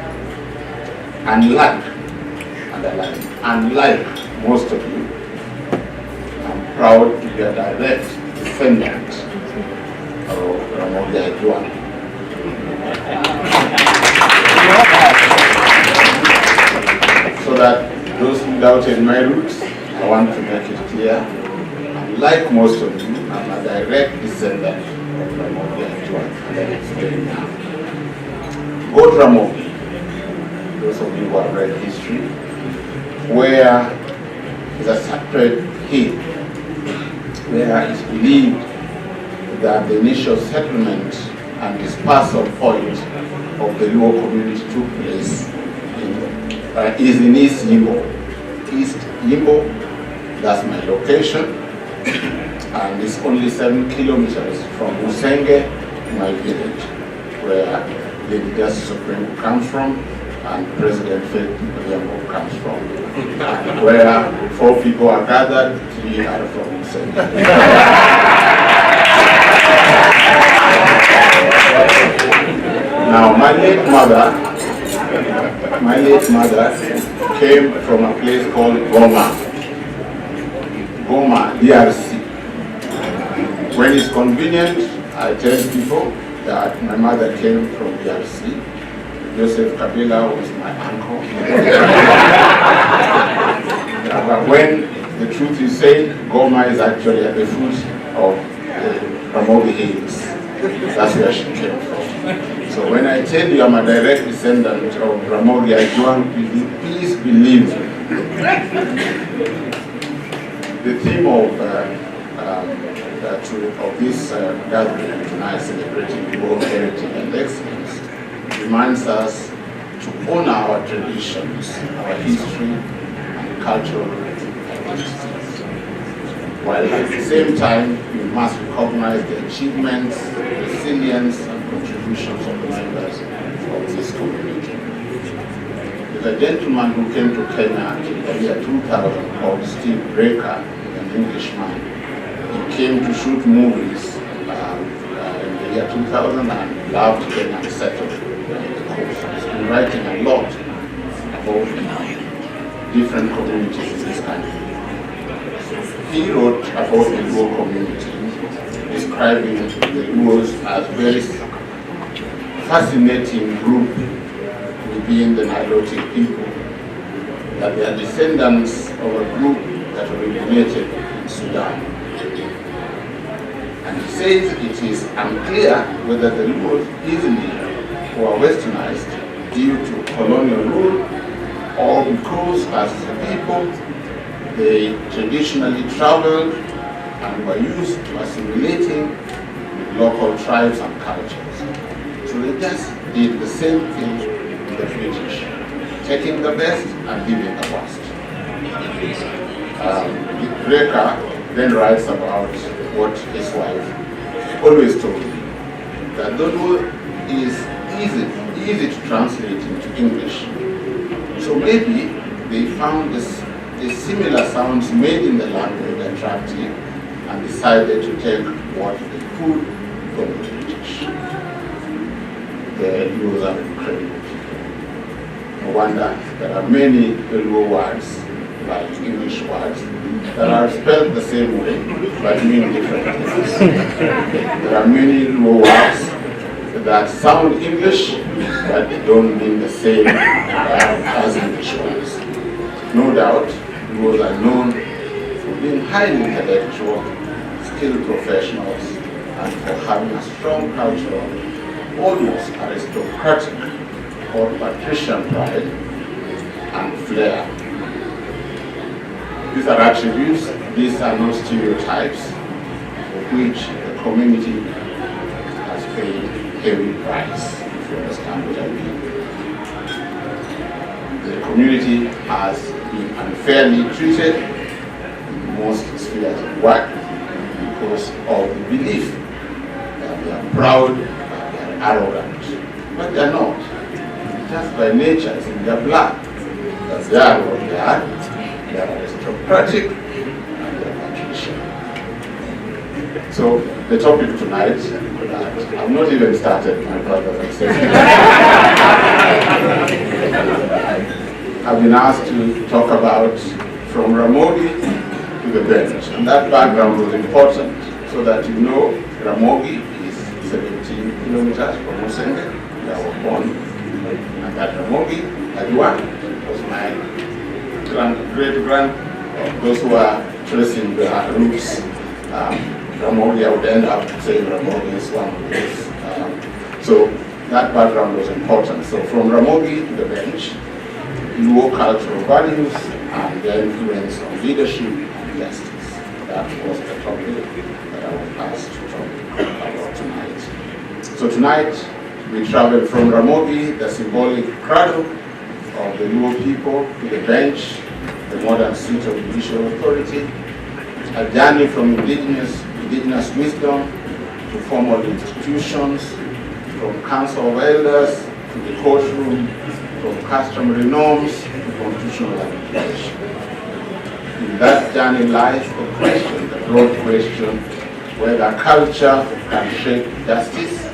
Unlike most of you, I'm proud to be a direct descendant of Ramogi Aitwa. So that those who doubted my roots, I want to make it clear, unlike most of you, I'm a direct descendant of Ramogi Aitwa, and I explain now. God Ramogi, those of you who have read history, where is a sacred hill, where it's believed that the initial settlement and dispersal point of the Luo community took place is in East Yimbo. East Yimbo, that's my location, and it's only 7 kilometers from Usenge, my village, where the Justice Supreme comes from, and President Faith Odhiambo comes from, and where 4 people are gathered, 3 are from Usenge. Now, my late mother came from a place called Goma, DRC. When it's convenient, I tell people that my mother came from DRC. Joseph Kabila was my uncle. But when the truth is said, Goma is actually at the foot of the Ramogi Hills. That's where she came from. So when I tell you I'm a direct descendant of Ramogi Aitwa, please believe me. The theme of this gathering tonight, celebrating world heritage and excellence, reminds us to honor our traditions, our history, and cultural identities, while at the same time we must recognize the achievements, resilience, and contributions of the members of this community. There's a gentleman who came to Kenya in the year 2000 called Steve Breaker, an Englishman. He came to shoot movies in the year 2000 and loved Kenya and settled in the coast. He's been writing a lot about different communities in this country. He wrote about the Luo community, describing the Luos as a very fascinating group within the Nilotic people, that they are descendants of a group that originated in Sudan. And he says it is unclear whether the Luos easily were westernized due to colonial rule or because as a people they traditionally traveled and were used to assimilating with local tribes and cultures. So they just did the same thing with the British, taking the best and leaving the worst. Breaker then writes about what his wife always told me, that the Luo is easy to translate into English. So maybe they found the similar sounds made in the language attractive and decided to take what they could from the British. The Luos are incredible people. No wonder there are many Luo words like English words that are spelled the same way but mean different things. There are many Luo words that sound English but don't mean the same as English words. No doubt, Luos are known for being highly intellectual, skilled professionals, and for having a strong cultural, almost aristocratic or patrician pride and flair. These are attributes, these are not stereotypes for which the community has paid heavy price, if you understand what I mean. The community has been unfairly treated in most spheres of work because of the belief that they are proud, that they are arrogant. But they are not. Just by nature, it's in their blood. That they are what they are aristocratic and they are patrician. So the topic tonight, I've not even started, my brothers and sisters. I've been asked to talk about from Ramogi to the bench. And that background was important so that you know Ramogi is 17 kilometers from Musenge, where I was born. And that Ramogi, Adiwan, was my great-grand, those who are tracing the roots. Ramogi, I would end up saying Ramogi is one of those. So that background was important. So from Ramogi to the bench, Luo cultural values and their influence on leadership and justice. That was the topic that I was asked to talk about tonight. So tonight, we travel from Ramogi, the symbolic cradle of the Luo people, to the bench, the modern seat of judicial authority, a journey from indigenous wisdom to formal institutions, from council of elders to the courtroom, from customary norms to constitutional application. In that journey lies the question, the broad question, whether culture can shape justice,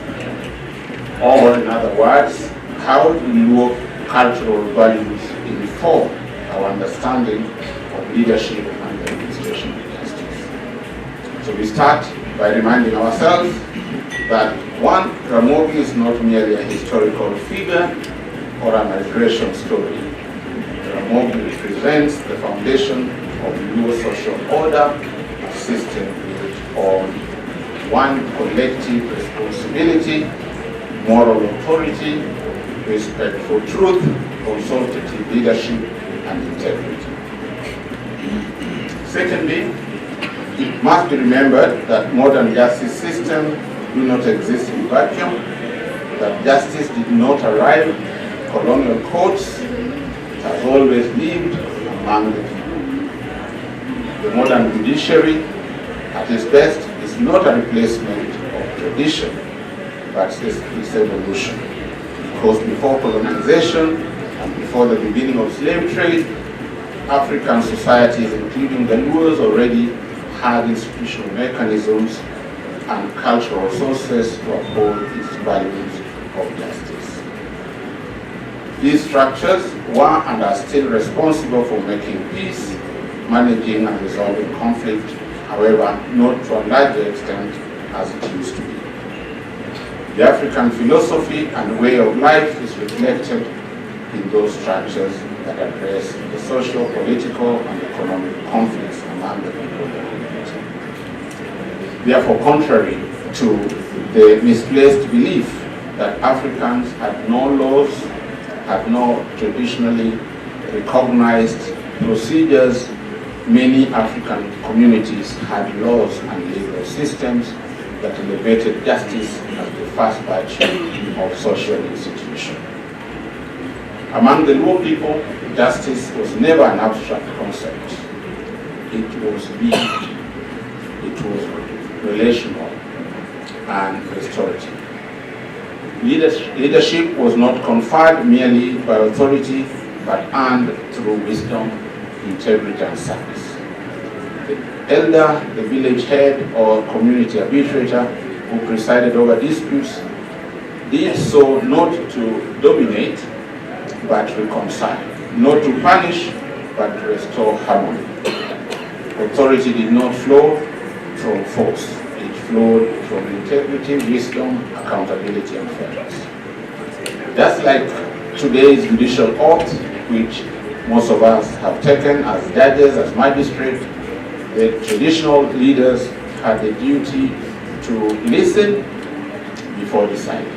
or in other words, how do Luo cultural values inform our understanding of leadership and the administration of justice. So we start by reminding ourselves that one, Ramogi is not merely a historical figure or a migration story. Ramogi represents the foundation of Luo social order, a system built on one, collective responsibility, moral authority, respect for truth, consultative leadership, and integrity. Secondly, it must be remembered that modern justice systems do not exist in vacuum, that justice did not arrive in colonial courts, it has always lived among the people. The modern judiciary, at its best, is not a replacement of tradition, but its evolution. Because before colonization and before the beginning of slave trade, African societies, including the Luos, already had institutional mechanisms and cultural sources to uphold its values of justice. These structures were and are still responsible for making peace, managing and resolving conflict, however, not to a larger extent as it used to be. The African philosophy and way of life is reflected in those structures that address the social, political, and economic conflicts among the people of the community. Therefore, contrary to the misplaced belief that Africans had no laws, had no traditionally recognized procedures, many African communities had laws and legal systems that elevated justice as the first virtue of social institution. Among the Luo people, justice was never an abstract concept. It was lived, it was relational and restorative. Leadership was not conferred merely by authority, but earned through wisdom, integrity, and service. The elder, the village head, or community arbitrator who presided over disputes did so not to dominate, but reconcile, not to punish, but to restore harmony. Authority did not flow from force. It flowed from integrity, wisdom, accountability, and fairness. Just like today's judicial oath, which most of us have taken as judges, as magistrates, the traditional leaders had the duty to listen before deciding.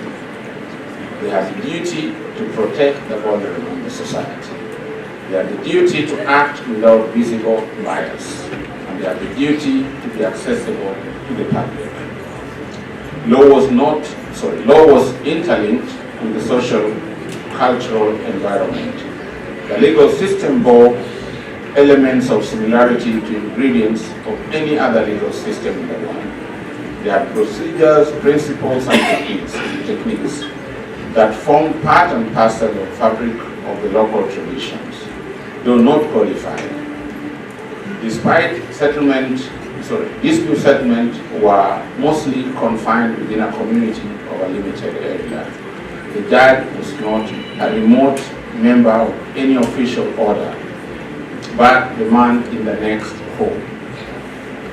They have the duty to protect the vulnerable in the society. They have the duty to act without visible bias. And they have the duty to be accessible to the public. Law was interlinked with the social, cultural environment. The legal system bore elements of similarity to ingredients of any other legal system in the world. They have procedures, principles, and techniques that form part and parcel of the fabric of the local traditions, though not codified. Despite dispute settlement were mostly confined within a community of a limited area. The judge was not a remote member of any official order, but the man in the next home,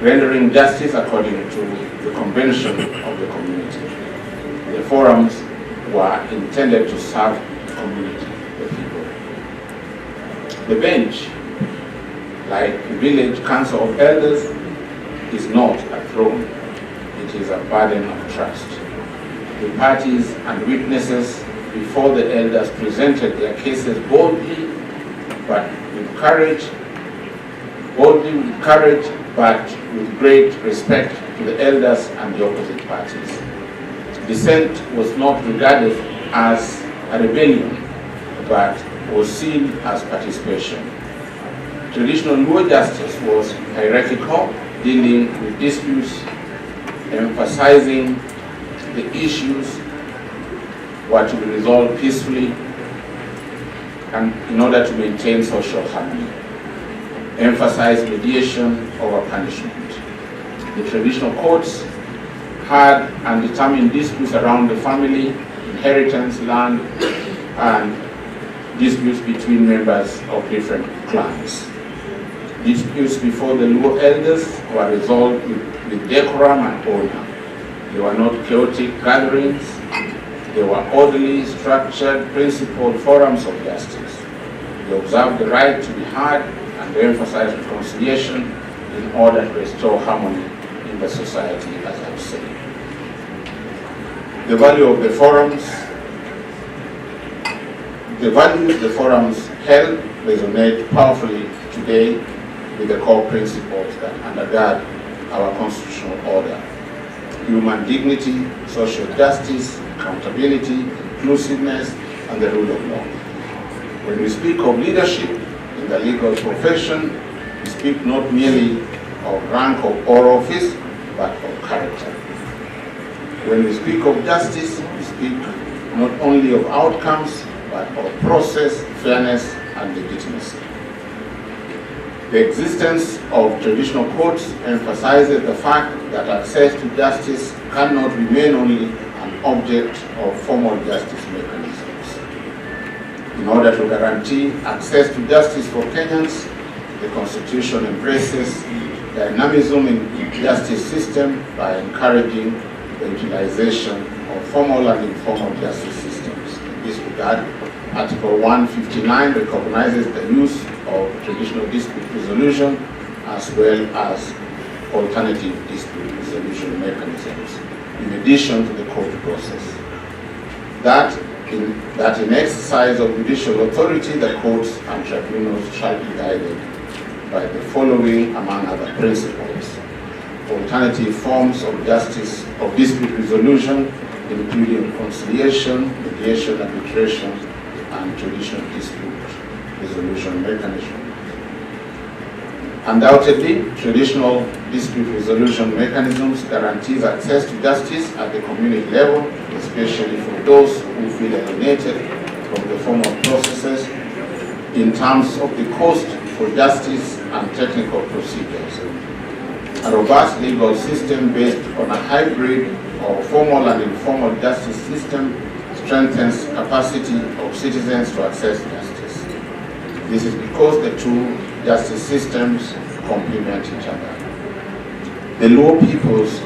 rendering justice according to the convention of the community. The forums were intended to serve the community, the people. The bench, like the village council of elders, is not a throne. It is a burden of trust. The parties and witnesses before the elders presented their cases boldly with courage, but with great respect to the elders and the opposite parties. Dissent was not regarded as a rebellion, but was seen as participation. Traditional law justice was hierarchical, dealing with disputes, emphasizing the issues were to be resolved peacefully and in order to maintain social harmony. Emphasize mediation over punishment. The traditional courts had and determined disputes around the family, inheritance, land, and disputes between members of different clans. Disputes before the law elders were resolved with decorum and order. They were not chaotic gatherings. They were orderly, structured, principled forums of justice. They observed the right to be heard and they emphasized reconciliation in order to restore harmony in the society, as I've said. The value of the forums, the values the forums held resonate powerfully today with the core principles that undergird our constitutional order: human dignity, social justice, accountability, inclusiveness, and the rule of law. When we speak of leadership in the legal profession, we speak not merely of rank or office, but of character. When we speak of justice, we speak not only of outcomes, but of process, fairness, and legitimacy. The existence of traditional courts emphasizes the fact that access to justice cannot remain only an object of formal justice mechanisms. In order to guarantee access to justice for Kenyans, the Constitution embraces dynamism in the justice system by encouraging the utilization of formal and informal justice systems. In this regard, Article 159 recognizes the use of traditional dispute resolution as well as alternative dispute resolution mechanisms, in addition to the court process. That in exercise of judicial authority, the courts and tribunals shall be guided by the following, among other principles: alternative forms of justice, of dispute resolution, including conciliation, mediation, arbitration, and traditional dispute resolution mechanism. Undoubtedly, traditional dispute resolution mechanisms guarantees access to justice at the community level, especially for those who feel alienated from the formal processes in terms of the cost for justice and technical procedures. A robust legal system based on a hybrid of formal and informal justice system strengthens capacity of citizens to access justice. This is because the two justice systems complement each other. The Luo people's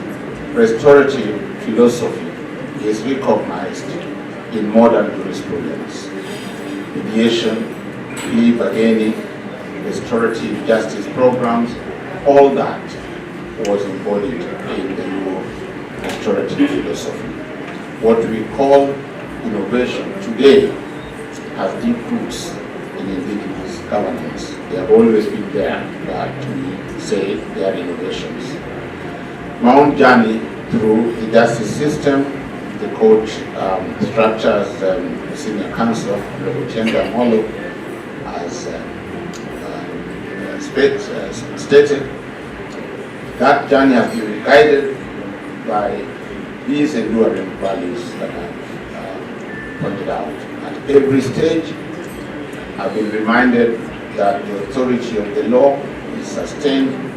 restorative philosophy is recognized in modern jurisprudence. Mediation, plea bargaining, restorative justice programs, all that was embodied in the Luo restorative philosophy. What we call innovation today has deep roots in indigenous governance. They have always been there, but we say they are innovations. My own journey through the justice system, the court structures, the senior counsel, Reverend Molo, has stated, that journey has been guided by these enduring values that I've pointed out. At every stage, I've been reminded that the authority of the law is sustained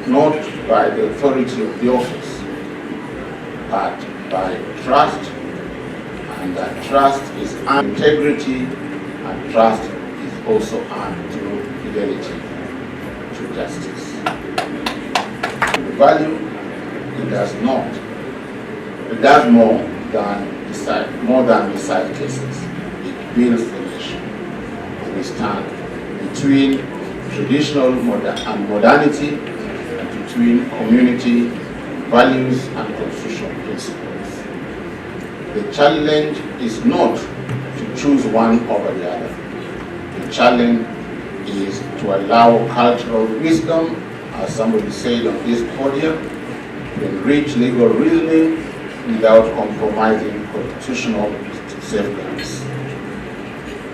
not by the authority of the office, but by trust, and that trust is earned integrity, and trust is also earned through fidelity to justice. The value, it does not. It does more than decide cases. It builds the nation. We stand between traditional and modernity, and between community values and constitutional principles. The challenge is not to choose one over the other. The challenge is to allow cultural wisdom, as somebody said on this podium, to enrich legal reasoning without compromising constitutional safeguards.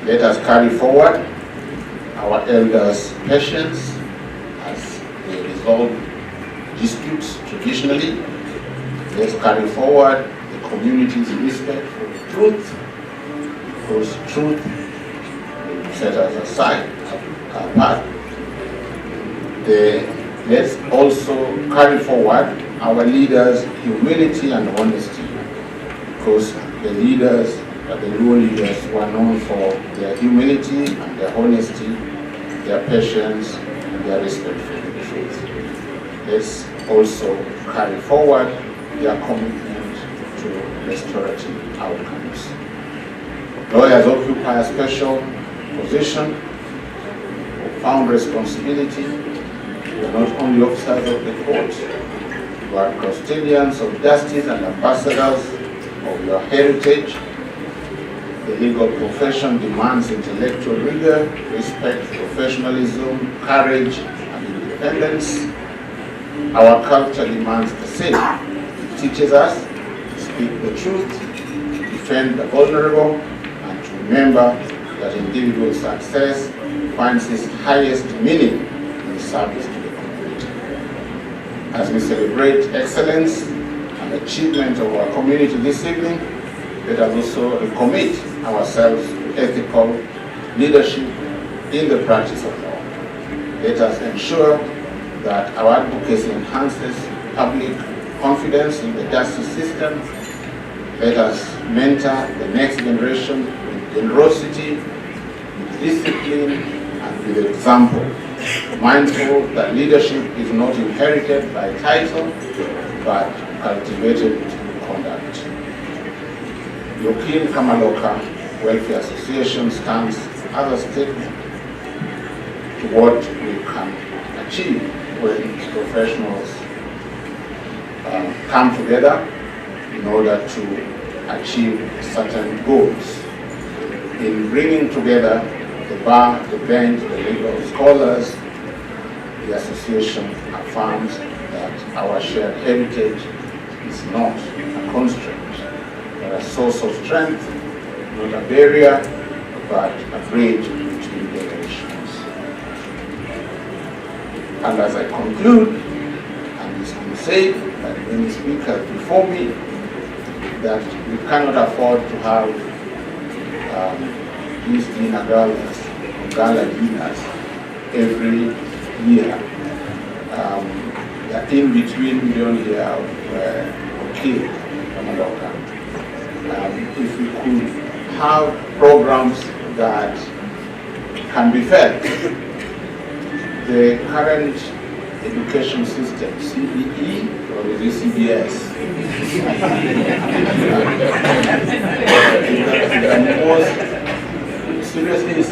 Let us carry forward our elders' patience as they resolve disputes traditionally. Let's carry forward the community's respect for the truth, because truth will set us aside, apart. Let's also carry forward our leaders' humility and honesty, because the leaders, the Luo leaders, were known for their humility and their honesty, their patience, and their respect for the truth. Let's also carry forward their commitment to restorative outcomes. Lawyers occupy a special position, profound responsibility. We are not only officers of the court, but custodians of justice and ambassadors of your heritage. The legal profession demands intellectual rigor, respect, professionalism, courage, and independence. Our culture demands the same. It teaches us to speak the truth, to defend the vulnerable, and to remember that individual success finds its highest meaning in service to the community. As we celebrate excellence and achievement of our community this evening, let us also recommit ourselves to ethical leadership in the practice of law. Let us ensure that our advocacy enhances public confidence in the justice system. Let us mentor the next generation with generosity, with discipline, and with example, mindful that leadership is not inherited by title, but cultivated through conduct. The Okil Kamaloka Welfare Association stands as a statement to what we can achieve when professionals come together in order to achieve certain goals. In bringing together the bar, the bench, the legal scholars, the association affirms that our shared heritage is not a constraint, but a source of strength, not a barrier, but a bridge between generations. And as I conclude, and it's been said by many speakers before me, that we cannot afford to have these dinner galas, or gala dinners, every year. The in-between we don't hear of Okil, Kamaloka. If we could have programs that can be felt. The current education system, CBE or is it CBS? Seriously, it's a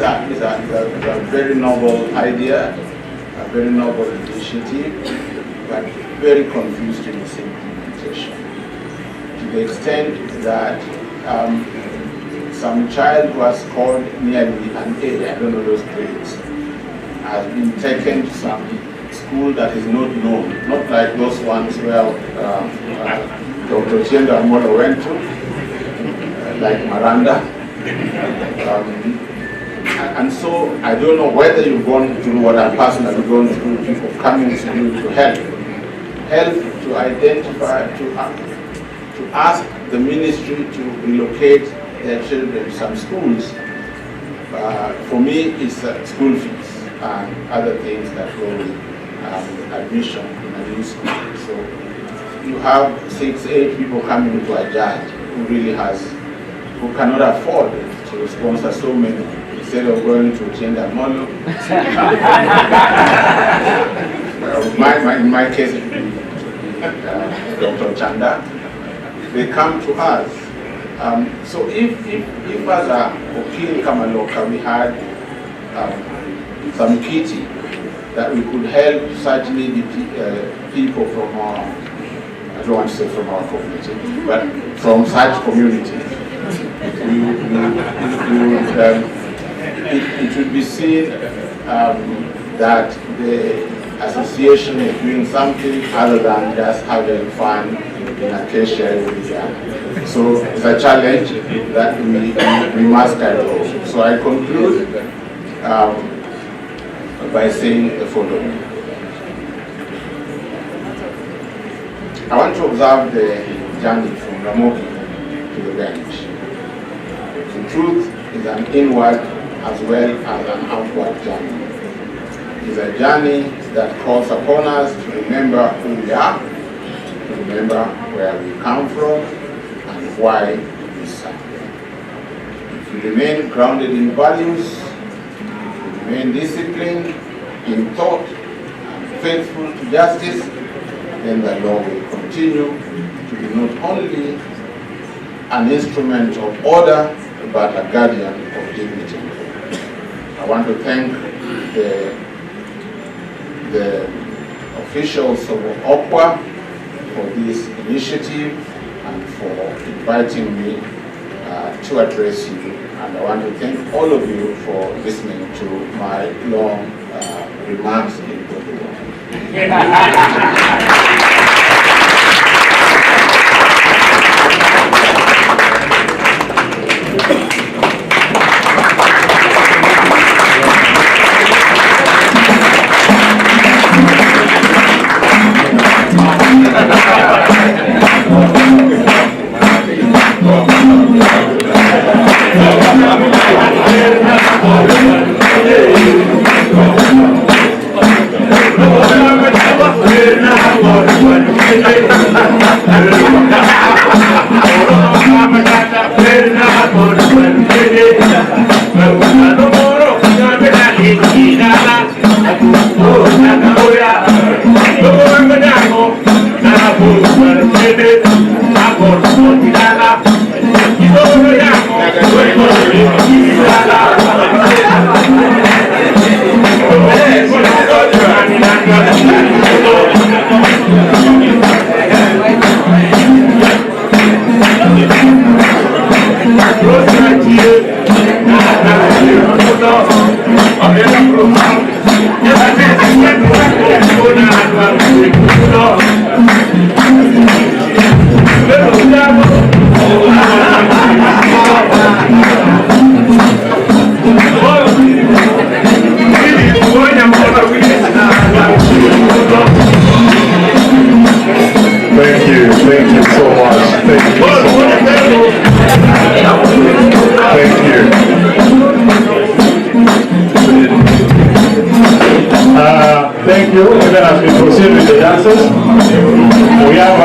very noble idea, a very noble initiative, but very confused in its implementation. To the extent that some child who has scored nearly an A, I don't know those grades, has been taken to some school that is not known, not like those ones where Dr. Chienda Amolo went to, like Miranda. And so I don't know whether you've gone through what I've personally gone through, people coming to you to help to identify, to ask the ministry to relocate their children to some schools. For me, it's school fees and other things that go with admission in a new school. So you have 6-8 people coming to a judge who cannot afford to sponsor so many. Instead of going to Chienda Molo, in my case, it would be Dr. Chanda. They come to us. So if as a Okil Kamaloka we had some kitty that we could help such needy people from our, I don't want to say from our community, but from such communities, it would be seen that the association is doing something other than just having fun in Acacia area. So it's a challenge that we must carry on. So I conclude by saying the following. I want to observe the journey from Ramogi to the bench. The truth is an inward as well as an outward journey. It is a journey that calls upon us to remember who we are, to remember where we come from, and why we serve. If we remain grounded in values, if we remain disciplined in thought, and faithful to justice, then the law will continue to be not only an instrument of order, but a guardian of dignity. I want to thank the officials of Okwa for this initiative and for inviting me to address you. And I want to thank all of you for listening to my long remarks in Portugal. Thank you so much. Thank you so much. Thank you. Thank you. Even as we proceed with the dances, we have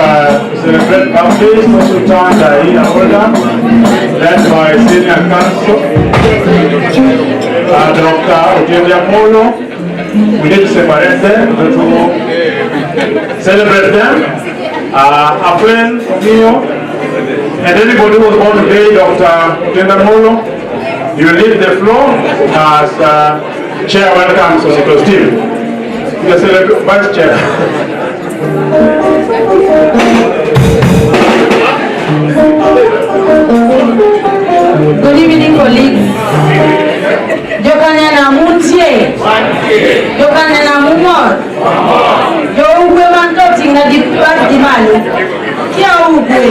celebrate birthdays, special time in Abuja, led by Senior Council, Dr. Okil. We need to separate them to celebrate them. A friend of you, and anybody who was born today, Dr. Okil, you leave the floor as Chair welcomes Okil Steve. You can celebrate Vice Chair. Good evening, colleagues. Jokanya na muntie. Jokanya na mumor. Yo ugwe manto tinga dipat dimalo. Kia ugwe.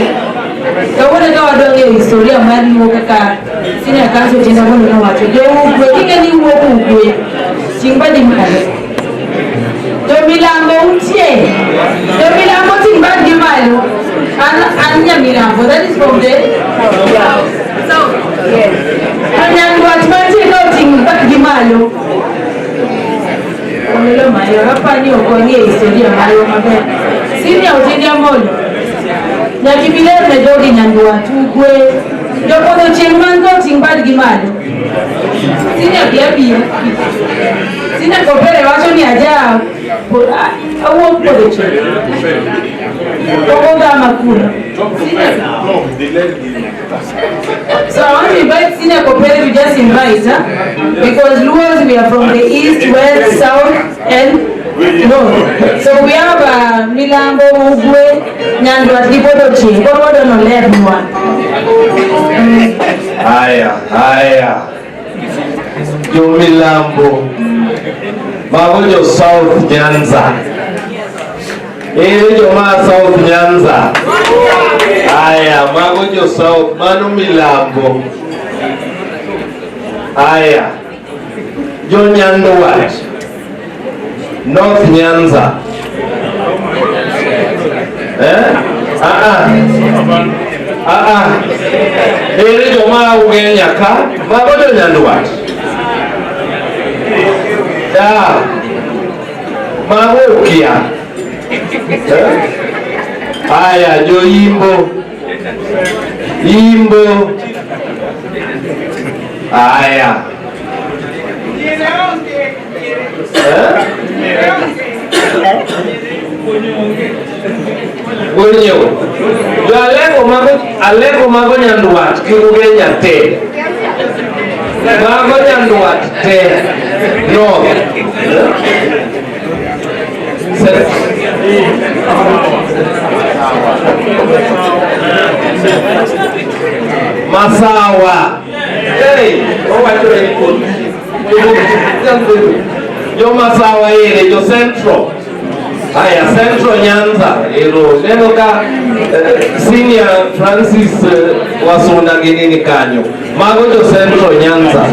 Kawone kawa donge historia mwari mwokaka. Sini ya kanso tina mwano na wacho. Yo ugwe. Kike ni uwoku ugwe. Tingba dimalo. Milambo untie. Milambo tingba dimalo. Anya milambo. That is from the south. Yes. Anya watmati nauting back dimalo. Omelo mayo. Hapa ni okonye historia mayo mabe. Sini ya utendia molo. Nyakibilere medogi nyanduwa tukwe. Yokono chengmango tingbad gimalo. Sini ya biabia. Sini ya kopere wacho ni aja. Awo podeche. Okoga makuna. So I want to invite Senior Kopere to just invite, because Luos, we are from the east, west, south, and north. So we have Milambo, Ugwe, Nyandwa, Kipodochi, Komodo no Lermwa. Haya. Yo Milambo. Magonjo South Nyanza. Joma South Nyanza. Haya, Magonjo South, Manu Milambo. Haya. Jo Nyandwat. North Nyanza. Joma Ugenya ka, Magonjo Nyandwat. Magokia. Haya, jo Yimbo. Haya. Gonyo. Jo alego mago Nyandwat kigugenya te. Mago Nyandwat te. No. Masawa. Hey, yo Masawa ile yo Central. Haya, Central Nyanza. Neno ka Senior Francis wasunda ginini kanyo. Mago yo Central Nyanza.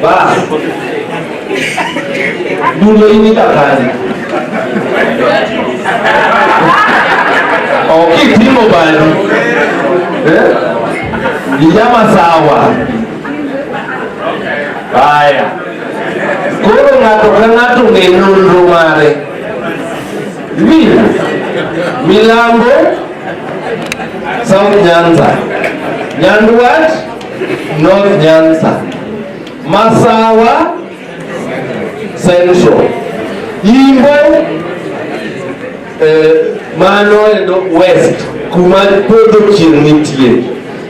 Bas. Dulo ini kakani. Okil timo bali. Ijama sawa. Haya. Kuro ngatu ni nundu mare. Milambo South Nyanza. Nyandwat North Nyanza. Masawa Central. Yimbo mano eno west. Kumali podo chirnitie.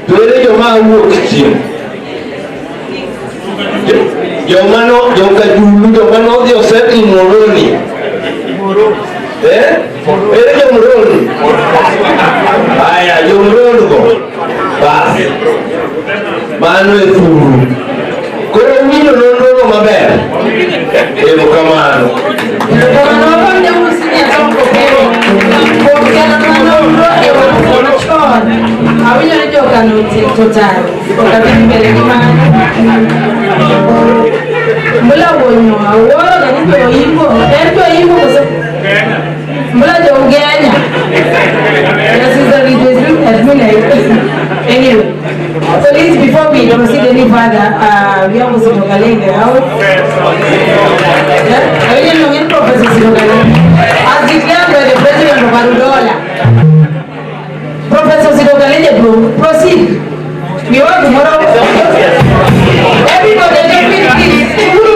Tuwele joma uwok chir. Jomano dio seti moroni. Ere jomroni. Aya, jomroni go. Bas. Mano e furu. Koro mino non maber. Evo kamano. Awinyo ni joka nuti total. Okati mbele kimana. Mbula wonyo. Aworo gani to yimbo. Ento yimbo kose. Mbula jo ugenya. This is a reduced anyway. So please, before we proceed any further, we have also Nogalenge out. As declared by the President of Angola. Osego, proceed. We want tomorrow. Everybody, just please. Who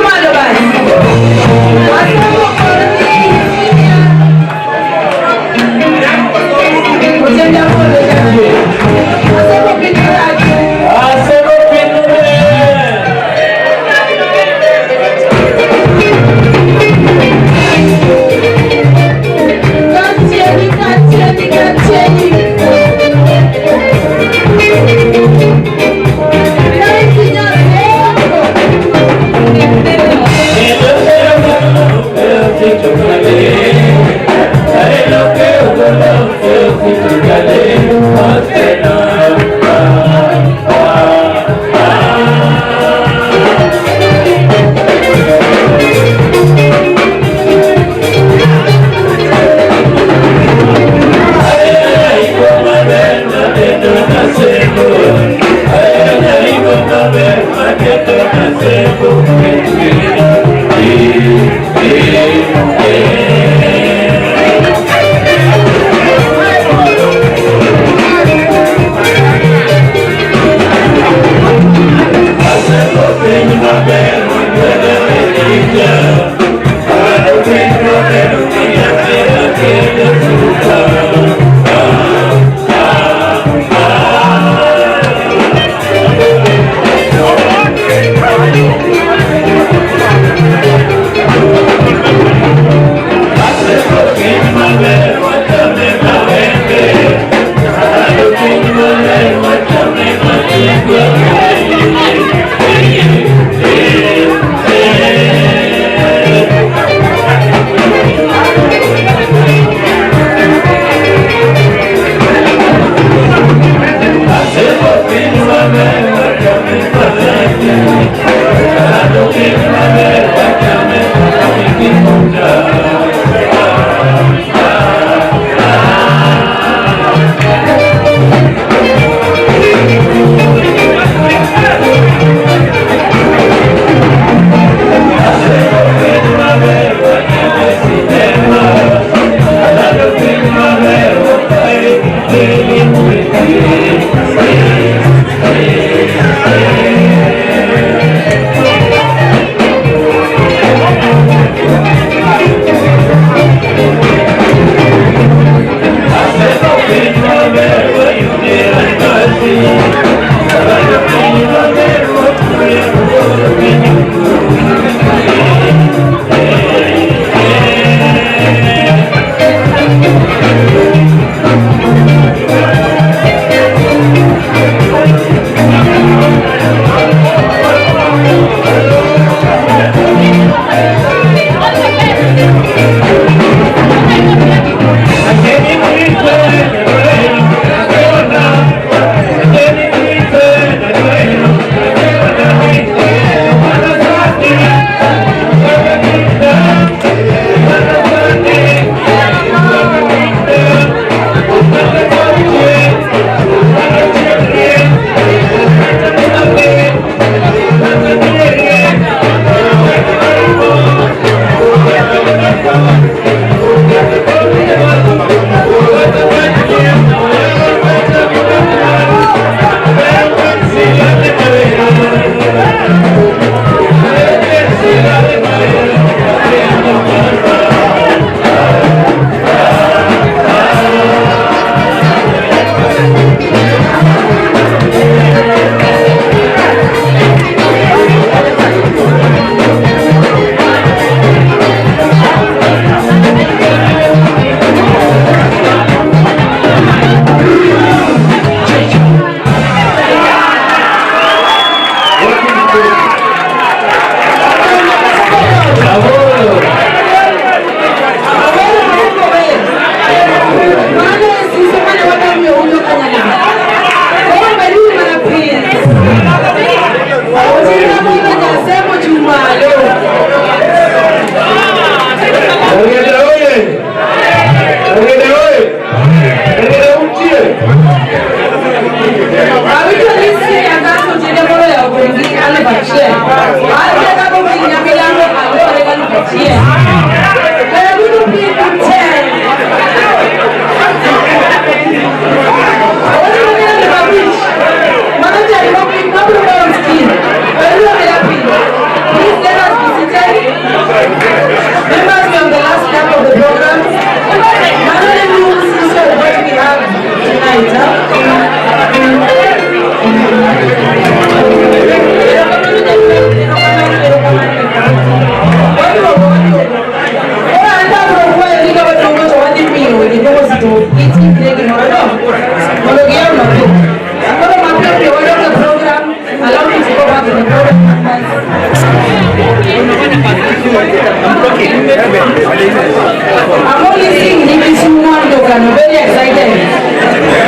I'm only seeing this one look and I'm very excited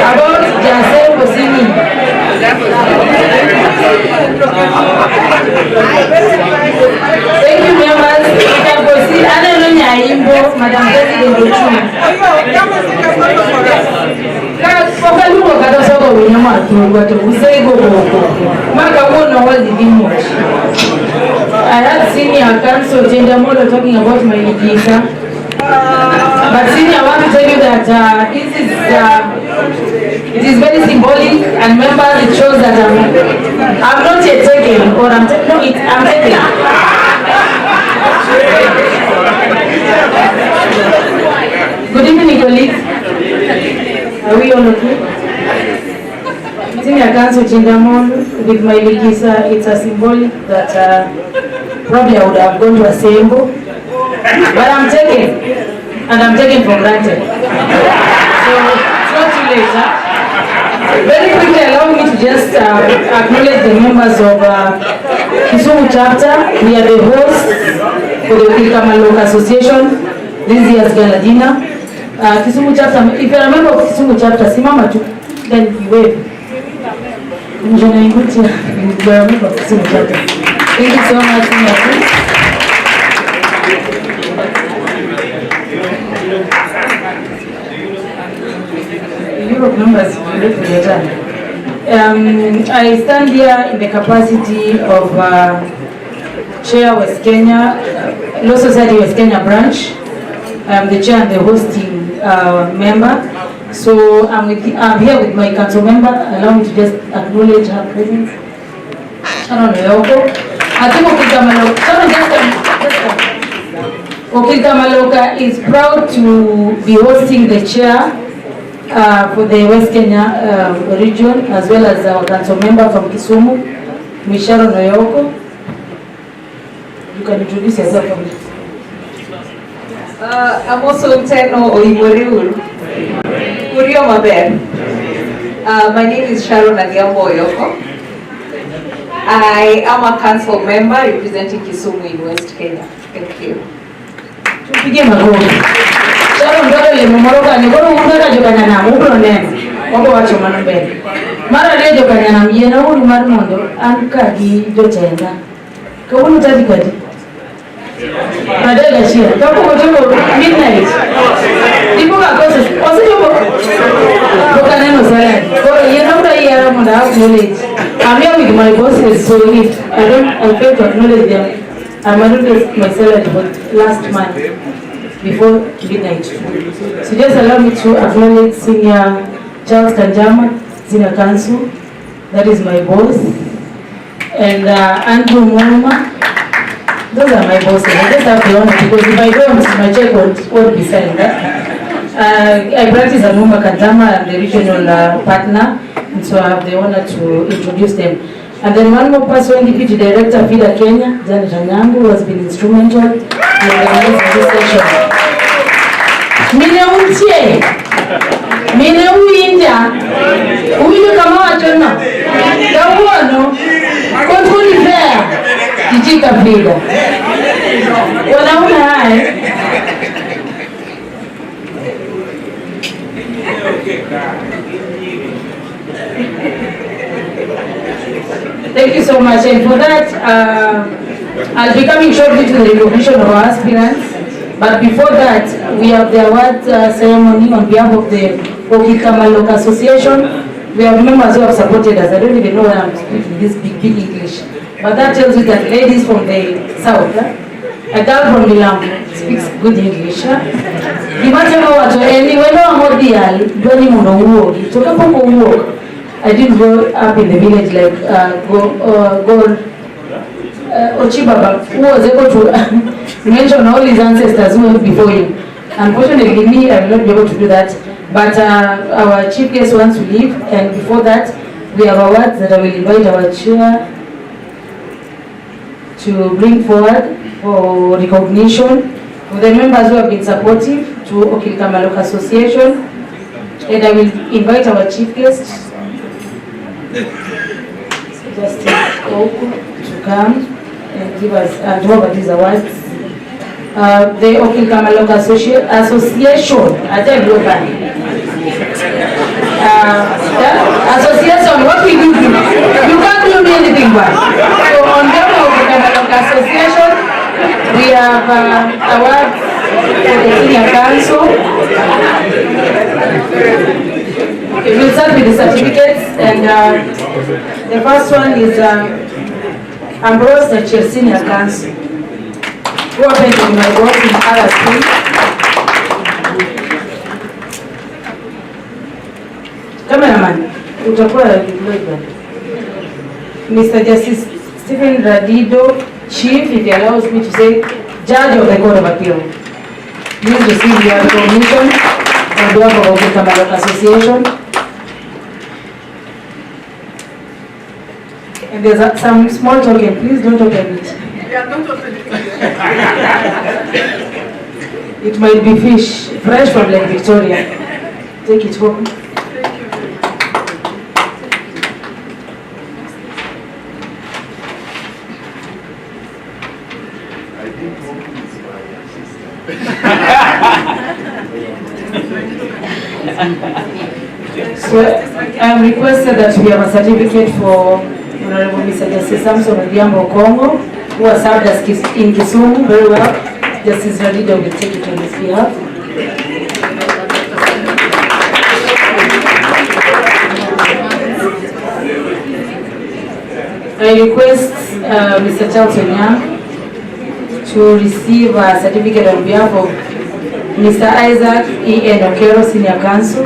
about Jasel Bosini. Thank you, members. You can proceed. I don't know Nyaimbo, Madam President Ochuna. Okaluko kata soko winyama atuwa to usego boko. Maka wona was the much. I had senior council Gender Model talking about my visa. But senior, I want to tell you that it is very symbolic, and members, it shows that I'm not yet taken, or I'm taken. Good evening, colleagues. Are we all okay? Senior Council Chindamondo with my visa, it's a symbolic that probably I would have gone to assemble, but I'm taken, and I'm taken for granted. So it's not too late. Huh? Very quickly, allow me to just acknowledge the members of Kisumu chapter. We are the hosts for the Okil Kamaloka Association this year's Gala dinner. Kisumu chapter, if you're a member of Kisumu chapter, simama tu, then you wave. You're a member of Kisumu chapter. Thank you so much. Europe members, I stand here in the capacity of Chair West Kenya, Law Society West Kenya branch. I'm the chair and the hosting member. So I'm here with my council member. Allow me to just acknowledge her presence. I think Okil Kamaloka is proud to be hosting the chair for the West Kenya region, as well as our council member from Kisumu, Michelle Noyoko. You can introduce yourself for me. I'm also Teno Oimoriuru. Urio Maber. My name is Sharon Agiambo Oyoko. I am a council member representing Kisumu in West Kenya. Thank you. Sharon Dole le Kamaloka ni goro unga jokanya na mubro nene. Wako wacho manobele. Mara le jokanya na mjena uru marumondo anka gi jotenda. Kabunu tadi kadi. Madela shia. Kapo kotoko midnight. Ipo kakosa. Osi yopo. Boka neno salad. Koro yenauta iya munda acknowledge. I'm here with my bosses, so if I fail to acknowledge them, I'm acknowledged my salary for last month before midnight. So just allow me to acknowledge Senior Charles Kanjama, Senior Council, that is my boss, and Andrew Monuma. Those are my bosses. I just have to honor because if I don't, my check won't be signed. I practice at Mumba Kanjama, I'm the regional partner, and so I have the honor to introduce them. And then one more person, Deputy Director, FIDA Kenya, Janet Anyangu, who has been instrumental in organizing this session. Mine untie, mine uinja, uinja kama wachona, kawono, kontuni fair, kichika FIDA. Wanauna hai. Thank you so much, and for that, I'll be coming shortly to the recognition of our aspirants. But before that, we have the award ceremony on behalf of the Okil Kamaloka Association. We have members who have supported us. I don't even know why I'm speaking this big English, but that tells you that ladies from the south, a girl from Milambo speaks good English. I didn't grow up in the village like Ochibaba, who was able to mention all his ancestors who went before him. Unfortunately, me, I will not be able to do that. But our chief guest wants to leave, and before that, we have awards that I will invite our chair to bring forward for recognition for the members who have been supportive to Okil Kamaloka Association. And I will invite our chief guest, Justice Okil, to come and give us and over these awards. the Okil Kamaloka Association, association, what we do, you can't do anything but. So on behalf of the Kamaloka Association, we have awards for the Senior Council. Okay, we'll start with the certificates, and the first one is Ambrose, the Chair Senior Council, who opened in my work in other schools. Cameraman, utakuwa Mr. Justice Stephen Radido, Chief, if he allows me to say, Judge of the Court of Appeal. Please receive your recognition on behalf of the Kamaloka Association. And there's some small token, please don't open it. Yeah, don't open it. It might be fish, fresh from Lake Victoria. Take it home. So I am requested that we have a certificate for Honorable Mr. Justice Samson Odhiambo Kongo, who has served us in Kisumu very well. Justice Radido will take it on his behalf. I request Mr. Charles Onyang to receive a certificate on behalf of Mr. Isaac E. Okil, Senior Counsel.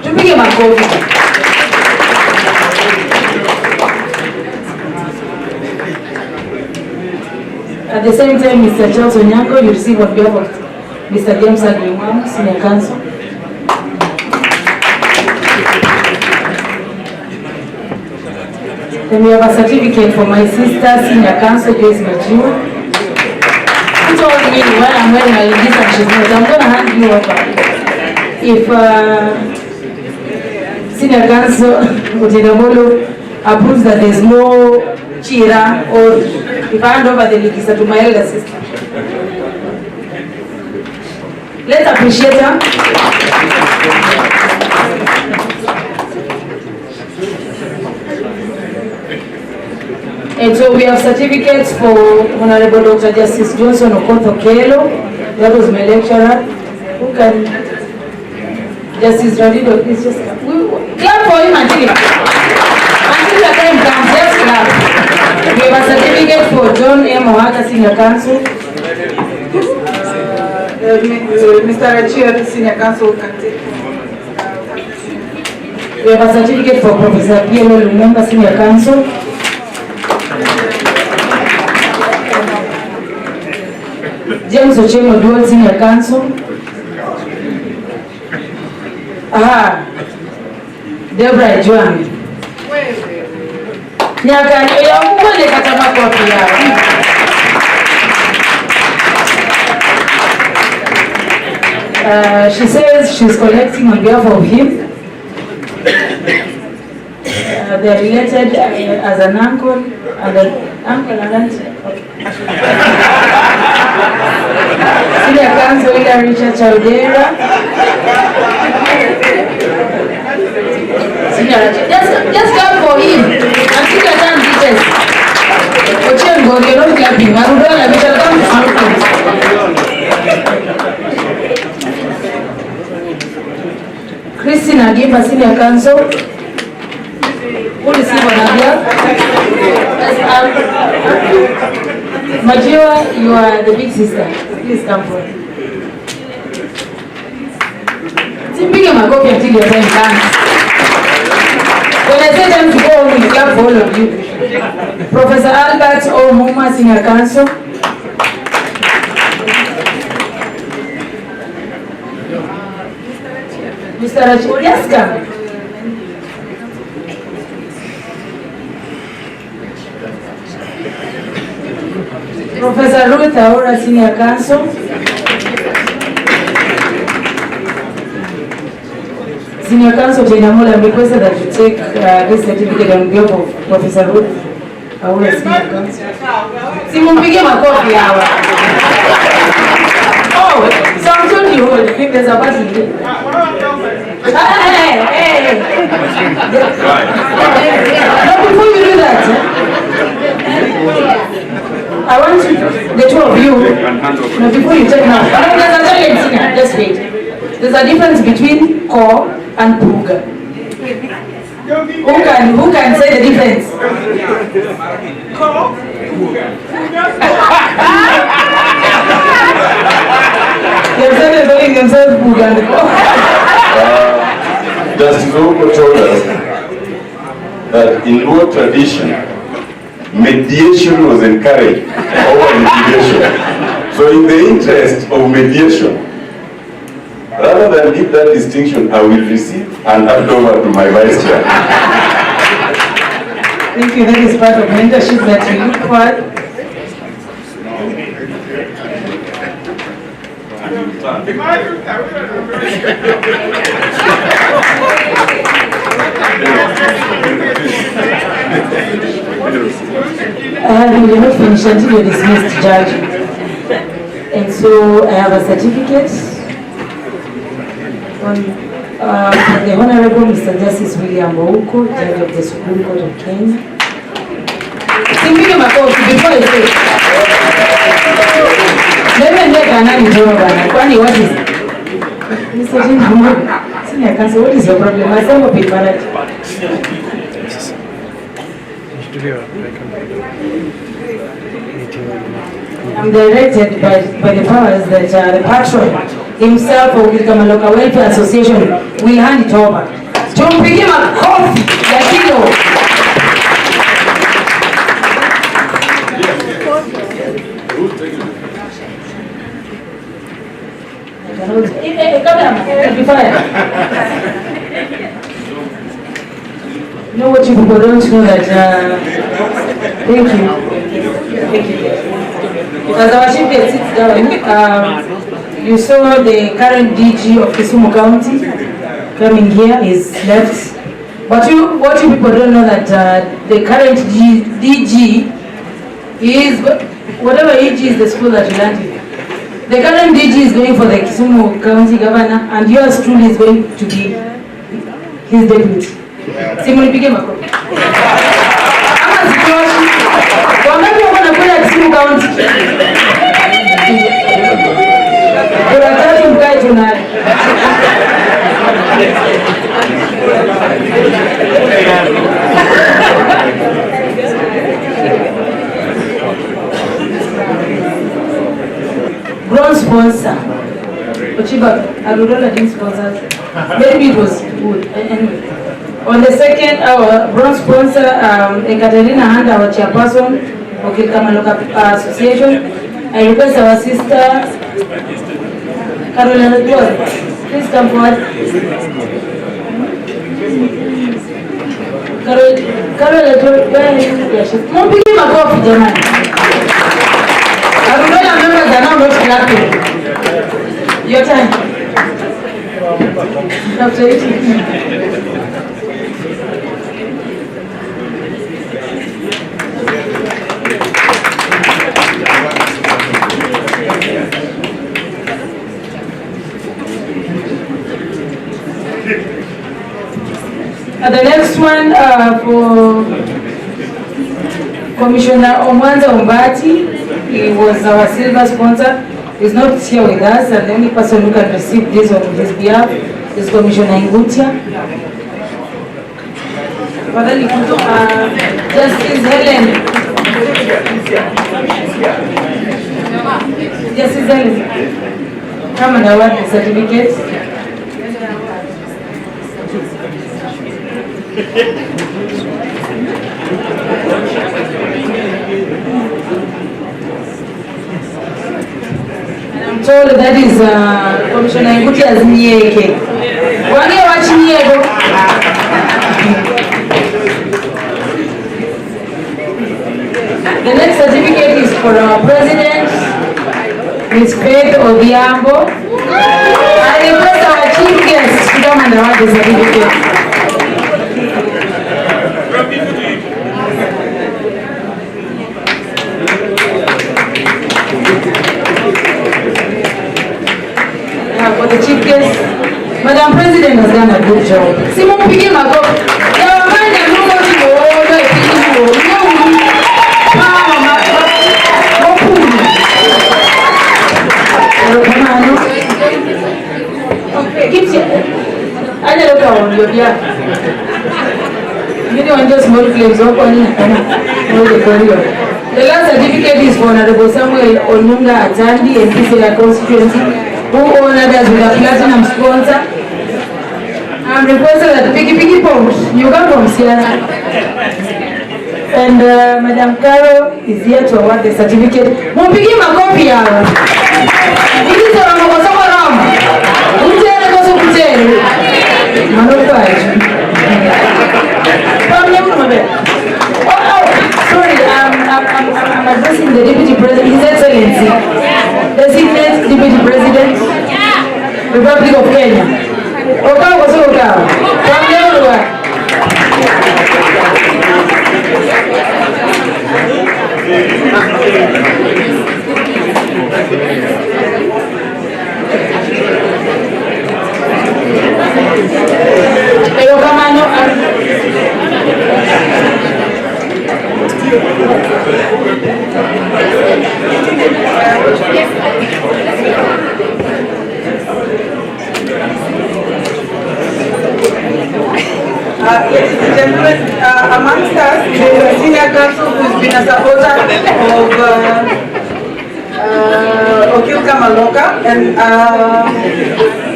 Tupige makofi. At the same time, Mr. Charles Onyango, you receive on behalf of Mr. James Agrimam, Senior Counsel. Then we have a certificate for my sister, Senior Counsel, Joyce Majiwa. She told me when I'm wearing a ladies and she's not, I'm going to hand you over. If Senior Counsel Odhiambo approves that there's no chira, or if I hand over the legisa to my elder sister. Let's appreciate her. And so we have certificates for Honorable Dr. Justice Johnson Okelo, that was my lecturer. Who can, Justice Radido, please just come. Clap for him until the time comes, just clap. We have a certificate for John M. Ohaga, Senior Counsel. Mr. Chair, Senior Counsel can take. We have a certificate for Professor P.L. Lumumba, Senior Counsel. James Ochemo Dual, Senior Counsel. Deborah Juan. Nyaka ya mwele katama kwa pia. She says she's collecting on behalf of him. They're related as an uncle and an uncle and auntie. Senior Counsel Richard Chaldera. Just clap for him. I'm still at time teachers. Ochengo, you're not clapping. Marudola, we shall come to something. Christina Gimba, Senior Counsel. Who received on behalf? Majiwa, you are the big sister. Please come forward. Simply my copy until your time comes. When I say time to go, we clap for all of you. Professor Albert O. Muma, Senior Counsel. Mr. Rachid, yes, come. Professor Ruth Aura, Senior Counsel. Senior Counsel Jainamola, I'm requested that you take this certificate on behalf of Professor Ruth Aura, Senior Counsel. Simumpige makofi hawa. Oh, so I'm telling you, I think there's a button here. Hey. Now before you do that, I want you, the two of you, now before you take now, there's a challenge here, just wait. There's a difference between ko and puga. Who can say the difference? Ko. They're started calling themselves puga and ko. Justice Oko told us that in Luo tradition, mediation was encouraged over litigation. So in the interest of mediation, rather than give that distinction, I will receive and hand over to my vice chair. Thank you. That is part of mentorship that we look for. We will not finish until you're dismissed, Judge. And so I have a certificate on the Honorable Mr. Justice William Okil, Judge of the Supreme Court of Kenya. Simply makofi before I say. Let me make an anecdote. Kwani what is Mr. Jim? Senior counsel, what is your problem? I said what people are. I'm directed by the powers that the patron himself of the Kamaloka Welfare Association will hand it over. Don't pick him a coffee, Latino. You know what you people don't know that, thank you. Because our chief guest sits down, you saw the current DG of Kisumu County coming here, is left. But what you people don't know that the current DG is, whatever age is the school that you landed. The current DG is going for the Kisumu County Governor, and yours truly is going to be his deputy. Simon became a cop. Wangapi wanakwenda Kisumu County? Kuna tatu mkae tunaye. Grown sponsor. Ochiba, Alurola didn't sponsor. Maybe it was good. Anyway. On the second, our bronze sponsor, Ekaterina Hand, our chairperson, Okil Kamaloka Association. I request our sister, Carolina, please come forward. Carolina, don't be a coffee, German. Alurola members are now not clapping. Your time. After it. The next one for Commissioner Omwanza Umbati, he was our silver sponsor. He's not here with us, and the only person who can receive this on his behalf is Commissioner Ngutia. Justice Helen. Justice Helen. Come and award the certificate. I'm told that is Commissioner Ngutia's Nyeke. Wange wachinyeko. The next certificate is for our president, Ms. Faith Odhiambo. I request our chief guest to come and award the certificate. president has done a good job. Simumpigie makofi. Yawafanya Mungu tuone kitu. Okay, keep it. I don't know on your yeah. You know, just small claims open. The last certificate is for Honorable Samuel Onunga Atandi and Kisela constituency, who honored us with a platinum sponsor. I'm requesting that Piggy Pond, you come from Sierra. And Madam Carol is here to award the certificate. Mumpigi makofi yao. Hizi za makosomo rama. Utere koso kutere. Manofaji. Sorry, I'm addressing the Deputy President, His Excellency, Designated Deputy President, Republic of Kenya. Okil koso Okil. From everywhere. Pero kamano ladies and gentlemen, amongst us there is a senior counsel who's been a supporter of Okil Kamaloka, and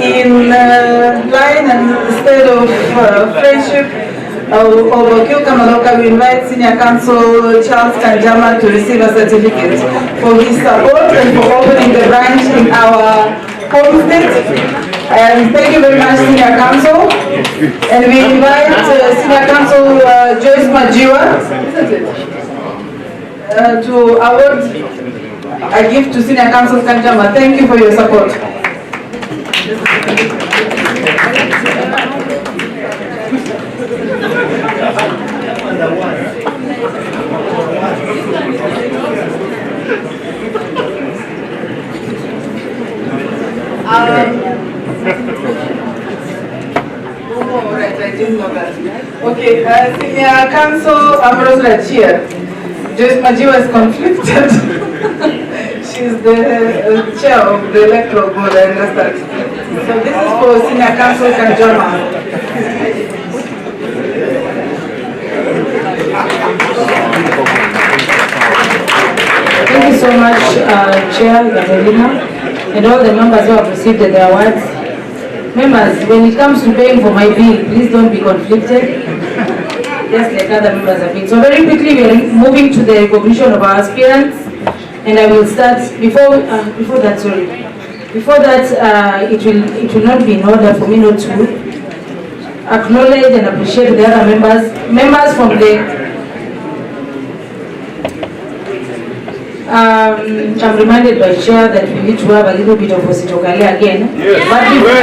in line and state of friendship of Okil Kamaloka, we invite Senior Counsel Charles Kanjama to receive a certificate for his support and for opening the branch in our home state. And thank you very much, Senior Counsel. And we invite Senior Counsel Joyce Majiwa to award a gift to Senior Counsel Kanjama. Thank you for your support. Alright, I didn't know that. Okay, Senior Counsel Ambrose Rachia. Joyce Majiwa is conflicted. She's the chair of the electoral board, I understand. So this is for Senior Counsel Kanjama. Thank you so much, Chair Gazelina, and all the members who have received the awards. Members, when it comes to paying for my bill, please don't be conflicted, just like other members have been. So very quickly, we are moving to the recognition of our aspirants, and I will start, before that, it will not be in order for me not to acknowledge and appreciate the other members from the I'm reminded by Chair that we need to have a little bit of Ositokale again. Yes. But before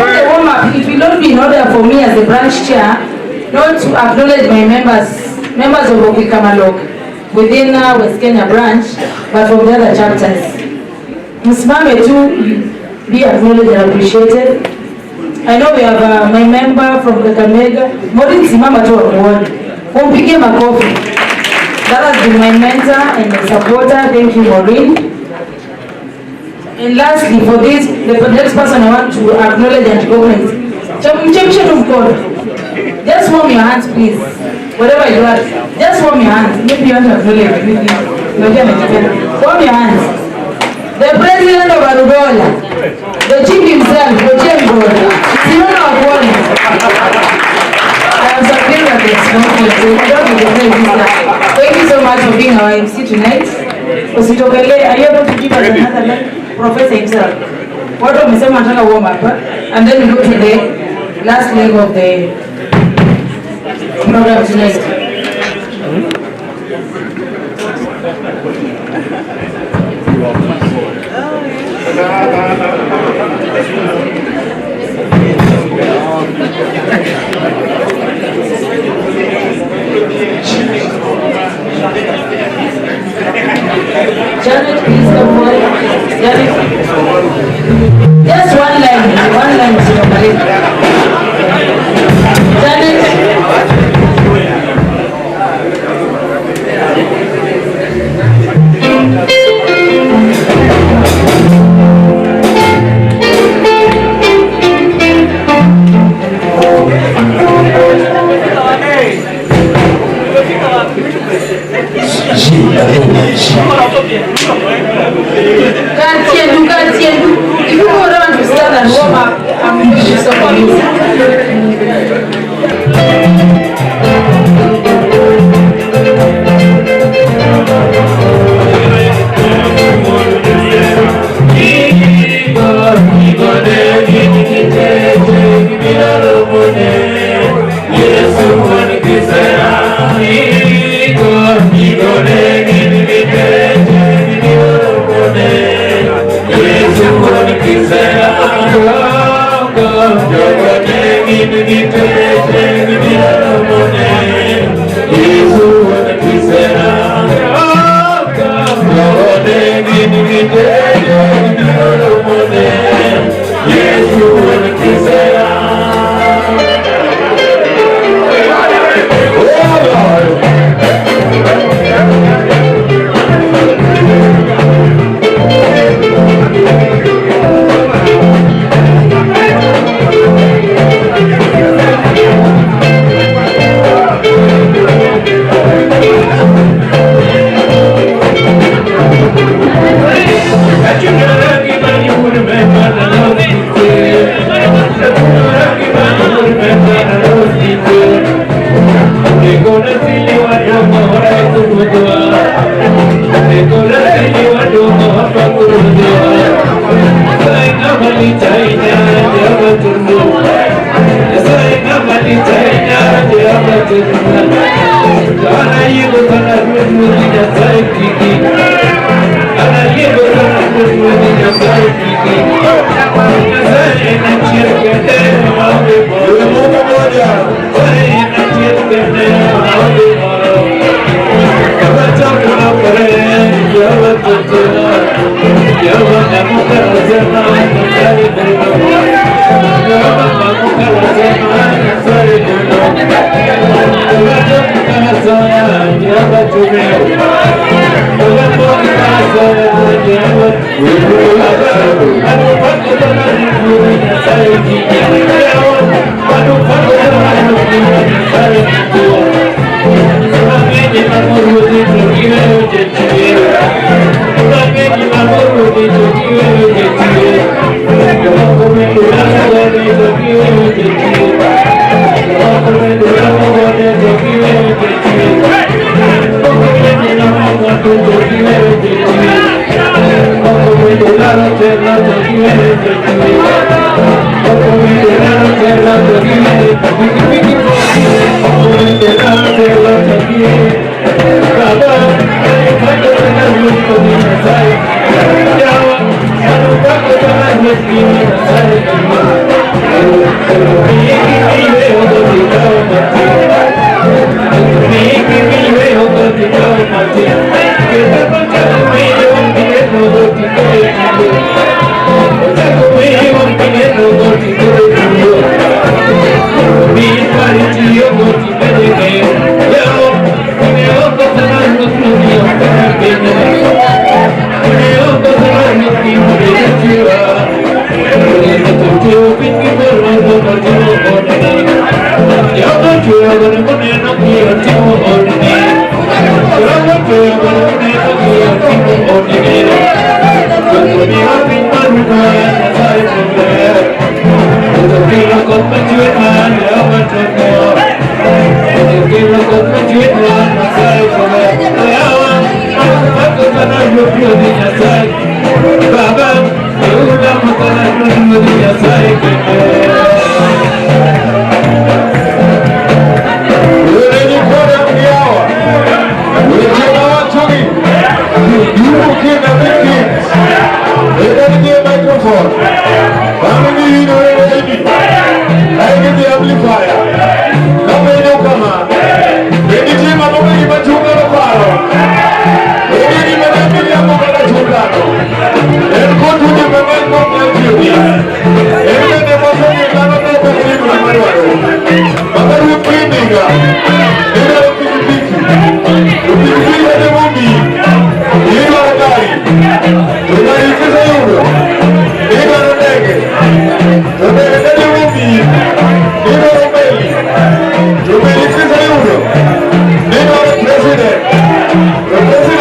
the warm-up, it will not be in order for me as the branch chair not to acknowledge my members of Okil Kamaloka within West Kenya branch, but from the other chapters. Msimame to be acknowledged and appreciated. I know we have my member from the Kamega, Maureen Simama to award. Umpige makofi. That has been my mentor and my supporter. Thank you, Maureen. And lastly, for this, the next person I want to acknowledge and recognize. Just warm your hands, please. Whatever you want, just warm your hands. Maybe you want to acknowledge me. Warm your hands. The president of Arudola, the chief himself, the chief board, Simona Wakone. I am something that is thank you so much for being our MC tonight. Ositokale, are you able to give us another leg? Professor himself. What do we say? Warm up, and then we go to the last leg of the program tonight. Janet, please come forward. Janet. Just one leg. Katiendu. If you don't understand and warm up, I'm going to support you.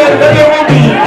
President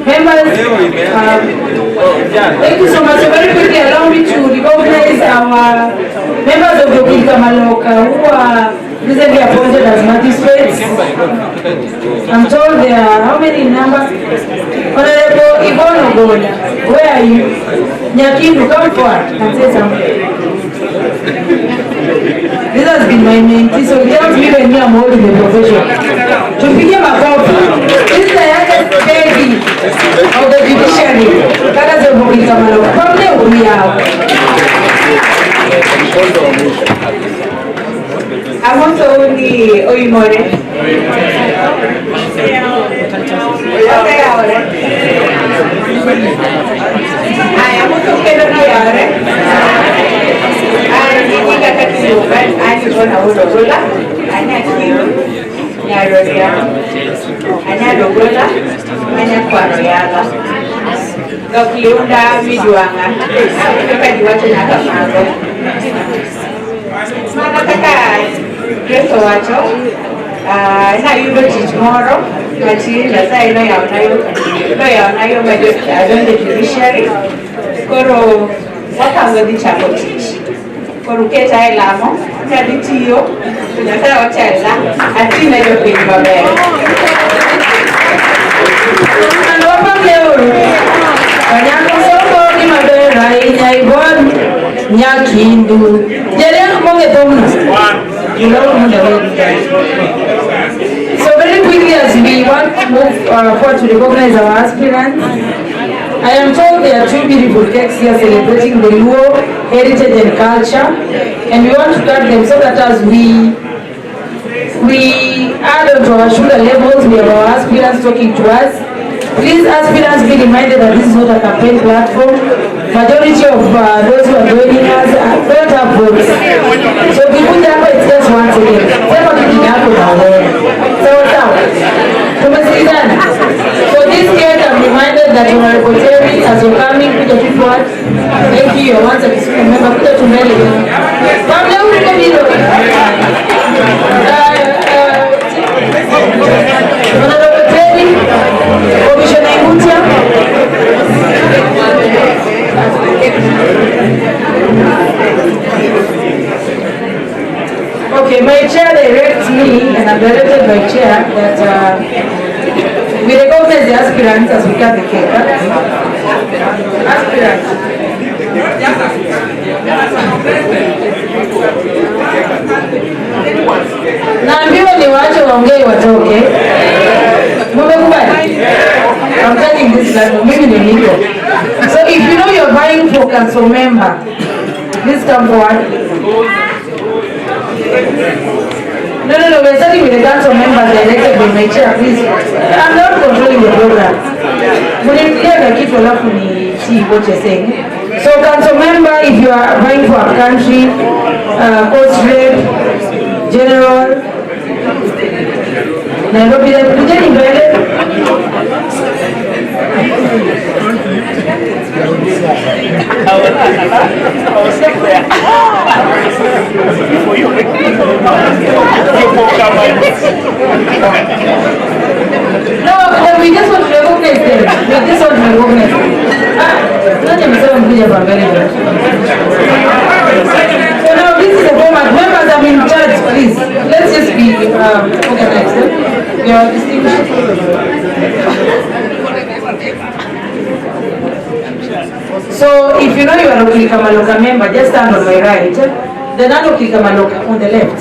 Members, thank you so much. So very quickly, allow me to recognize our members of the Okil Kamaloka who are recently appointed as magistrates. I'm told there are how many in number? Honorable Yvonne Ogola, where are you? Nyakimu, come forward and say something. This has been my mentee, so it tells me when I'm holding the profession. To begin my coffee, this is the youngest lady of the judiciary. That is a Okil Kamaloka. From there we are. I'm also only Oyimore. I am also Keloniare. And you think I can do that? I'm going to hold a ruler. I'm not here. Nyaroya. I'm not a ruler. I'm not Quariaga. Dokiunda Viduanga. Everybody watching at the mango. Manataka. Yes, wacho. Na yudo tich moro matin Nyasaye noyaonayo adonjo e judiciary koro wapango dhi chako tich koro keta e lamo kadhi tiyo to Nyasaye otelna atine jopiny maber. Wanyako somo ni maber ahinya Yvonne Nyakindu. Jeriek monge thomno. So very quickly, as we want to move forward to recognize our aspirants, I am told there are two beautiful cakes here celebrating the Luo heritage and culture, and we want to cut them so that as we add on to our sugar levels, we have our aspirants talking to us. Please, aspirants, be reminded that this is not a campaign platform. Majority of those who are joining us don't have votes. So it's just once again. So this year I'm reminded that Honorable Terry, as you're coming, put your people out. Thank you, you're once again remember, put your tumeli. Honorable Terry, Commissioner Ngutia. Okay, my chair directs me, and I'm directed by chair, that we recognize the aspirants as we cut the cake. Aspirants. Naambiwa ni waache waongee watoke. Mumekubali? I'm telling this land, mimi ni niko. So if you know you're vying for council member, please come forward. No, we're starting with the council members elected by my chair, please. I'm not controlling the program. See what you're saying. So council member, if you are vying for a country, post rep, general, Nairobi, you get invited. No, we just want to recognize them. We just want to recognize them. So now this is the format. Members are in charge, please. Let's just be organized. We are distinguished. So if you know you are Okil Kamaloka member, just stand on my right. The non-Okil Kamaloka on the left.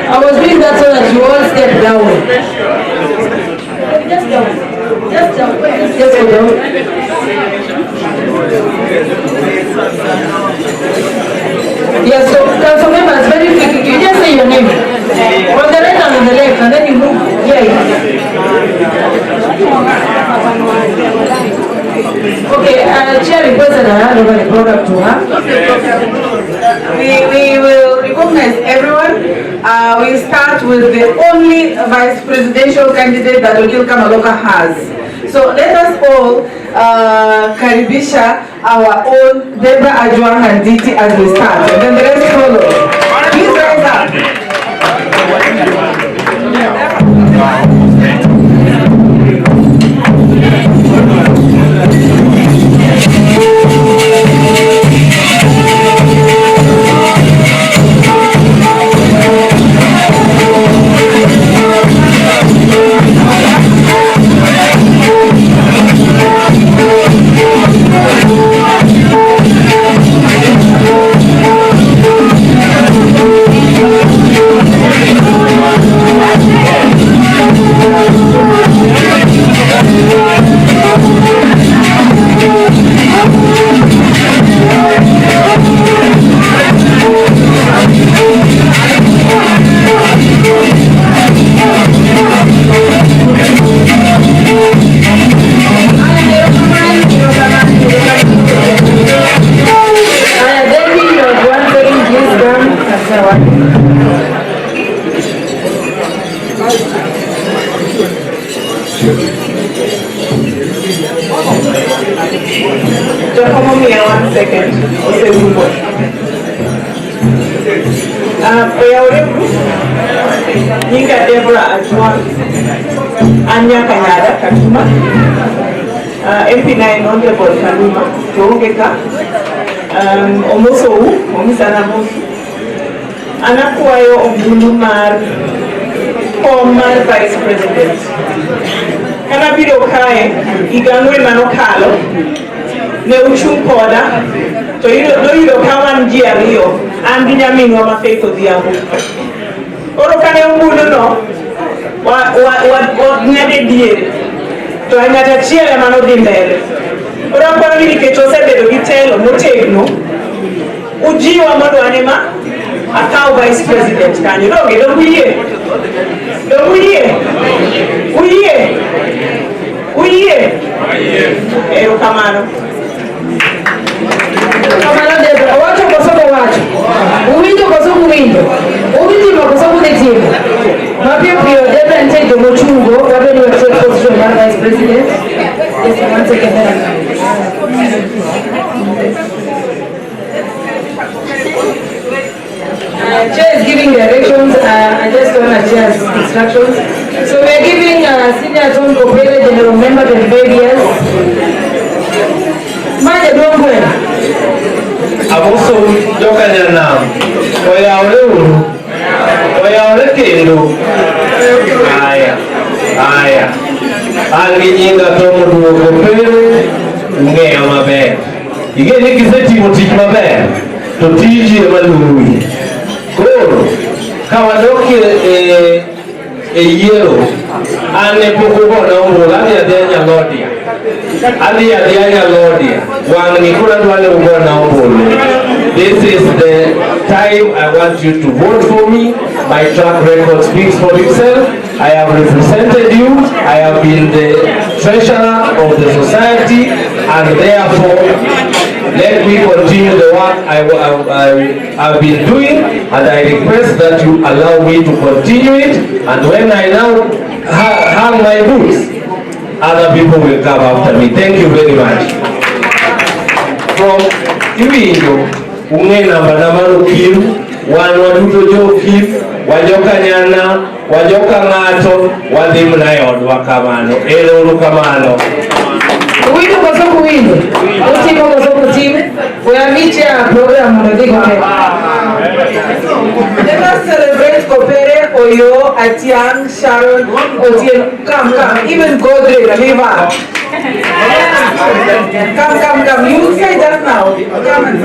I was doing that so that you all step down. Just down. Just down. Just go down. Yes, so council members, very quickly, you just say your name. On the right and on the left, and then you move. Okay, Chair requested I hand over the program to her. We will recognize everyone. We start with the only vice presidential candidate that Okil Kamaloka has. So let us all karibisha our own Deborah Ajwang and Diti as we start, and then the rest follow. Please rise up. Nyinga Deborah Ajwang Anya Kanyada Katuma MP9 Honorable Kaluma Toongeka Omoso Omisana Mosu Anakuayo Ombulumar Former Vice President Kana Bido Kae Igangwe Manokalo Ne Uchung Koda To Yido Kawan Giario and Benjamin Wama Faith of the Abu. Oro kane umbulu no what ngade die to angata chiele mano di mbele ora kwa nini ketose bedo gitelo motegno ujiwa modo anema akao vice president kanyo doge do uye ero kamano Deborah, wacho kosobo wacho. Uwinjo kosobo winjo. Uwinjo kosobo netimo. Mapio pio Deborah and take the mochungo. Wabeni wa take position of Vice President. Yes, one second. Chair is giving directions. I just want to chair's instructions. So we are giving Senior John Kopere, General Member, 25 years. Maja don't win. Abuso joka nyana oya ole kendo aya angi nyinga tomu duogo pere ung'eyo maber igeni kisetimo tich maber to tiji emaluwi koro kawadoki e yiero ane poko bona umbula adhi Nyalodia wang'ni kuna dwale ubona umbulu. This is the time I want you to vote for me. My track record speaks for itself. I have represented you. I have been the treasurer of the society, and therefore let me continue the work I've been doing, and I request that you allow me to continue it. And when I now hang my boots, other people will come after me. Thank you very much. From Iwinjo, ungena manamano Okil, waduto jo Okil, wajoka nyana, wajoka ng'ato, wadhi mnayo wakamano. Ero kamano. Uwinjo kosobo winjo. Utimo kosobo team. We are meeting our program on the big hotel. Let us celebrate Kopere, Oyo, Atiang, Sharon, Otieno. Come. Even Godre, Riva. Come. You say that now. Come and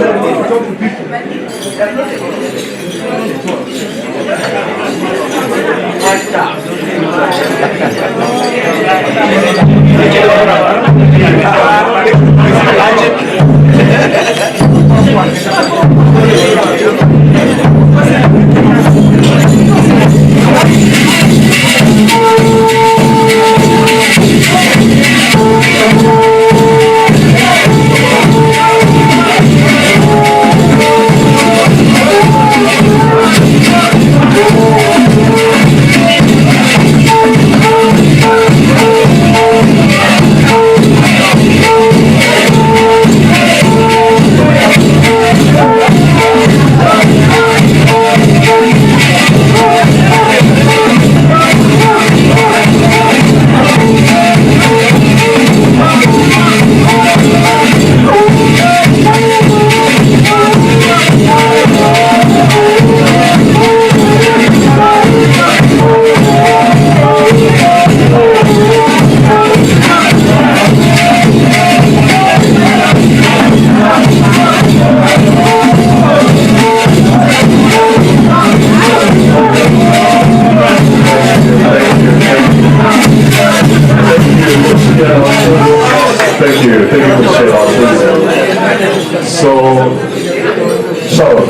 short,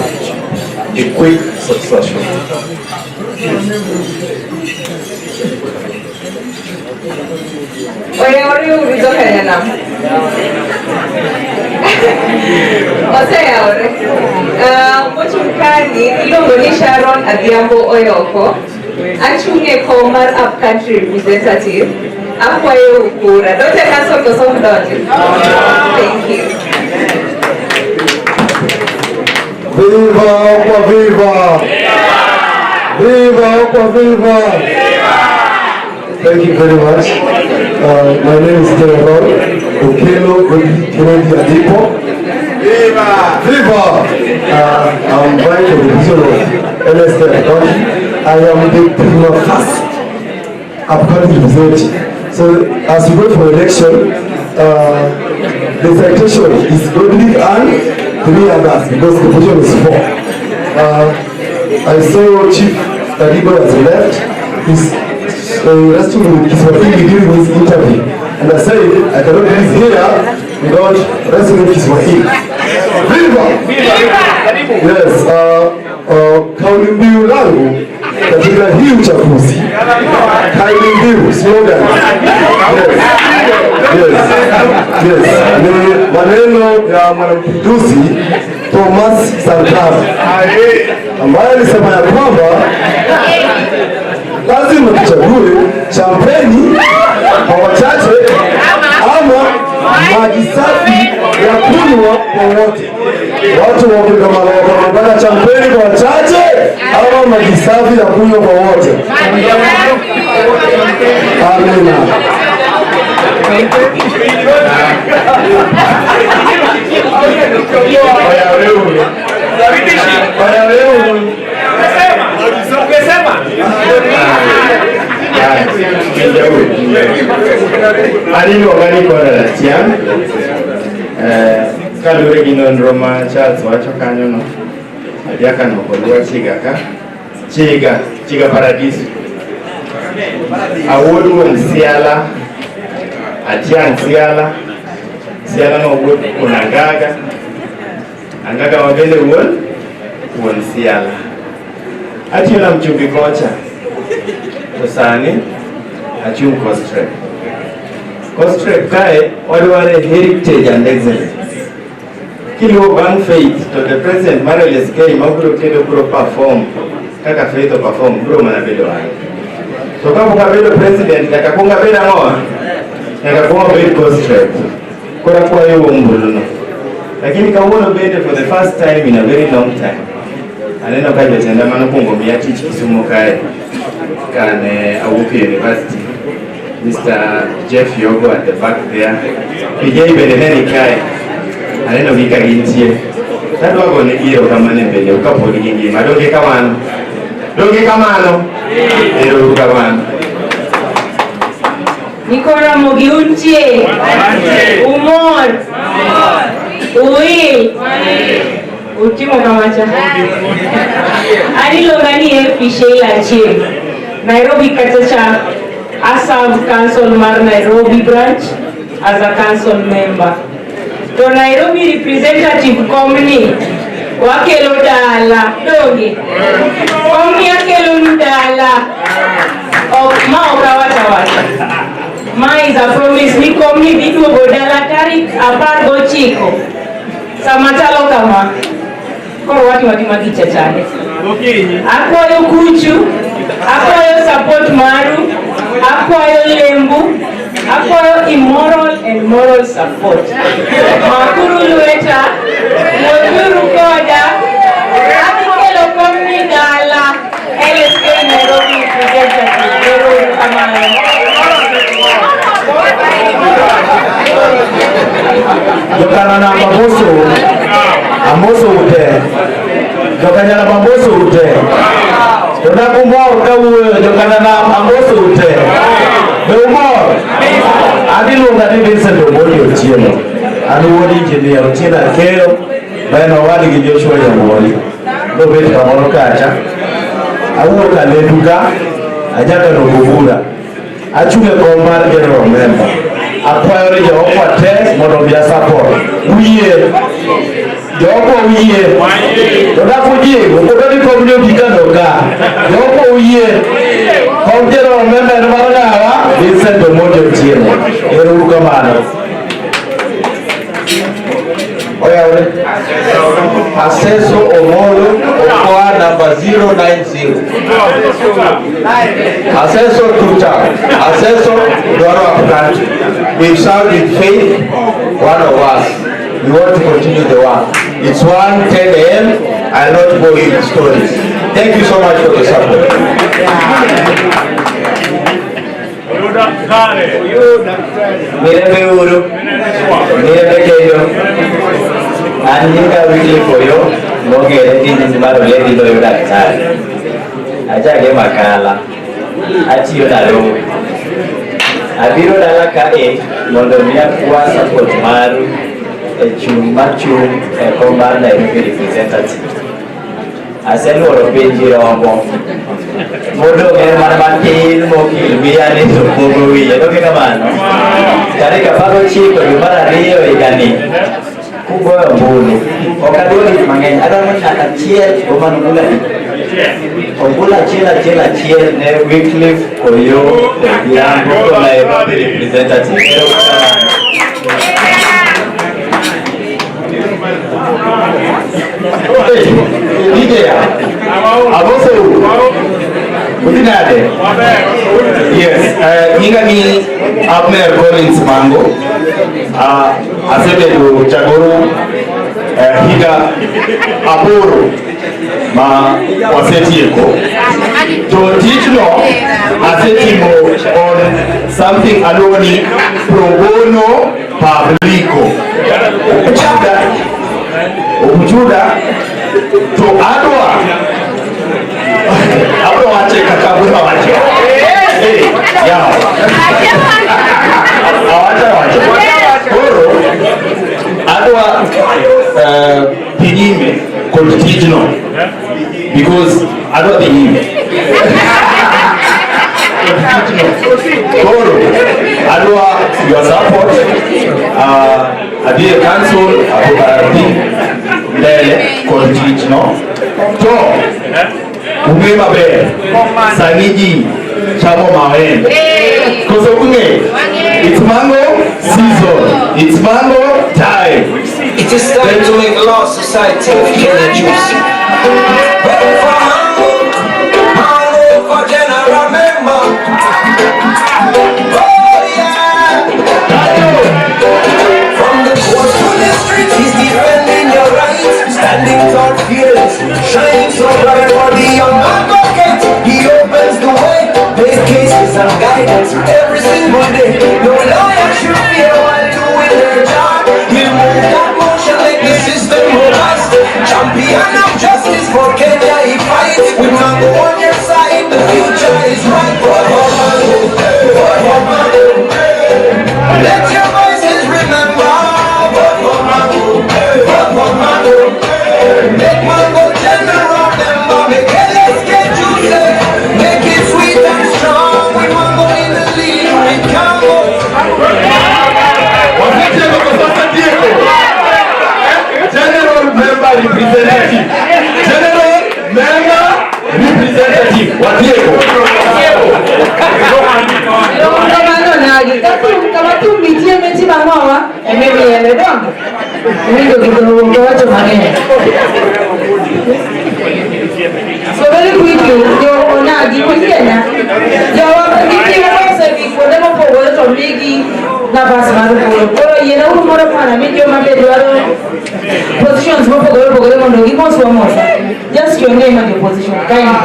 a quick succession. Oye, ori urizo kanya nam. Osea ore. Mochungani iluongo ni Sharon Adhiambo Oyoko. Achunge ko mar up-country representative. Akwayo kura. Dote kaso koso mdote. Thank you. Viva Okwa, viva! Viva Okwa, viva! Thank you very much. My name is General Okil Kennedy Adipo. Viva! Viva! I'm vying for the position of LSD. I am the first up-country representative. So as we go for election, the citation is only and 3 others because the position is 4. I saw Chief Talibo has left. He's resting with Kiswahili during his interview. And I said, I cannot leave here without resting with Kiswahili. Viva! Yes, kauli mbiu langu katika hii uchaguzi. Kauli mbiu, slogan. Yes. Ni maneno ya mwanamapinduzi Thomas Sankara ambaye alisema ya kwamba lazima tuchague champeni kwa wachache ama maji safi ya kunywa kwa wote. Watu wa Okil Kamaloka wanataka champeni kwa wachache ama maji safi ya kunywa kwa wote. Amina. Alilo gani kwa Tian? Kalure ginon Roma Charles wacho kanyo no. Adiaka no kolua chiga paradiso. Awodu on Siala, Atian Siala no wood unangaga. Angaga wabele won Siala. Ationa mchumbi kocha. Tosani achung Costrep kae wadware heritage and excellence. Kilo bang faith to the president Mareles K mabro kedo bro perform kaka faith to perform bro manabedo wani. So kama kabedo president yakakunga beda ngoa yakakunga bedo Costrep kura kwa yu umbuluno. Lakini kauono bede for the first time in a very long time. Aneno kaje tenda mano kungo miyachi Kisumu kae kane Okil University. Mr. Jeff Yogo at the back there. Pijai bedeneni kai. Aneno vika gintie. Tatu wako ni iyo kamane mbele. Ukapoli gingi. Madonge kamano. Donge kamano. Ero kamano. Nikora mogiuntie. Umor. Uil. Utimo kamacha. Anilo gani Sheila Chim. Nairobi Katacha. Assam Council Mar Nairobi branch as a council member. To Nairobi representative Komni wakelo dala dongi. Komni akelo dala. Ma okawata. Ma is a promise ni Komni bitu bodala tarik apar go chiko. Samatalo kama. Kwa wati magichachane. Akwayo kuchu. Akwayo support maru. Akwayo lembu, akwayo immoral and moral support. Makuru lueta, mokuru koda, akikelo komni Gala, LSK Nairobi representative, Jokana na Maboso ute. Jokana na Maboso ute. Unakumbuka jokana na Maboso ute. Beumor. Adilunga ni Vincent Obodi Otieno. Anuwodi engineer Otieno Akeo. Baina wadi gi Joshua Yamori. No beti Kamaloka acha. Awuoka leduga. Ajaka no kubura. Achunge komar general member. Akwayo ni Okwa te mondo bia support. Uye Joko uye. Unakuji, ukutoni komnyo kikanoka. Joko uye. Komjero member maragawa, Vincent Omojo Tieno. Eru kamano. Oya ore. Aseso Omolo Okoa number 090. Aseso Tuta. Aseso Doro Apranti. We've served with faith, one of us. We want to continue the work. It's 1:10 a.m. I'll not go into stories. Thank you so much for the support. Mirebe uru, mirebe keyo, anjinga weekly for you, mogere tini maro lady do you daktari. Aja ge makala, achi yo dalo. Abiro dala ka mondo miya kuwa support maru, chung komar Nairobi representative. Aseluoro penji rombo. Mondo ger mana matin mokil biya ni supogo wiye. Doke kamano. Tarik 15 dwe mar ariyo higani. Kugoyo ombulu. Ok adwar gik mang'eny. Adwaro nyaka achiel omano bula. Ombulu achiel ne Wycliffe Oyo Odhiambo Nairobi representative. DJ Aboso Udinade. Yes, Ningami Abner Collins Mango. Asebedo Chagoro Higa Aporo Ma Wasetieko. To teach law Asetimo on something alone pro bono publico. Ujuda to adwa abro wache kakabura wache yao awacha koro adwa pinyime kompetijno because adwa pinyime koro adwa your support adie council mbele kompetijno to umema be saniji chamo mawen koso kunge it's mango season, it's mango time. It is time to make law society of Kenya juice. Ready for mango for general member. Oh yeah. From the court to the streets, he's defending your rights. Standing tall, fearless, shining so bright for the young advocate. He opens the way, makes cases and guidance every single day. No lawyer should fear while doing their job. He'll move that motion, make the system robust. Champion of justice for Kenya, he fights. With Mango on your side, the future is right. Let your voices remember. Make Mango general member. Make LS get juicy. Make it sweet and strong. With Mango in the lead, we can go. General member representative. General member representative. Wadieko. Kama tu mitie meti mamawa, emewe yele dongo. Ndio kidogo watu manene. So very quickly, yo onagi kuiena. Yo wabiki wabasa biko demo po watu ligi na basi maruko. Kwa yena umora pana mimi yo mabe dwaro positions mopo gore mondo gimoso wamosa. Just your name and your position. Kind.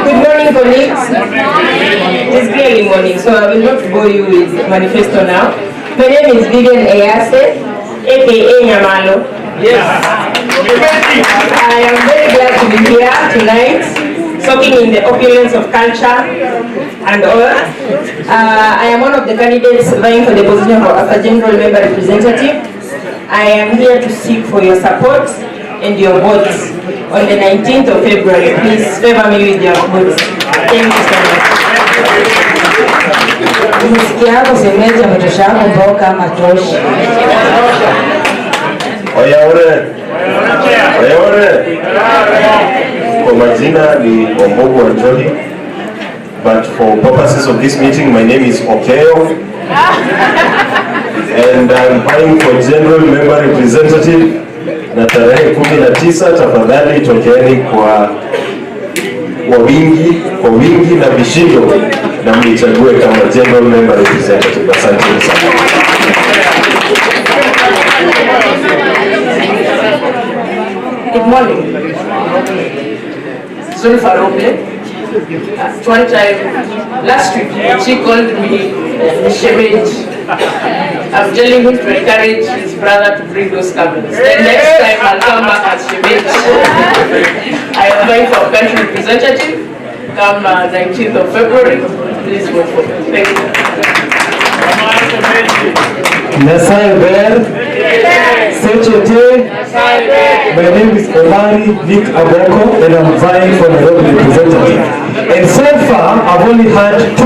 Good morning, colleagues. It's clearly morning, so I will not bore you with manifesto now. My name is Vivian Eyase, aka Nyamalo. Yes. I am very glad to be here tonight, soaking in the opulence of culture and all. I am one of the candidates vying for the position of a general member representative. I am here to seek for your support and your votes on the 19th of February. Please favor me with your votes. Thank you so much. Msikia yako semeja mtosha yako mboka ama toshi. Oyaore. Kwa majina ni Ombogo Anjoli, but for purposes of this meeting, my name is Okil, and I'm vying for general member representative. Na tarehe 19 tafadhali tokeeni kwa wingi na vishindo na mnichague kama general member representative. Asante sana. Good morning. Sorry for Okil. One time last week she called me Shemage. I'm telling him to encourage his brother to bring those camels. Then next time I'll come back as Shemage. I am going for country representative. Come 19th of February. Please vote for me. Thank you. Nasai Bear, Sechete. My name is Omari Nick Aboko, and I'm vying for Nairobi representative. And so far, I've only had 2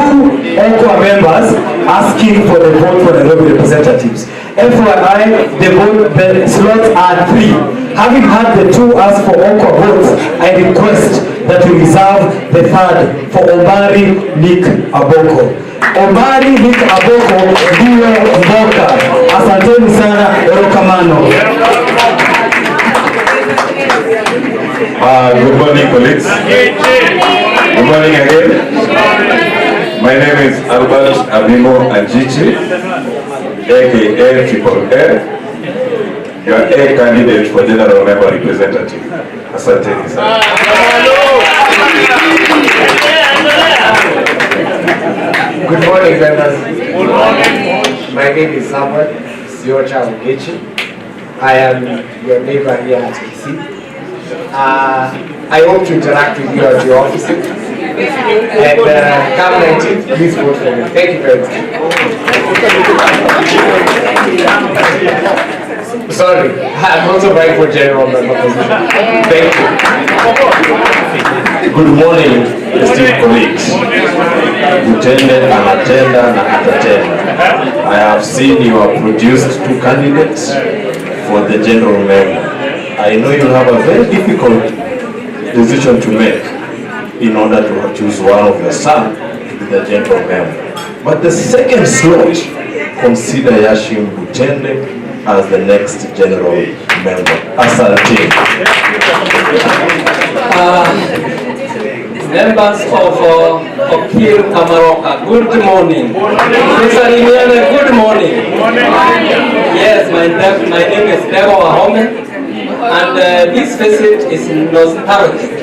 Okwa members asking for the vote for Nairobi representatives. FYI, the slots are 3. Having had the 2 ask for Okwa votes, I request that we reserve the 3rd for Omari Nick Aboko. Omari Nick Aboko ndio mboka. Asanteni sana, erokamano. Good morning, colleagues. Good morning again. My name is Albert Abimo Anjichi, aka Triple A. You are a candidate for general member representative. Asante sana. Good morning, members. Good morning. My name is Samuel Siocha Ugechi. I am your neighbor here at KC. I hope to interact with you at your office. And come 19th, please vote for me. Thank you very much. Sorry, I'm also vying for general member position. Thank you. Good morning, esteemed colleagues. Mutende, anatenda, na atatenda. I have seen you have produced 2 candidates for the general member. I know you have a very difficult decision to make in order to choose one of your sons to be the general member. But the second slot, consider Yashim Butende as the next general member. Asante. Members of Okil Kamaloka, good morning. Mr. Limiane, good morning. Yes, my name is Debo Wahome, and this visit is nostalgic.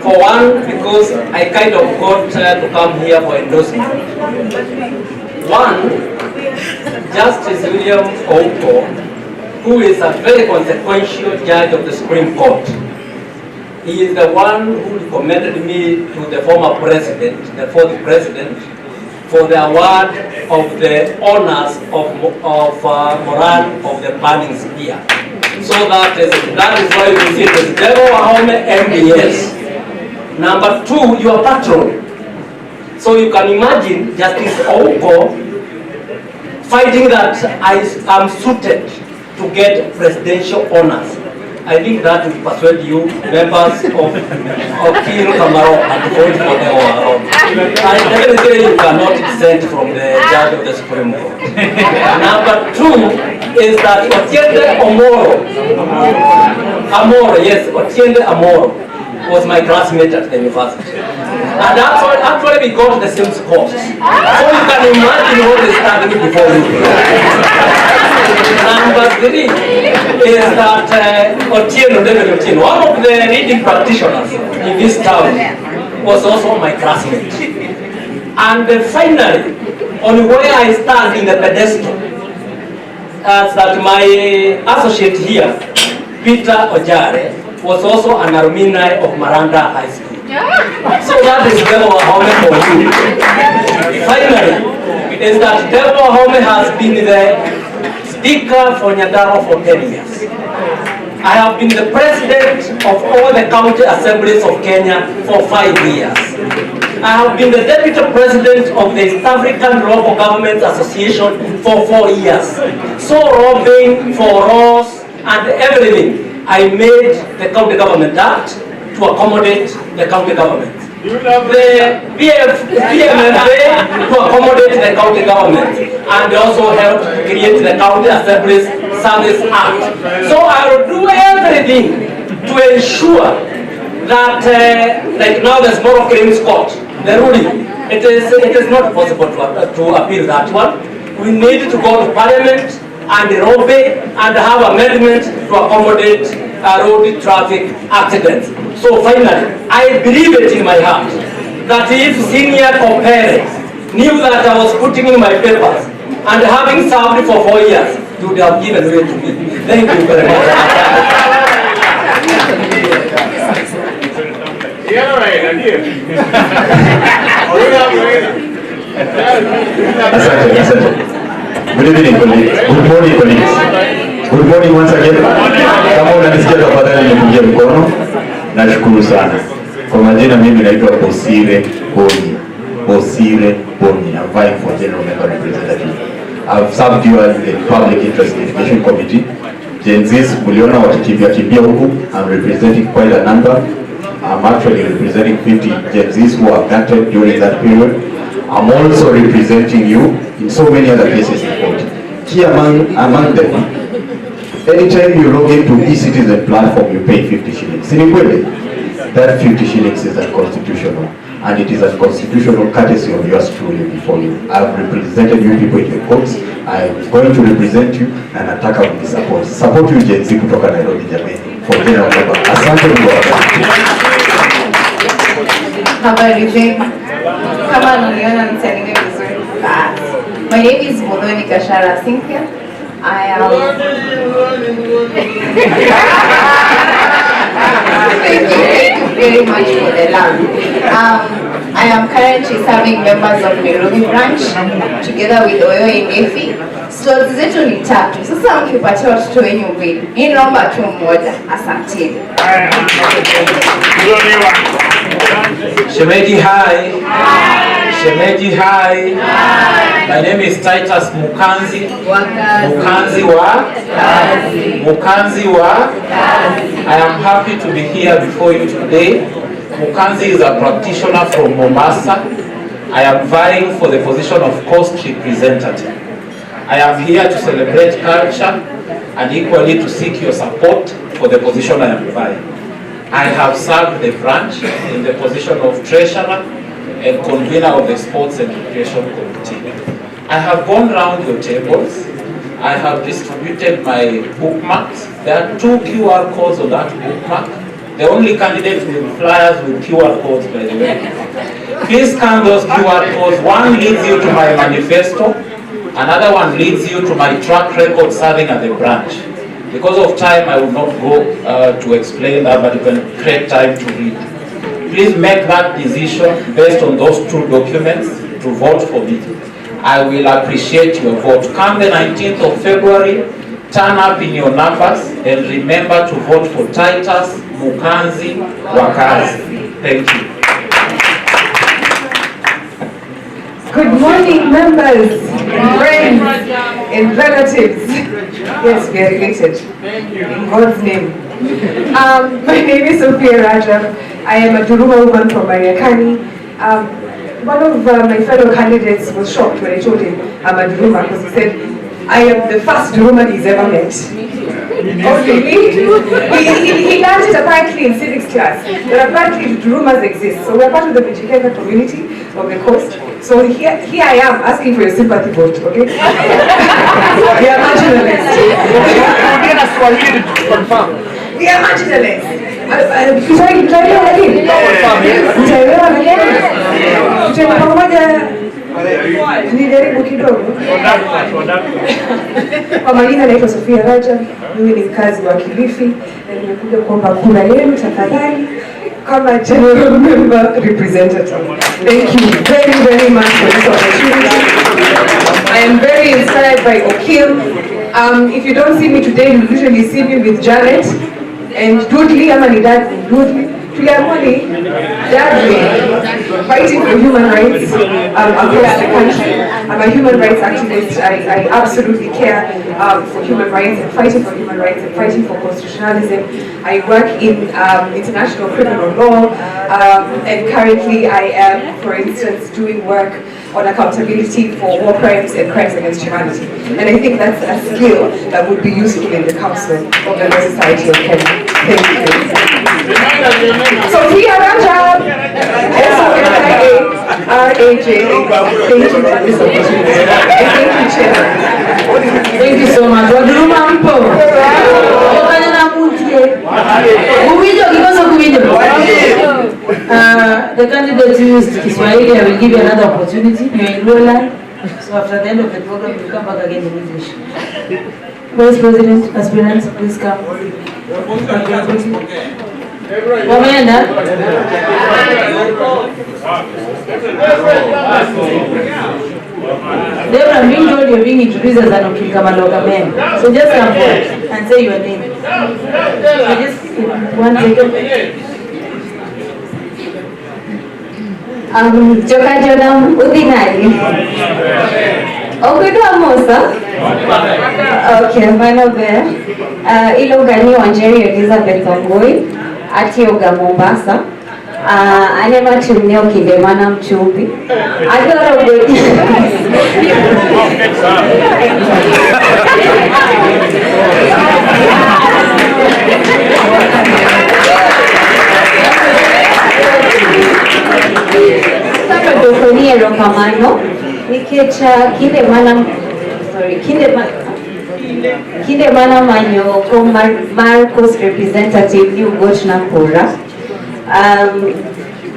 For one, because I kind of got to come here for endorsement. One, Justice William Ouko, who is a very consequential judge of the Supreme Court. He is the one who recommended me to the former president, the 4th president, for the award of the honors of Moran of the Burning Spear. So that is why you see this Debo Wahome MBS. Number 2, your patron. So you can imagine Justice Ouko finding that I am suited to get presidential honors. I think that will persuade you, members of Okil Kamaloka, to vote for the overall. I definitely you cannot dissent from the judge of the Supreme Court. Number 2 is that Otiende Amoro was my classmate at the university. And actually we got the same scores. So you can imagine what is standing before you. Number 3 is that David Otieno, one of the leading practitioners in this town, was also my classmate. And finally, on where I stand in the pedestal, that my associate here, Peter Ojare, was also an alumni of Maranda High School. So that is Debo Wahome for you. Finally, is that Debo Wahome has been the Speaker for Nyandaro for 10 years. I have been the president of all the county assemblies of Kenya for 5 years. I have been the Deputy President of the East African Local Government Association for 4 years. So robbing for rows and everything, I made the County Government Act to accommodate the county government. The PMFA to accommodate the county government, and also helped create the County Assembly's Service Act. So I will do everything to ensure that, like now the Small Claims Court, the ruling, it is not possible to appeal that one. We need to go to Parliament and lobby and have amendments to accommodate road traffic accidents. So finally, I believe it in my heart that if senior co-parents knew that I was putting in my papers and having served for 4 years, you would have given way to me. Thank you very much. Good evening, colleagues. Good morning, colleagues. Good morning once again. Kama unanisikia tafadhali nipungie mkono. Nashukuru sana. Kwa majina mimi naitwa Bosire Boni. Bosire Boni. I'm vying for General Member Representative. I've served you in the Public Interest Education Committee. Gen Zs, muliona wakikimbia huku. I'm representing quite a number. I'm actually representing 50 Gen Zs who are granted during that period. I'm also representing you in so many other places in court. Key among them, anytime you log into e-citizen platform, you pay 50 shillings. That 50 shillings is unconstitutional, and it is unconstitutional courtesy of yours truly before you. I've represented you people in the courts. I'm going to represent you, and nataka mnisupport. Support you Gen Z kutoka Nairobi jamani. For General Member. Asante kwa. Habari zenu. Kama niliona mtaniwe vizuri. My name is Modoni Kashara Cynthia. I am Thank you very much for the love. I am currently serving members of Nairobi branch together with Oyo Inefi. Slots zetu ni 3. Sasa mkipatia watoto wenyu mbili, hii naomba tu mmoja. Asanteni. Shemeji hi. Shemeji hi. My name is Titus Mukanzi. Mukanzi wa. I am happy to be here before you today. Mukanzi is a practitioner from Mombasa. I am vying for the position of coast representative. I am here to celebrate culture and equally to seek your support for the position I am vying. I have served the branch in the position of treasurer and convener of the Sports and Recreation Committee. I have gone round your tables. I have distributed my bookmarks. There are 2 QR codes on that bookmark. The only candidates with flyers with QR codes, by the way. Please scan those QR codes. One leads you to my manifesto. Another one leads you to my track record serving at the branch. Because of time, I will not go to explain that, but you can create time to read. Please make that decision based on those 2 documents to vote for me. I will appreciate your vote. Come the 19th of February, turn up in your numbers and remember to vote for Titus Mukanzi Wakazi. Thank you. Good morning, members, friends, and relatives. Yes, we are related. In God's name. My name is Sophia Raja. I am a Duruma woman from Mariakani. One of my fellow candidates was shocked when I told him I'm a Duruma because he said, I am the first Duruma he's ever met. Oh, really? He learned it apparently in civics class, that apparently Durumas exist. So we're part of the Michiganda community of the coast. So here I am asking for your sympathy vote, okay? We are marginalists. We are marginalists. Nijaribu kidogo. Kwa majina naitwa Sophia Raja, mimi ni mkazi wa Kilifi na nimekuja kuomba kura yenu tafadhali kama General Member Representative. Thank you very, very much for this opportunity. I am very inspired by Okil. If you don't see me today, you usually see me with Janet and Dudley, ama ni dad Dudley. Tuliamoni, fighting for human rights across the country. I'm a human rights activist. I absolutely care for human rights and fighting for human rights and fighting for constitutionalism. I work in international criminal law, and currently I am, for instance, doing work on accountability for war crimes and crimes against humanity. And I think that's a skill that would be useful in the Council of the Law Society of Kenya. Thank you. Sophia Rajab, S-O-F-I-A-R-A-J. Thank you for this opportunity. Thank you, Chair. Thank you so much. Waduruma mpo. Wakana na mutie. Uwijo, kikoso kuwijo. The candidate used Kiswahili. I will give you another opportunity. You're in Roland. So after the end of the program, you come back again in English. Vice President, aspirants, please come. Wameenda? Deborah, I'm being told you're being introduced as an Okil Kamaloka man. So just come forward and say your name. So just 1 second. Joka Jodam Udinari. Okudwa Mosa. Okay, Manobe. Ilogani Wanjeri Elizabeth Ongoi. Atioga Mombasa. Anema chumneo kidemana mchumbi. Adoro bweti. Sasa dokoni erokamano. Nikecha kinde mana manyo ko Marcos representative New Gochna Kura.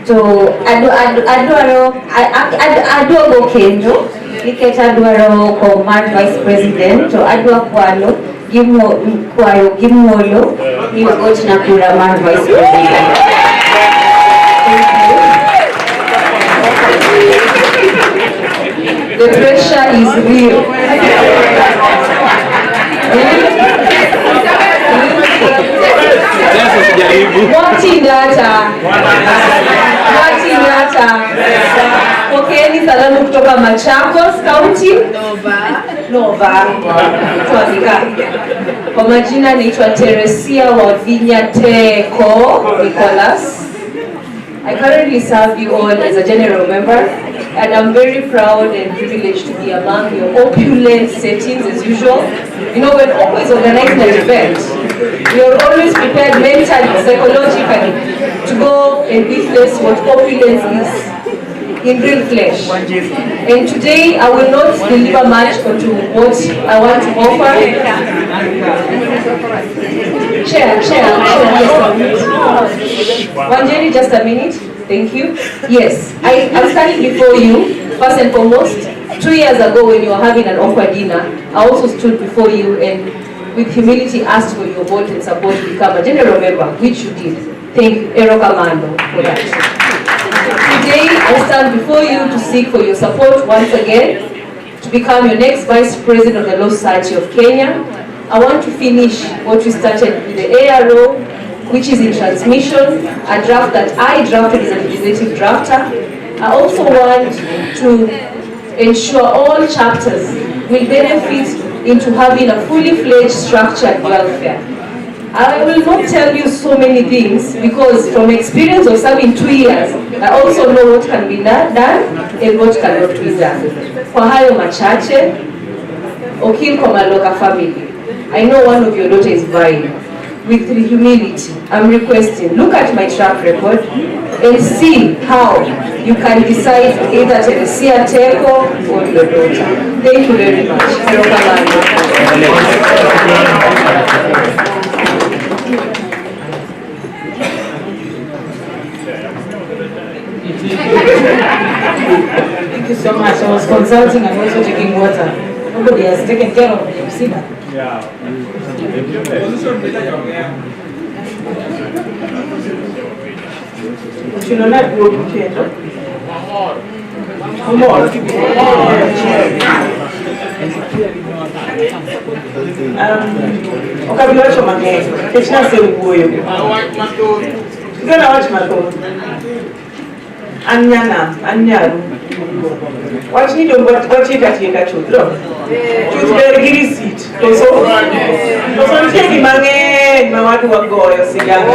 To aduago kendo niketa aduaro ko Mar Vice President to adua kwalo gimolo New Gochna Kura Mar Vice President. The pressure is real. Wanting data. Pokeeni salamu kutoka Machakos County. Nova. Tuandika. Kwa majina naitwa Teresia Wavinya Teko Nicholas. I currently serve you all as a general member, and I'm very proud and privileged to be among your opulent settings as usual. You know, when Oko is organizing an event, you're always prepared mentally, psychologically, to go and witness what opulence is in real flesh. And today, I will not deliver much to what I want to offer. Chair, Wanjeri, just a minute. Thank you. Yes, I'm standing before you, first and foremost. 2 years ago, when you were having an awkward dinner, I also stood before you and with humility asked for your vote and support to become a general member, which you did. Thank Eroka Mando for that. Today, I stand before you to seek for your support once again to become your next Vice President of the Law Society of Kenya. I want to finish what we started with the ARO, which is in transmission, a draft that I drafted as a legislative drafter. I also want to ensure all chapters will benefit into having a fully fledged structured welfare. I will not tell you so many things because from experience of serving 2 years, I also know what can be done and what cannot be done. Kwa hayo machache, Okil Kamaloka family, I know one of your daughters is vying. With humility, I'm requesting, look at my track record and see how you can decide either Teresia Teko or your daughter. Thank you very much. Thank you so much. I was consulting and also taking water. Nobody has taken care of me. You see that? Yeah. Gala watch my phone. Anya. Watch me don't watch it at your children. Choose very giddy seat. So take him again. My wife will go. You see, don't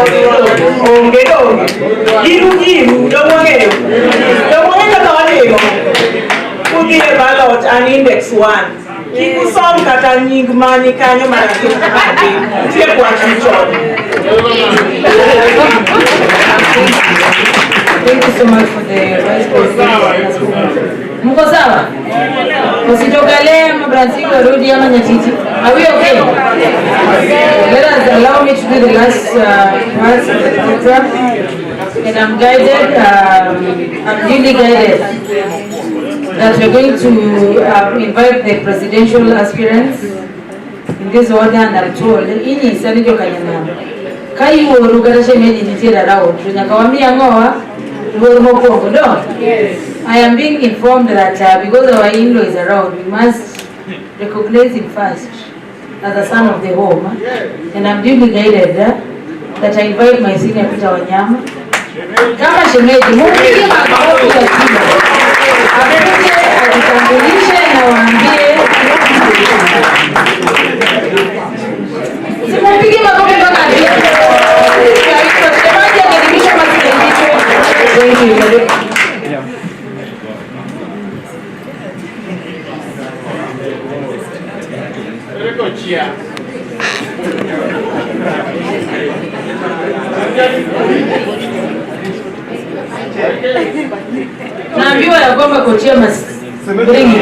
put the ballot and index 1. Kiku some kata nying mani kanyo maraki. Take what you told. Thank you so much for the Vice President. Mko sawa? Usitokale mabranziko rudi ama nyatiti. Are we okay? Let us allow me to do the last part of the program. And I'm guided, I'm duly guided that we're going to invite the presidential aspirants in this order, and I'm told ini sanijo kanyana. Kai woru garashe medi nitira rao. Tunyakawambia ngoa. Yes. I am being informed that because our in-law is around, we must recognize him first as the son of the home. And I'm duly guided that I invite my senior Peter Wanyama. Kama shemeji, mupige makofi ya kina. Akuje ajitambulishe na waambie. Simupige makofi mpaka aje. Shemeji akaribisha masikilizo. Thank you. Naambiwa ya kwamba kochia bringi.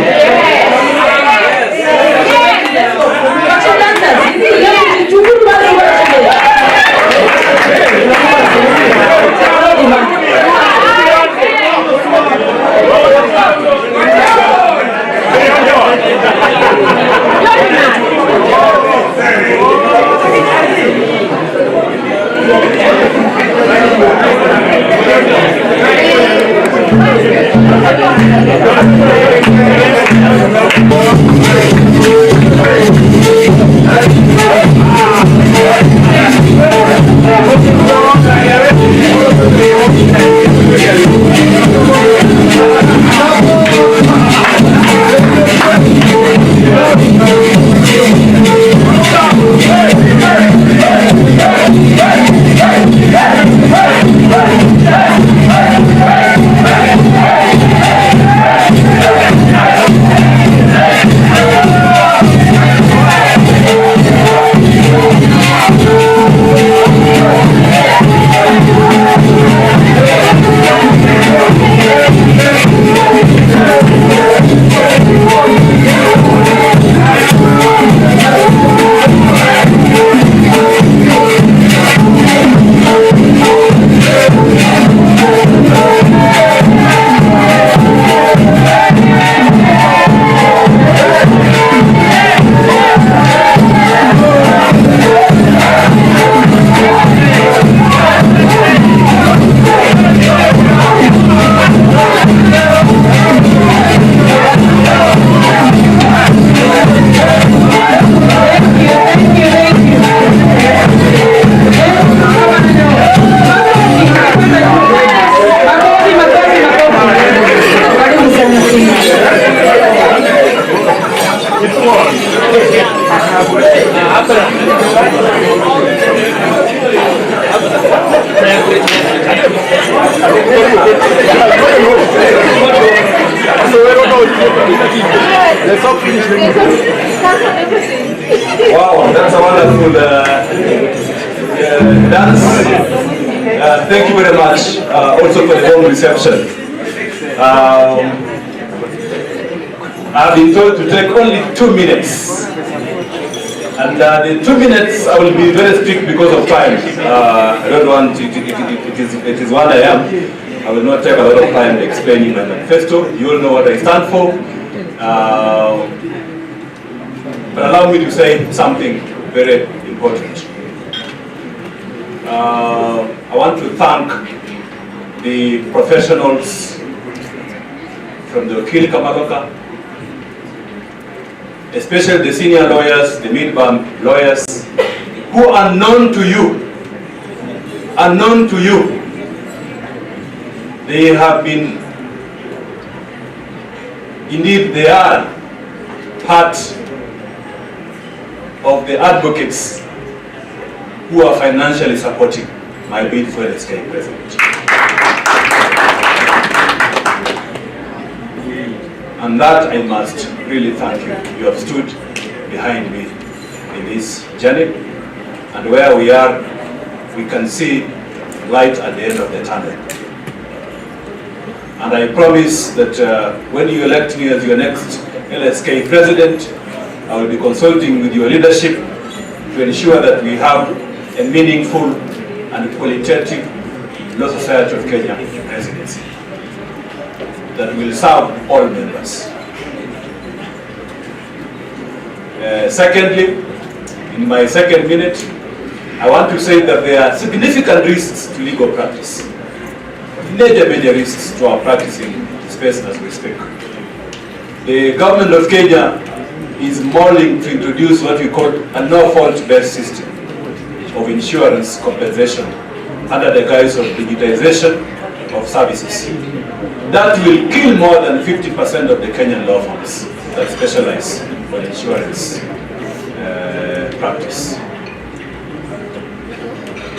Wow, that's a wonderful dance. Thank you very much also for the warm reception. I've been told to take only 2 minutes. And the 2 minutes, I will be very strict because of time. I don't want to, it is what I am. I will not take a lot of time explaining my manifesto. You all know what I stand for. But allow me to say something very important. I want to thank the professionals from the Okil Kamaloka, especially the senior lawyers, the mid-band lawyers, who are known to you unknown to you, they have been, indeed they are part of the advocates who are financially supporting my bid for LSK president. And that I must really thank you. You have stood behind me in this journey, and where we are, we can see light at the end of the tunnel. And I promise that when you elect me as your next LSK president, I will be consulting with your leadership to ensure that we have a meaningful and qualitative Law Society of Kenya presidency that will serve all members. Secondly, in my second minute, I want to say that there are significant risks to legal practice. Major risks to our practicing space as we speak. The government of Kenya is mulling to introduce what we call a no-fault based system of insurance compensation under the guise of digitization of services. That will kill more than 50% of the Kenyan law firms that specialize in insurance practice.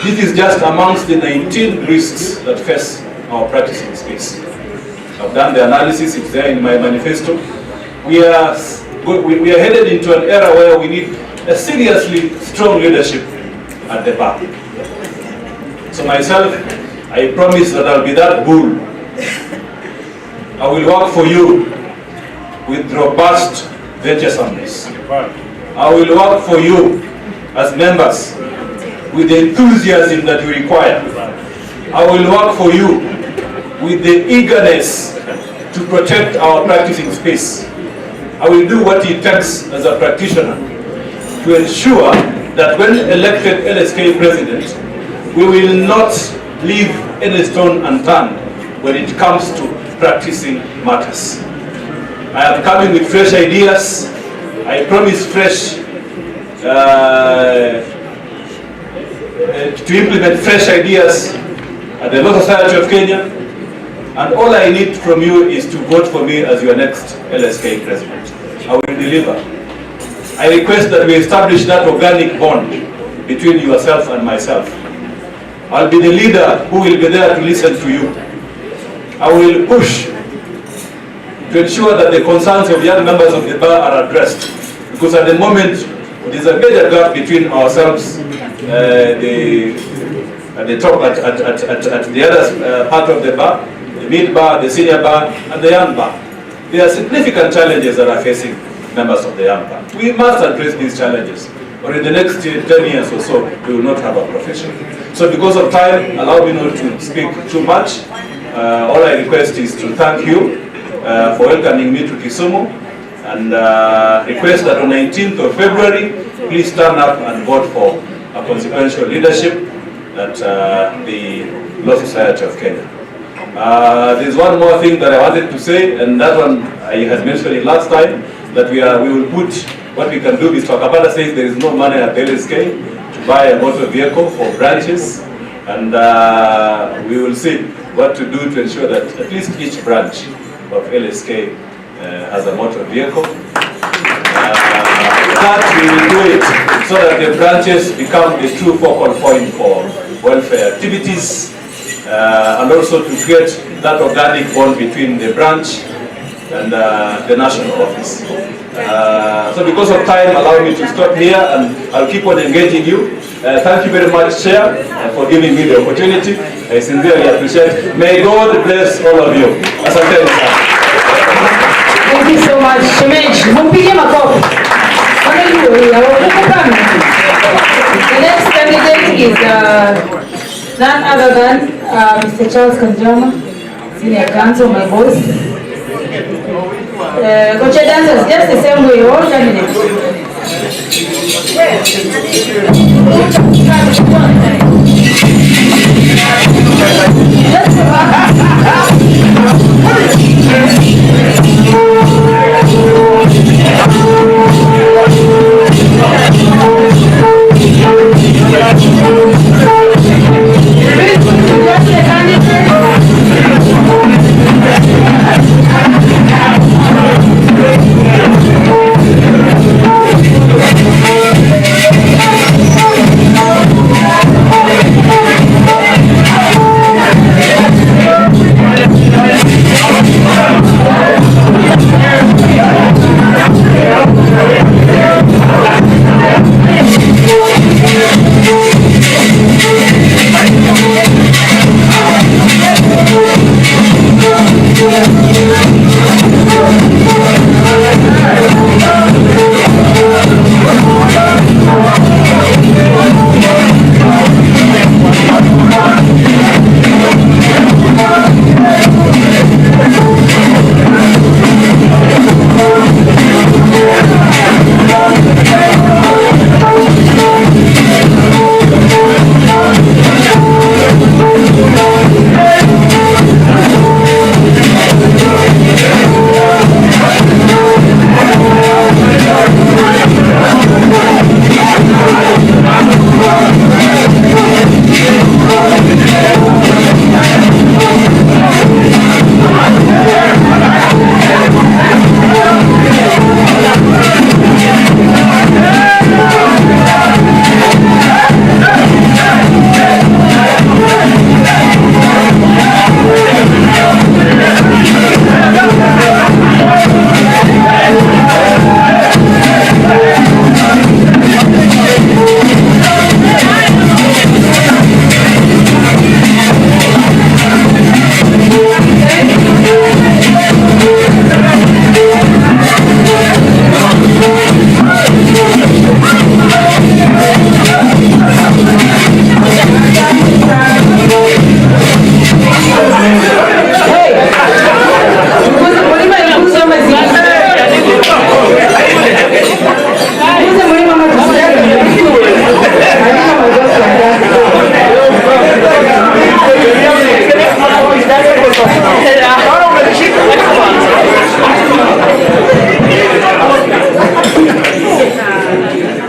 This is just amongst the 19 risks that face our practicing space. I've done the analysis, it's there in my manifesto. We are headed into an era where we need a seriously strong leadership at the bar. So myself, I promise that I'll be that bull. I will work for you with robust venturesomeness. I will work for you as members with the enthusiasm that you require. I will work for you with the eagerness to protect our practicing space. I will do what it takes as a practitioner to ensure that when elected LSK president, we will not leave any stone unturned when it comes to practicing matters. I am coming with fresh ideas. I promise fresh to implement fresh ideas at the Law Society of Kenya, and all I need from you is to vote for me as your next LSK president. I will deliver. I request that we establish that organic bond between yourself and myself. I'll be the leader who will be there to listen to you. I will push to ensure that the concerns of young members of the bar are addressed, because at the moment there's a major gap between ourselves, at the top, at the other part of the bar, the mid bar, the senior bar, and the young bar. There are significant challenges that are facing members of the young bar. We must address these challenges, or in the next 10 years or so, we will not have a profession. So because of time, allow me not to speak too much. All I request is to thank you for welcoming me to Kisumu, and request that on 19th of February, please stand up and vote for a consequential leadership at the Law Society of Kenya. There's one more thing that I wanted to say, and that one I had mentioned it last time, that we will put, what we can do is, Akabada says there is no money at LSK to buy a motor vehicle for branches, and we will see what to do to ensure that at least each branch of LSK has a motor vehicle. That we will do it so that the branches become the true focal point for welfare activities, and also to create that organic bond between the branch and the national office. So because of time, allow me to stop here, and I'll keep on engaging you. Thank you very much, Chair, for giving me the opportunity. I sincerely appreciate it. May God bless all of you. Asante sana. Thank you so much. Shemeji, mpige makofi. The next candidate is none other than Mr. Charles Kanjama, Senior Counsel, my boss. Coach dancers, just the same way, all candidates.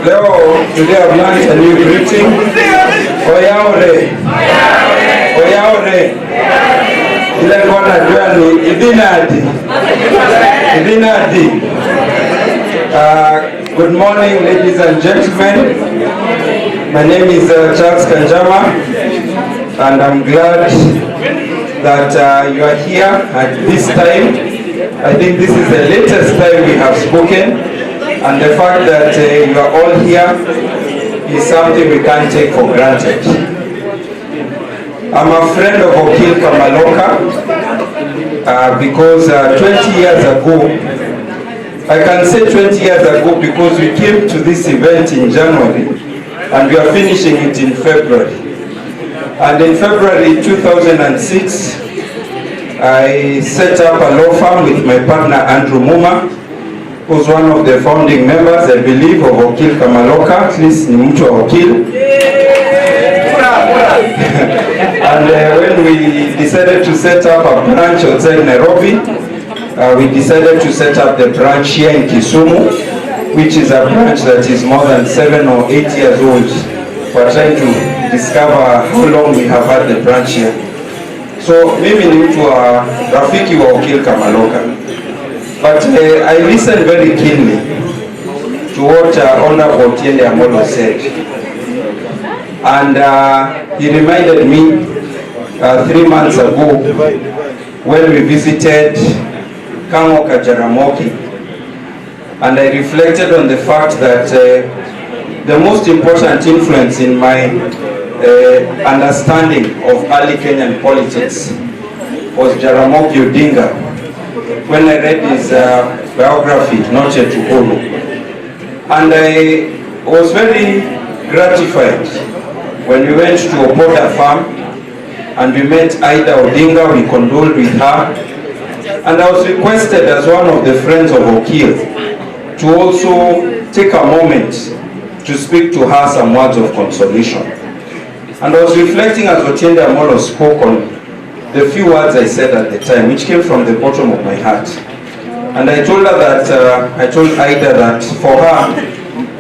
Today I've learned a new greeting. Oyaore. Oyaore. Ile kwa najua ni Idinadi. Idinadi. Good morning, ladies and gentlemen. My name is Charles Kanjama, and I'm glad that you are here at this time. I think this is the latest time we have spoken, and the fact that you are all here is something we can't take for granted. I'm a friend of Okil Kamaloka because 20 years ago, I can say 20 years ago because we came to this event in January and we are finishing it in February. And in February 2006, I set up a law firm with my partner Andrew Muma, who's one of the founding members, I believe, of Okil Kamaloka, at least ni mtu wa Okil. And when we decided to set up a branch outside Nairobi, we decided to set up the branch here in Kisumu, which is a branch that is more than 7 or 8 years old. We're trying to discover how long we have had the branch here. So mimi ni mtu wa rafiki wa Okil Kamaloka, but I listened very keenly to what Honorable Otiende Amolo said, and he reminded me 3 months ago when we visited Kamaloka Jaramogi, and I reflected on the fact that the most important influence in my understanding of early Kenyan politics was Jaramogi Odinga. When I read his biography, Noche Tukulu, and I was very gratified when we went to Opoda farm and we met Ida Odinga. We condoled with her, and I was requested as one of the friends of Okil to also take a moment to speak to her some words of consolation. And I was reflecting as Otiende Amolo spoke on the few words I said at the time, which came from the bottom of my heart. And I told her that, I told Ida that for her,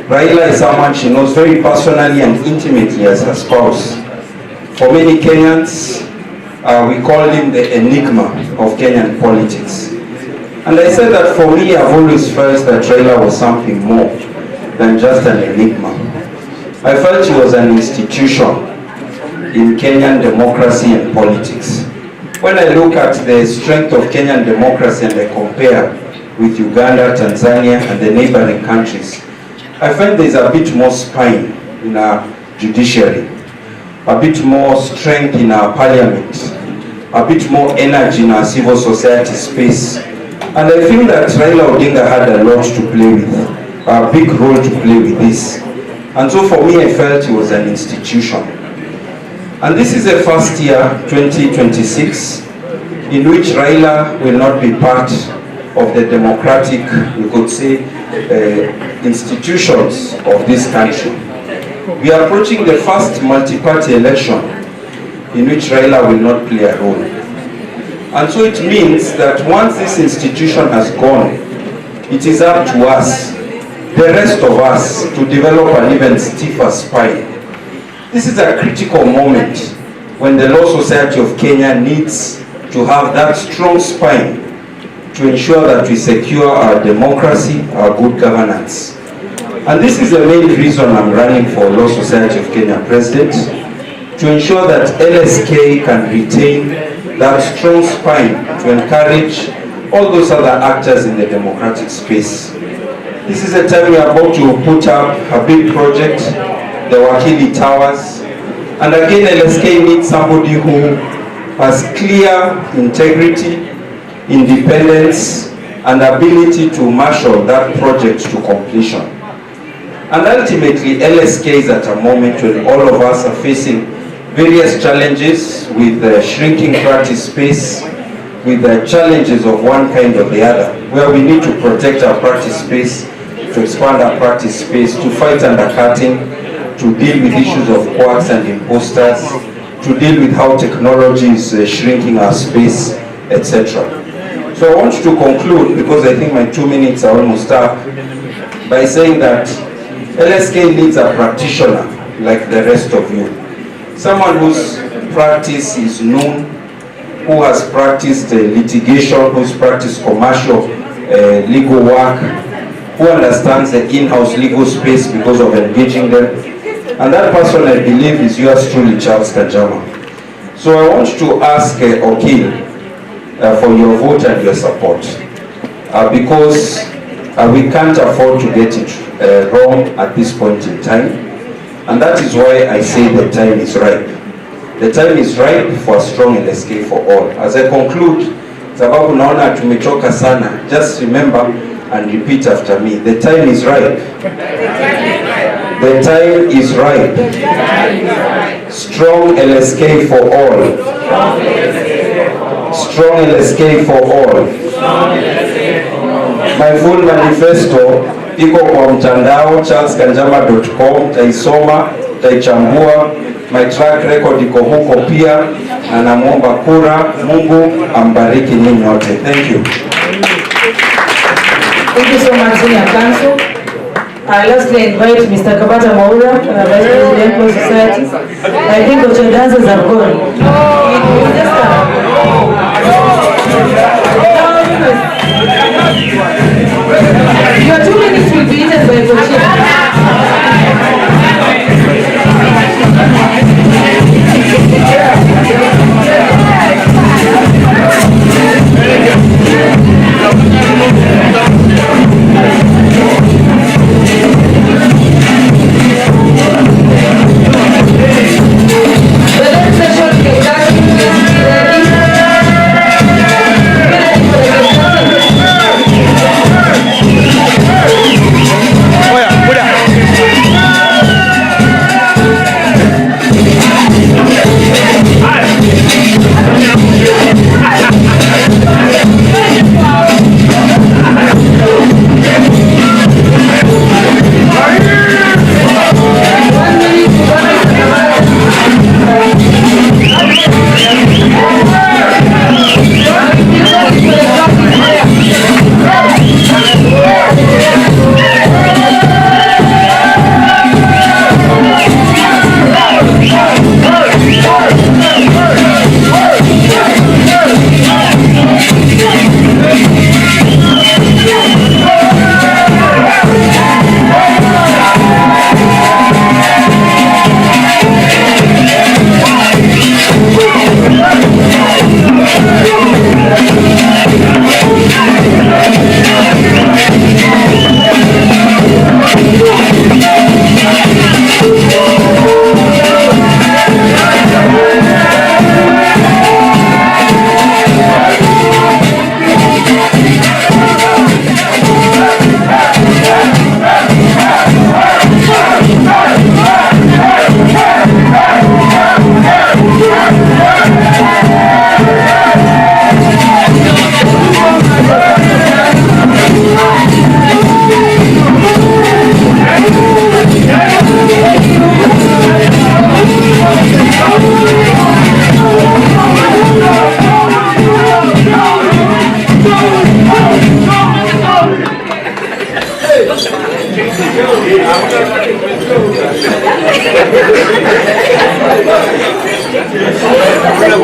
Raila is someone she knows very personally and intimately as her spouse. For many Kenyans, we call him the enigma of Kenyan politics. And I said that for me, I've always felt that Raila was something more than just an enigma. I felt he was an institution in Kenyan democracy and politics. When I look at the strength of Kenyan democracy and I compare with Uganda, Tanzania, and the neighboring countries, I find there's a bit more spine in our judiciary, a bit more strength in our parliament, a bit more energy in our civil society space. And I feel that Raila Odinga had a lot to play with, a big role to play with this. And so for me, I felt he was an institution. And this is the first year, 2026, in which Raila will not be part of the democratic, we could say, institutions of this country. We are approaching the first multi-party election in which Raila will not play a role. And so it means that once this institution has gone, it is up to us, the rest of us, to develop an even stiffer spine. This is a critical moment when the Law Society of Kenya needs to have that strong spine to ensure that we secure our democracy, our good governance. And this is the main reason I'm running for Law Society of Kenya President, to ensure that LSK can retain that strong spine to encourage all those other actors in the democratic space. This is a time we are about to put up a big project, the Wakili Towers. And again, LSK needs somebody who has clear integrity, independence, and ability to marshal that project to completion. And ultimately, LSK is at a moment when all of us are facing various challenges with the shrinking practice space, with the challenges of one kind or the other, where we need to protect our practice space, to expand our practice space, to fight undercutting, to deal with issues of quacks and imposters, to deal with how technology is shrinking our space, etc. So I want to conclude, because I think my 2 minutes are almost up, by saying that LSK needs a practitioner like the rest of you. Someone whose practice is known, who has practiced litigation, who's practiced commercial legal work, who understands the in-house legal space because of engaging them. And that person, I believe, is yours truly, Charles Kanjama. So I want to ask Okil for your vote and your support, because we can't afford to get it wrong at this point in time. And that is why I say the time is ripe. The time is ripe for a strong LSK for all. As I conclude, sababu naona tumechoka sana, just remember and repeat after me. The time is ripe. The time is ripe. Strong LSK for all. Strong LSK for all. My full manifesto iko kwa mtandao charleskanjama.com, taisoma, taichambua. My track record iko huko pia, na namuomba kura. Mungu ambariki nyinyi wote. Thank you. Thank you so much, Senior Council. Lastly, invite Mr. Kabata Maura, Vice President of Society. I think that your dancers are gone. Your 2 minutes will be eaten by Kochi.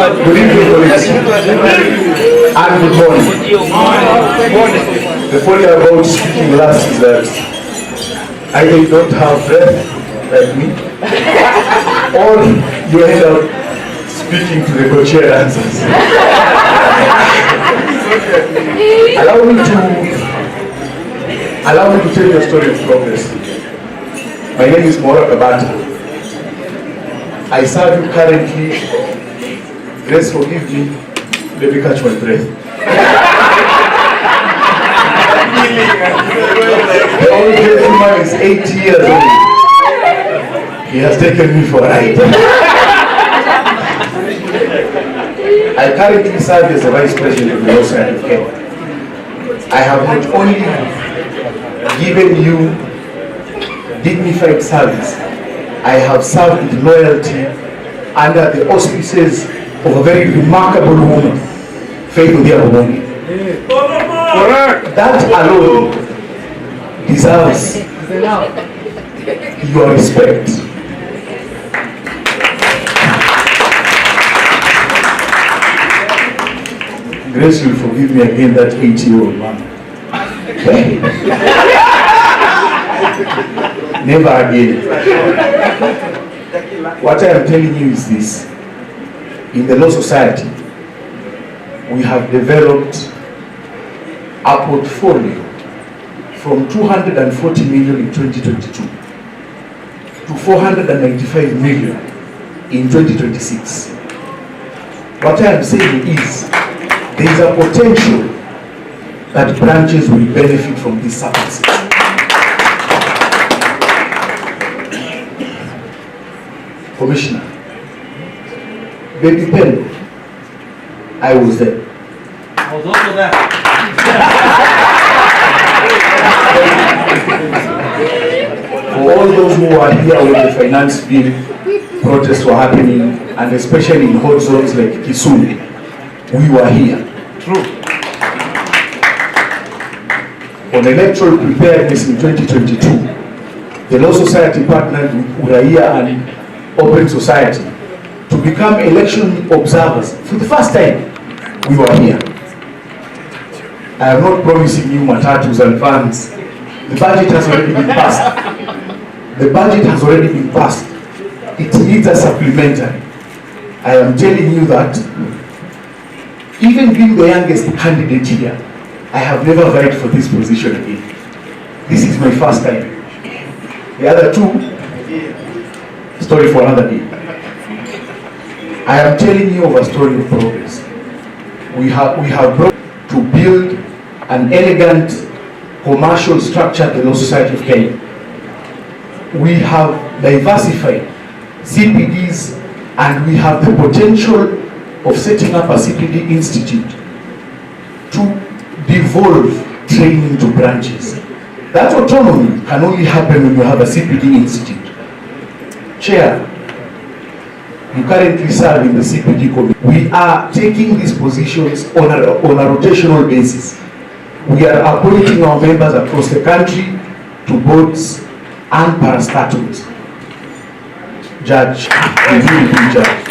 Good evening, colleagues. And good morning. The funny about speaking last is that either you don't have breath like me, or you end up speaking to the co-chair dancers. Allow me to tell you a story of progress. My name is Mora Kabata. I serve you currently. Grace, forgive me. Let me catch my breath. The old gentleman is 80 years old. He has taken me for a ride. I currently serve as the Vice President of the Law Side of Kenya. I have not only given you dignified service, I have served with loyalty under the auspices of a very remarkable woman, Faith Odiabomongi. That alone deserves your respect. Grace will forgive me again, that 80-year-old man. Never again. What I am telling you is this. In the Law Society, we have developed a portfolio from 240 million in 2022 to 495 million in 2026. What I am saying is, there is a potential that branches will benefit from these services. Commissioner, Baby Pen, I was there. I was also there. For all those who are here when the finance bill protests were happening, and especially in hot zones like Kisumu, we were here. True. On electoral preparedness in 2022, the Law Society partnered with Uraia and Open Society to become election observers. For the first time, we were here. I am not promising you matatus and funds. The budget has already been passed. The budget has already been passed. It needs a supplementary. I am telling you that, even being the youngest candidate here, I have never vied for this position again. This is my first time. The other two, story for another day. I am telling you of a story of progress. We have brought to build an elegant commercial structure at the Law Society of Kenya. We have diversified CPDs, and we have the potential of setting up a CPD institute to devolve training to branches. That autonomy can only happen when you have a CPD institute. Chair, you currently serve in the CPD committee. We are taking these positions on a rotational basis. We are appointing our members across the country to boards and parastatals. Judge, you will be judge.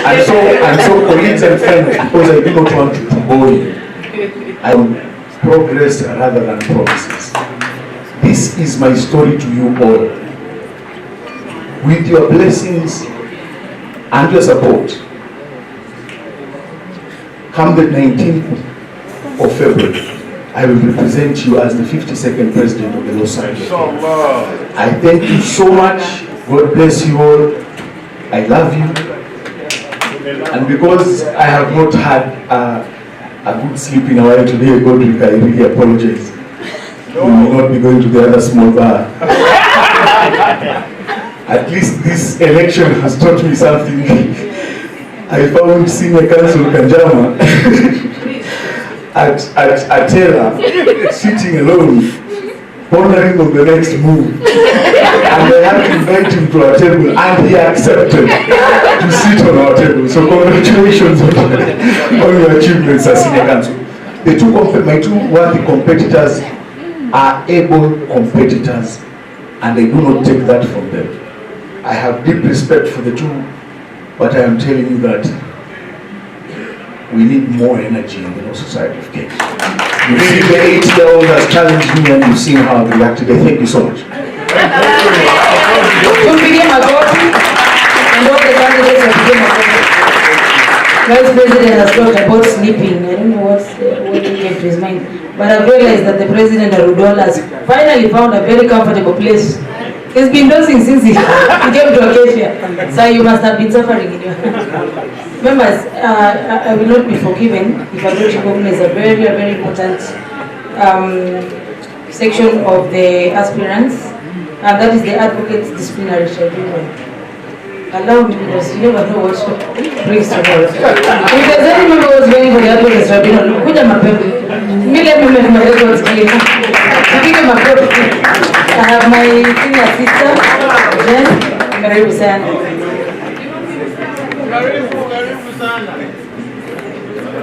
And so colleagues and friends, because I do not want to bore you, I want progress rather than promises. This is my story to you all. With your blessings and your support, come the 19th of February, I will represent you as the 52nd President of the Law Society. I thank you so much. God bless you all. I love you. And because I have not had a good sleep in a while today, Godric, I really apologize. We will not be going to the other small bar. At least this election has taught me something. I found Senior Counsel Kanjama at Atela, sitting alone, pondering on the next move. And I had to invite him to our table, and he accepted to sit on our table. So congratulations on your achievements as Senior Counsel. My two worthy competitors are able competitors, and I do not take that from them. I have deep respect for the two, but I am telling you that we need more energy in the Law Society of Kenya. You've seen the 8-year-old has challenged me, and you've seen how I've reacted. Thank you so much. Vice President has talked about sleeping. I don't know what came to his mind. But I've realized that the President Arudol has finally found a very comfortable place. He's been dozing since he came to Acacia. So you must have been suffering in your members. I will not be forgiven if I don't recognize a very, very important section of the aspirants, and that is the Advocates Disciplinary Tribunal. Allow me, because you never know what brings tomorrow. If there's any member who's going for the Advocates Tribunal, kuja mapema. Let me make my records clear. I have my senior sister, Jen. Karibu sana. Good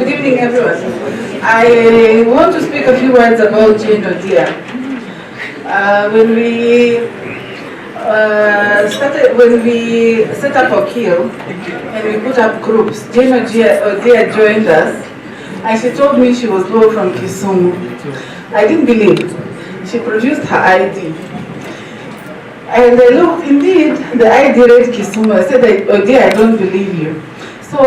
evening, everyone. I want to speak a few words about Jane Odia. When we set up Okil and we put up groups, Jane Odia joined us, and she told me she was low from Kisumu. I didn't believe. She produced her ID. And I looked, indeed, the ID read Kisumu. I said, Odia, I don't believe you. So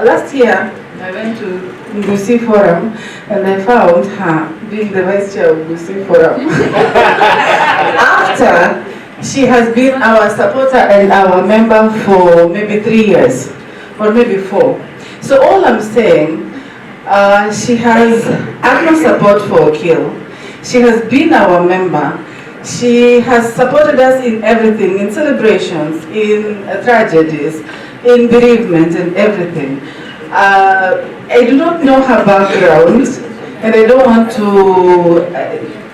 last year, I went to Ngusi Forum and I found her being the vice chair of Ngusi Forum. After, she has been our supporter and our member for maybe 3 years, or maybe 4. So all I'm saying, she has utmost support for Okil. She has been our member. She has supported us in everything, in celebrations, in tragedies, in bereavement and everything. I do not know her background, and I don't want to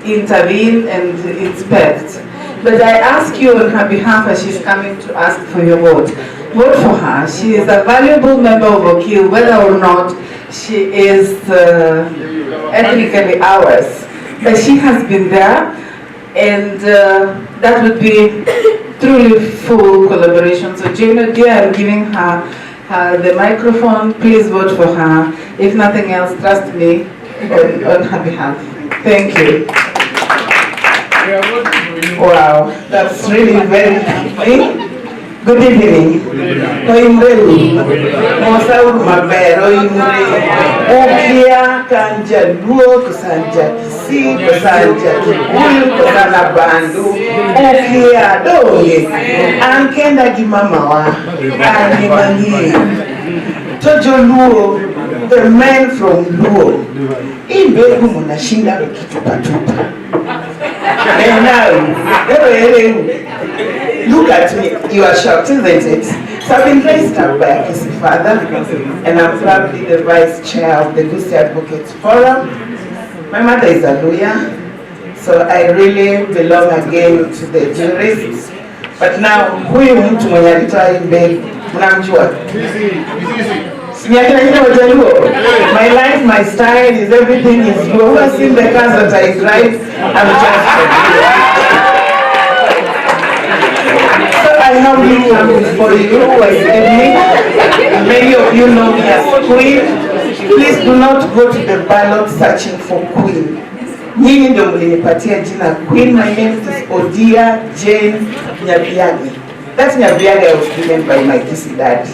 intervene and inspect. But I ask you on her behalf, as she's coming to ask for your vote. Vote for her. She is a valuable member of Okil, whether or not she is ethnically ours. But she has been there, and that would be truly full collaboration. So Jane Odia, I'm giving her the microphone. Please vote for her. If nothing else, trust me on her behalf. Thank you. Wow, that's really very lovely. Good evening. Mosaur Mabero Okia Kanja Luo Kusanja Kisi Kusanja Kikuyu Kusana Bandu Okia Doye Ankenda Gimamawa Animani Tojo Luo, the man from Luo. Imbegu Munashinda Kitupatupa. And now, look at me, you are shocked, isn't it? So I've been raised up by a Kisi father, and I'm proudly the vice chair of the Lucy Advocates Forum. My mother is a lawyer, so I really belong again to the jurists. But now, huyu mtu mwenye alitoa hii mbegu, mnamjua? My life, my style is everything is you. Who has seen the cars that I drive? I'm just so I humbly come before you this evening. Many of you know me as Queen. Please do not go to the ballot searching for Queen. Nyinyi ndio mlinipatia jina Queen. My name is Odia Jane Nyabiagi. That Nyabiagi I was given by my Kisi dad.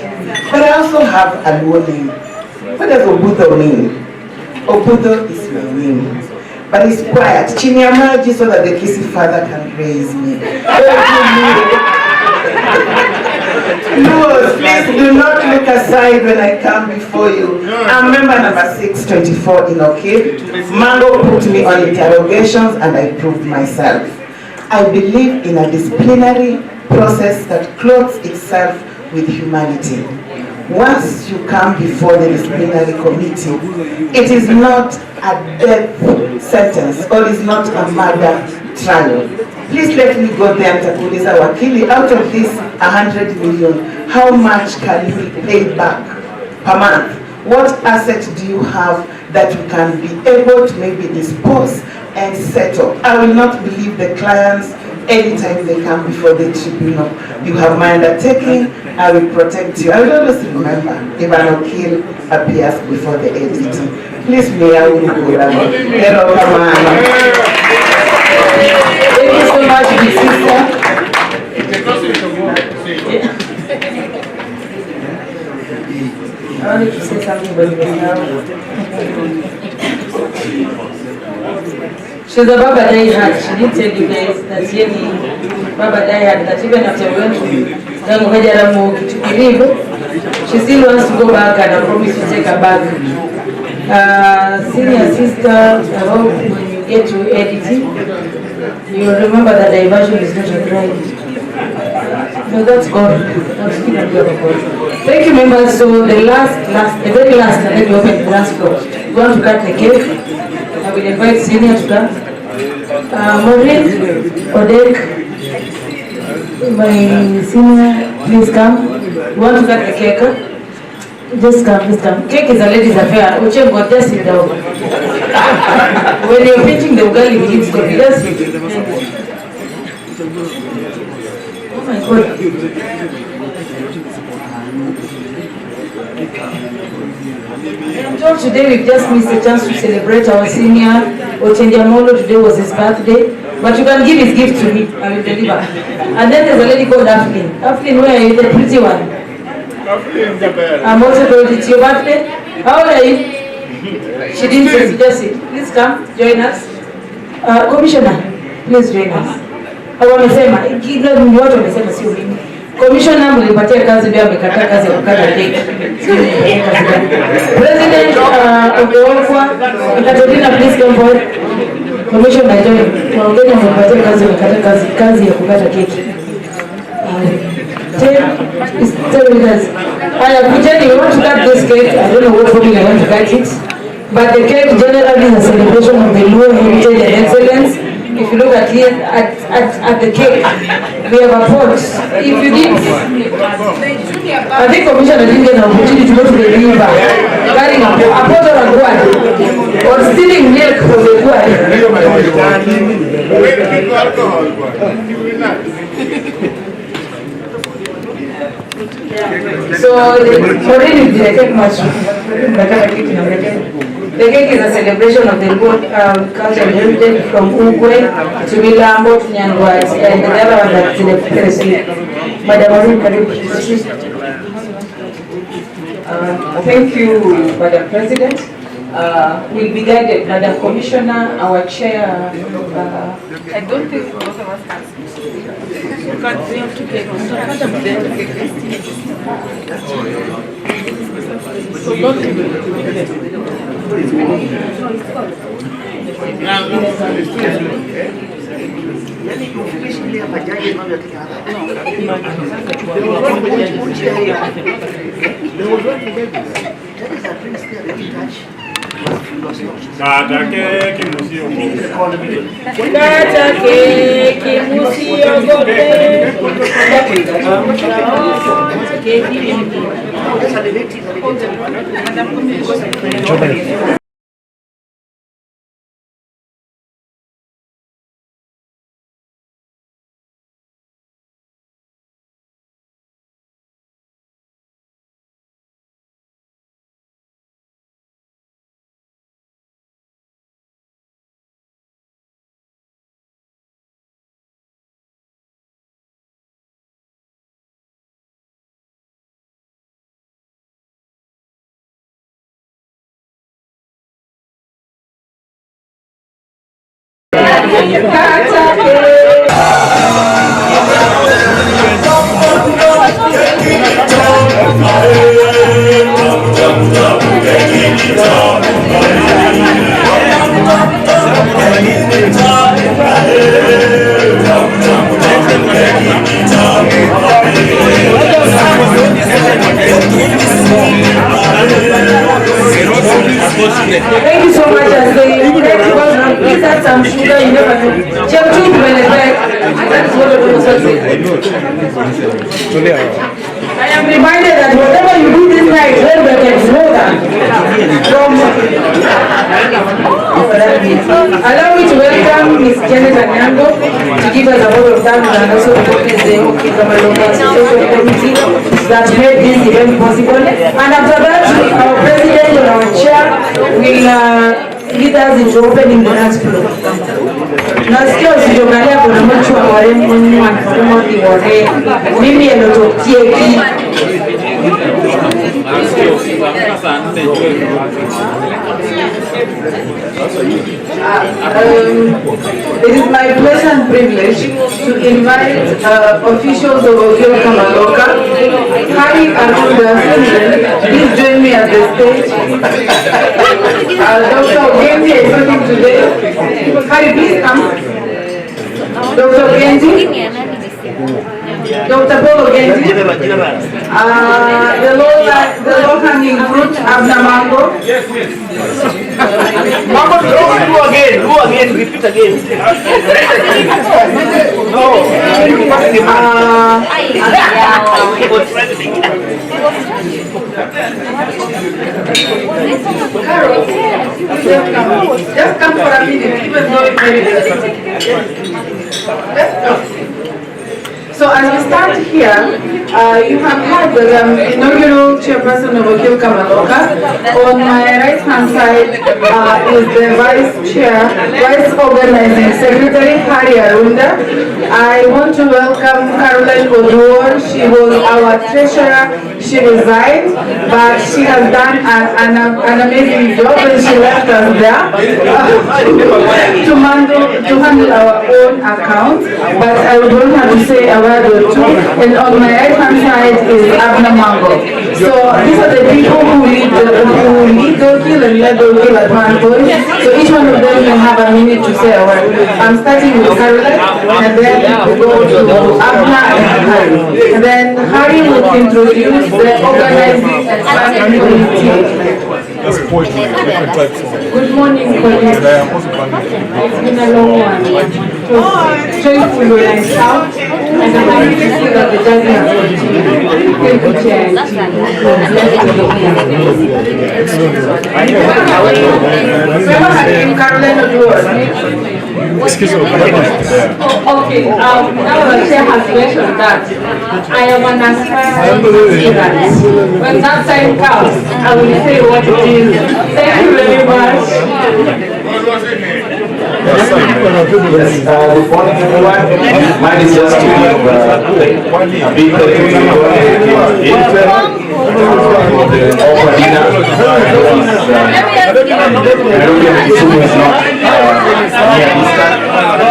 But I also have a Luo name. What does Obudo mean? Obudo is my name. But it's quiet. Chinyamaji, so that the Kisi father can raise me. Luos, please do not look aside when I come before you. I'm member number 624 in Okil. Mango put me on interrogations and I proved myself. I believe in a disciplinary process that clothes itself with humanity. Once you come before the disciplinary committee, it is not a death sentence or is not a murder trial. Please let me go there and takuliza wakili, out of this 100 million, how much can you pay back per month? What asset do you have that you can be able to maybe dispose and settle? I will not believe the clients anytime they come before the tribunal. You have my undertaking, I will protect you. I will always remember if an Okil appears before the ADT. Please, may I will go down. Hello, come on. Thank you so much, big sister. I wanted to say something, but she's a Baba diehard. She didn't tell you guys that Yemi Baba diehard, that even after we went to Jaramu to believe, she still wants to go back and I promise to take her back. Senior sister, I hope when you get to editing, you remember that diversion is not a crime. No, that's God. That's God. Thank you, members. So the very last, and then we open the last floor. We want to cut the cake. I will invite Senior to come. Maureen, Odek, My senior, please come. You want to cut the cake? Just come, just come. Cake is a ladies' affair. Uche, go just sit down. When you're pinching the ugali, we need to just sit. Oh my God. I'm told today we've just missed a chance to celebrate our senior. Ochendiamolo, today was his birthday. But you can give his gift to me, I will deliver. And then there's a lady called Daphne. Daphne, where are you? The pretty one. I'm also told it's your birthday. How old are you? She didn't say, just sit. Please come, join us. Commissioner, please join us. Wamesema, ni watu wamesema sio mimi. Commissioner mlipatia kazi ndio amekataa kazi ya kukata keki. President of the Okwa, Katerina, please come forward. Commissioner join. Waongeni mlipatia kazi wamekata kazi ya kukata keki. Tell you guys, Kujeni, we want to cut this cake. I don't know what formula I want to cut it. But the cake generally is a celebration of the Luo heritage and excellence. If you look at here, at the cake, we have a pot. If you did, I think Commissioner didn't get an opportunity to go to the river, carrying a pot or a guad, or stealing milk from the guad. So, already the cake much. The cake is a celebration of the good cultural heritage from Ugwe to Milambo to Nyangwat, and the other one that's in the Presi. Madam Maureen, thank you, Madam President. We'll be guided, Madam Commissioner, our chair. I don't think both of us can. You can't bring up to cake. So don't do Kata keki musiogope. Thank you so much. Please add some sugar. You never know. That's what I was saying. I am reminded that whatever you do this night, when we can know that. Allow me to welcome Ms. Janet Anyango to give us a vote of thanks and also to praise the Okil Kamaloka Association Committee that made this event possible. And after that, our president and our chair will lead us into opening the dance floor. Nasikia usijogalia kuna mtu wa warembo ni wanafuma kiwore. Mimi elotokieki. It is my pleasure and privilege to invite officials of Okil Kamaloka. Harry and please join me at the stage. Dr. Ogenzi is coming today. Harry, please come. Dr. Ogenzi. Dr. Paul Ogenzi. The low-hanging fruit, Abna Mango. repeat again. No. Carol, just come for a minute, even though it's very Let's go. So as we start here, you have heard that I'm inaugural chairperson of Okil Kamaloka. On my right hand side is the vice organizing secretary, Hari Arunda. I want to welcome Caroline Oduor. She was our treasurer. She resigned, but she has done an amazing job and she left us there to handle our own account. But I would want her to say a word or two. And on my right hand side is Abna Mango. So these are the people who lead Okil and led Okil at one point. So each one of them will have a minute to say a word. I'm starting with Caroline, and then we go to Abna and Hari. And then Hari will introduce the organizing and planning committee. Good morning, colleagues. It's been a long one. It was joyful when I shout, and I'm happy to see that the judges have continued. Thank you, Chair. Excuse me. Okay, now the chair has mentioned that I am an aspiring student. When that time comes, I will say what it is. Thank you very much. Yes, good morning everyone. Mine is just to give a big thank you to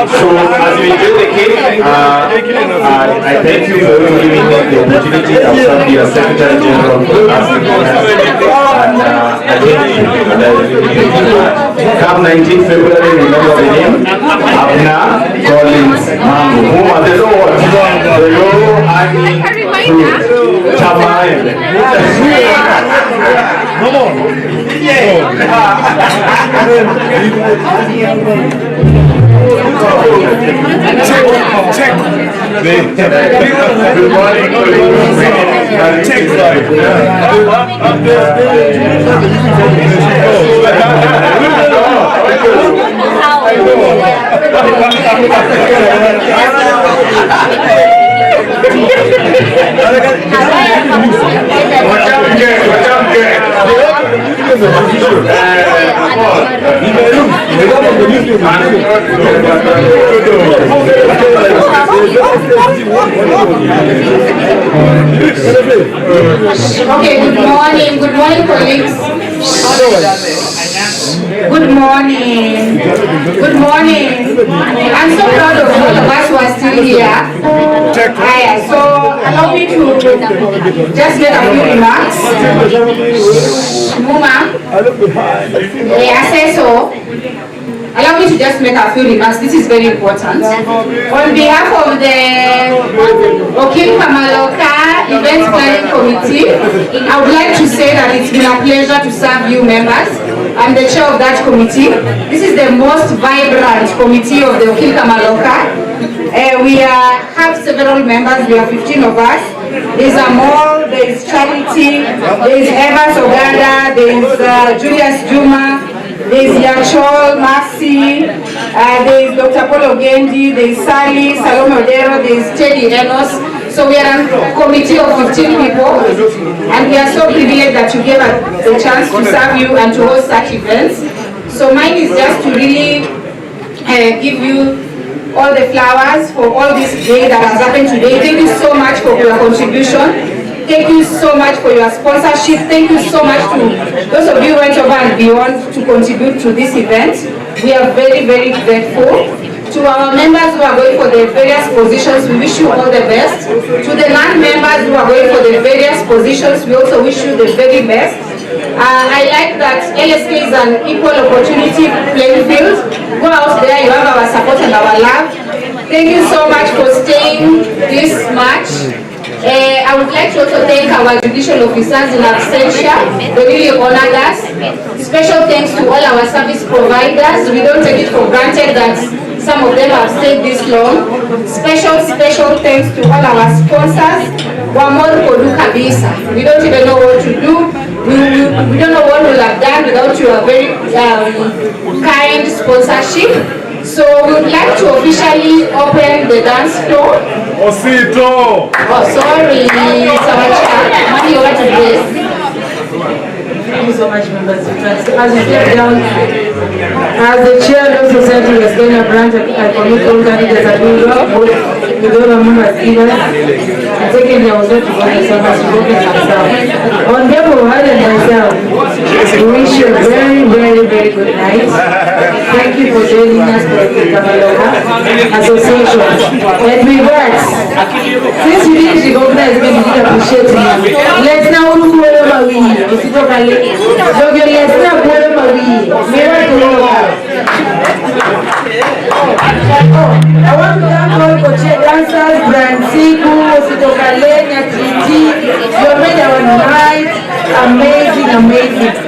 So as you enjoy the cake, I thank you for giving me the opportunity of serving your Secretary General for the last 6 months. And I thank you. Come 19th February, remember the name? Abna Collins Mango. Whom are the Lord? The low hanging fruit. Chamael. Come on. Check. Good morning, Check. Okay, good morning colleagues. Good morning. I'm so proud of all of us who are still here. So allow me to just make a few remarks. Muma, allow me to just make a few remarks. This is very important. On behalf of the Okil Kamaloka Event Planning Committee, I would like to say that it's been a pleasure to serve you members. I'm the chair of that committee. This is the most vibrant committee of the Okil Kamaloka. We have several members. We have 15 of us. There's Amol, there's Charity, there's Evans Ogada, there's Julius Juma, there's Yachol, Maxi, there's Dr. Paul Ogendi, there's Sally, Salome Odero, there's Teddy Enos. So we are a committee of 15 people, and we are so privileged that you gave us the chance to serve you and to host such events. So mine is just to really give you all the flowers for all this day that has happened today. Thank you so much for your contribution. Thank you so much for your sponsorship. Thank you so much to those of you who went over and beyond to contribute to this event. We are very, very grateful. To our members who are going for the various positions, we wish you all the best. To the non-members who are going for the various positions, we also wish you the very best. I like that LSK is an equal opportunity playing field. Go out there, you have our support and our love. Thank you so much for staying this much. I would like to also thank our judicial officers in absentia. They really honored us. Special thanks to all our service providers. We don't take it for granted that some of them have stayed this long. Special thanks to all our sponsors. We don't even know what to do. We don't know what we'll have done without your very kind sponsorship. So we would like to officially open the dance floor. Osito! Oh, sorry, money over to this. Thank you so much, members. As you step down, as the chair of the Society of Kenya branch, I commit all candidates at will with all the members here. And secondly, I was going to go to service to vote myself. On behalf of her and myself, we wish you a very, very, very good night. Thank you for joining us for the Kamaloka Association. And with that, since you didn't recognize me, you didn't appreciate me. Let's now look wherever we are. Let's now wherever we are. I want to thank all Koche dancers, Bransiku, Sitokalenya, Titi. You made our night amazing, amazing.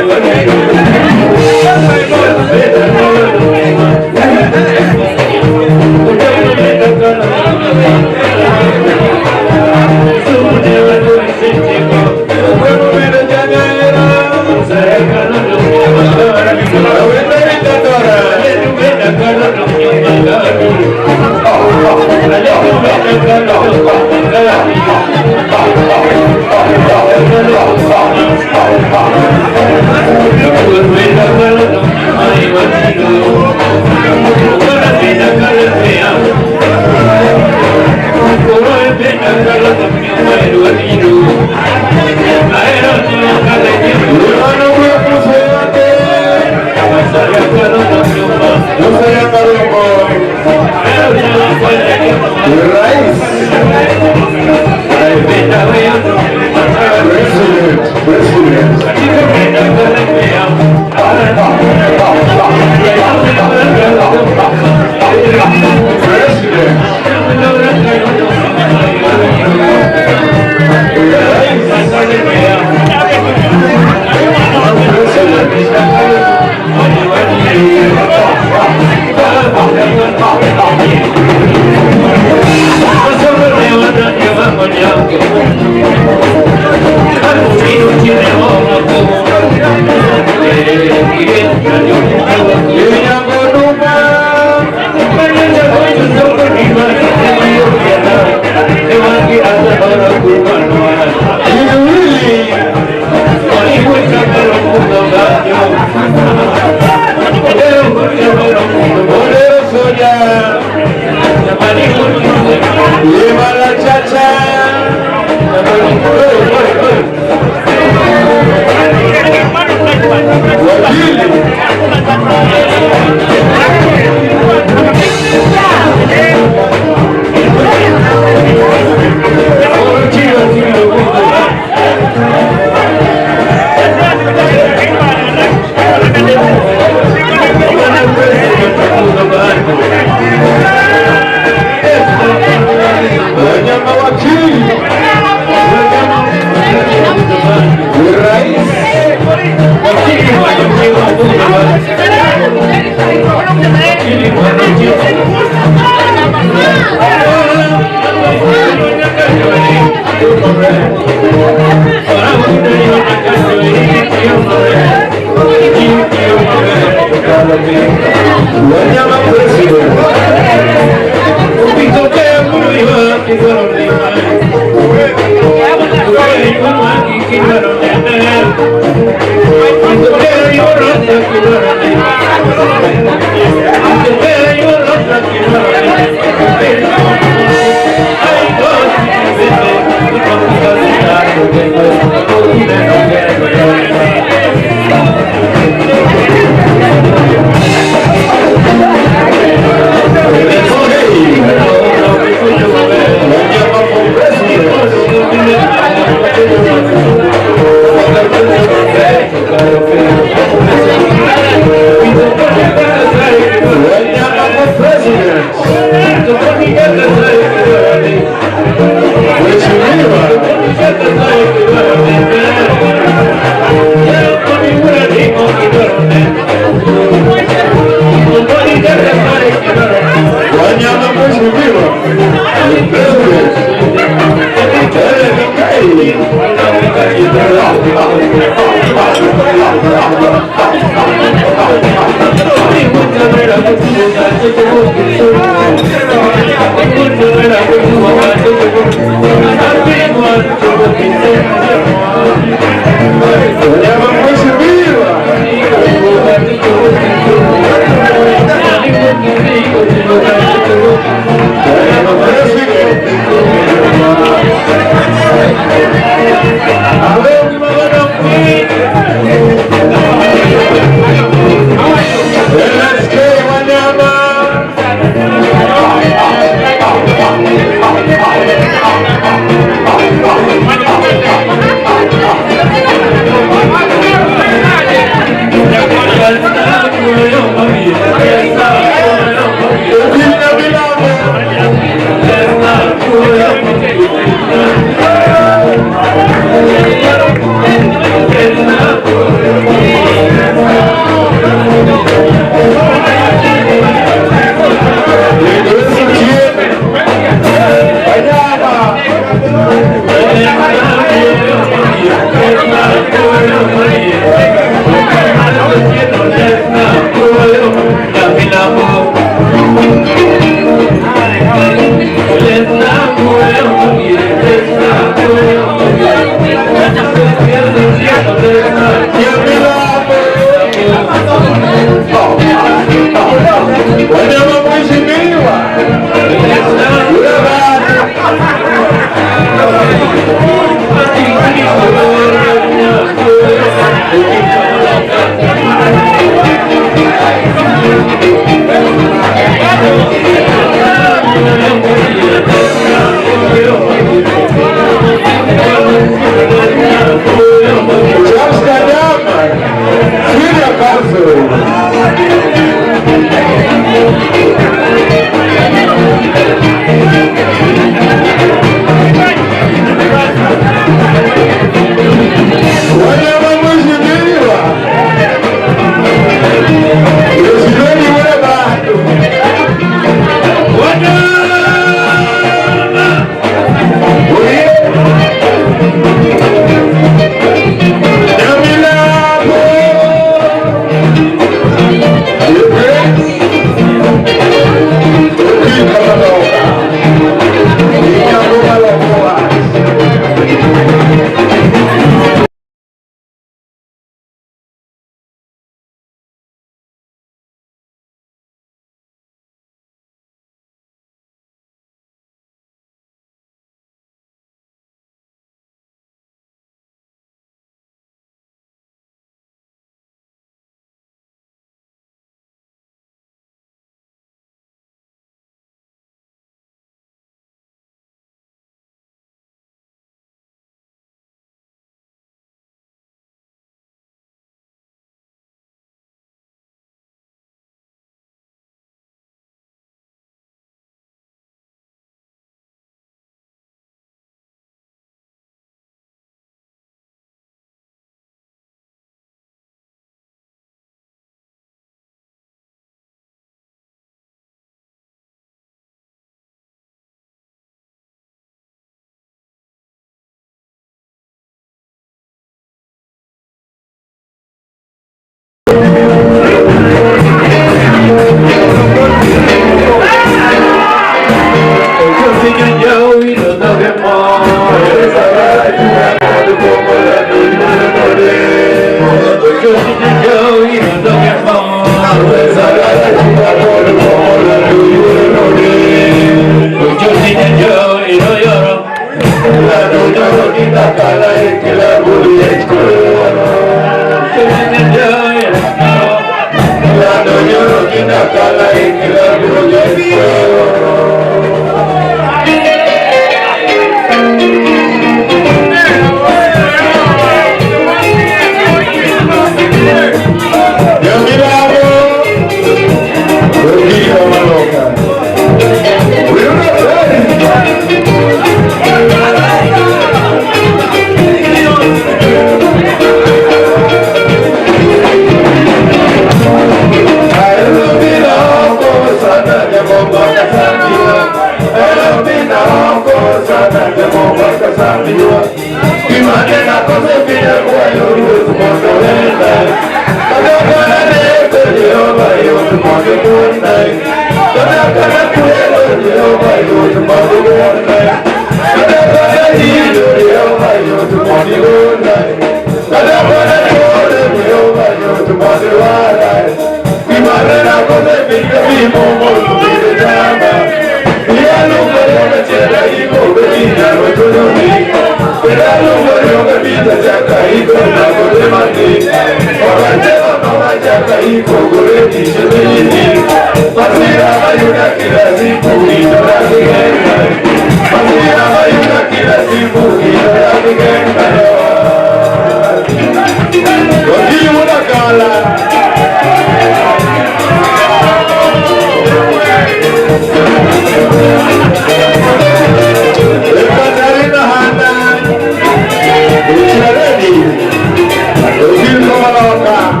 Okil Kamaloka.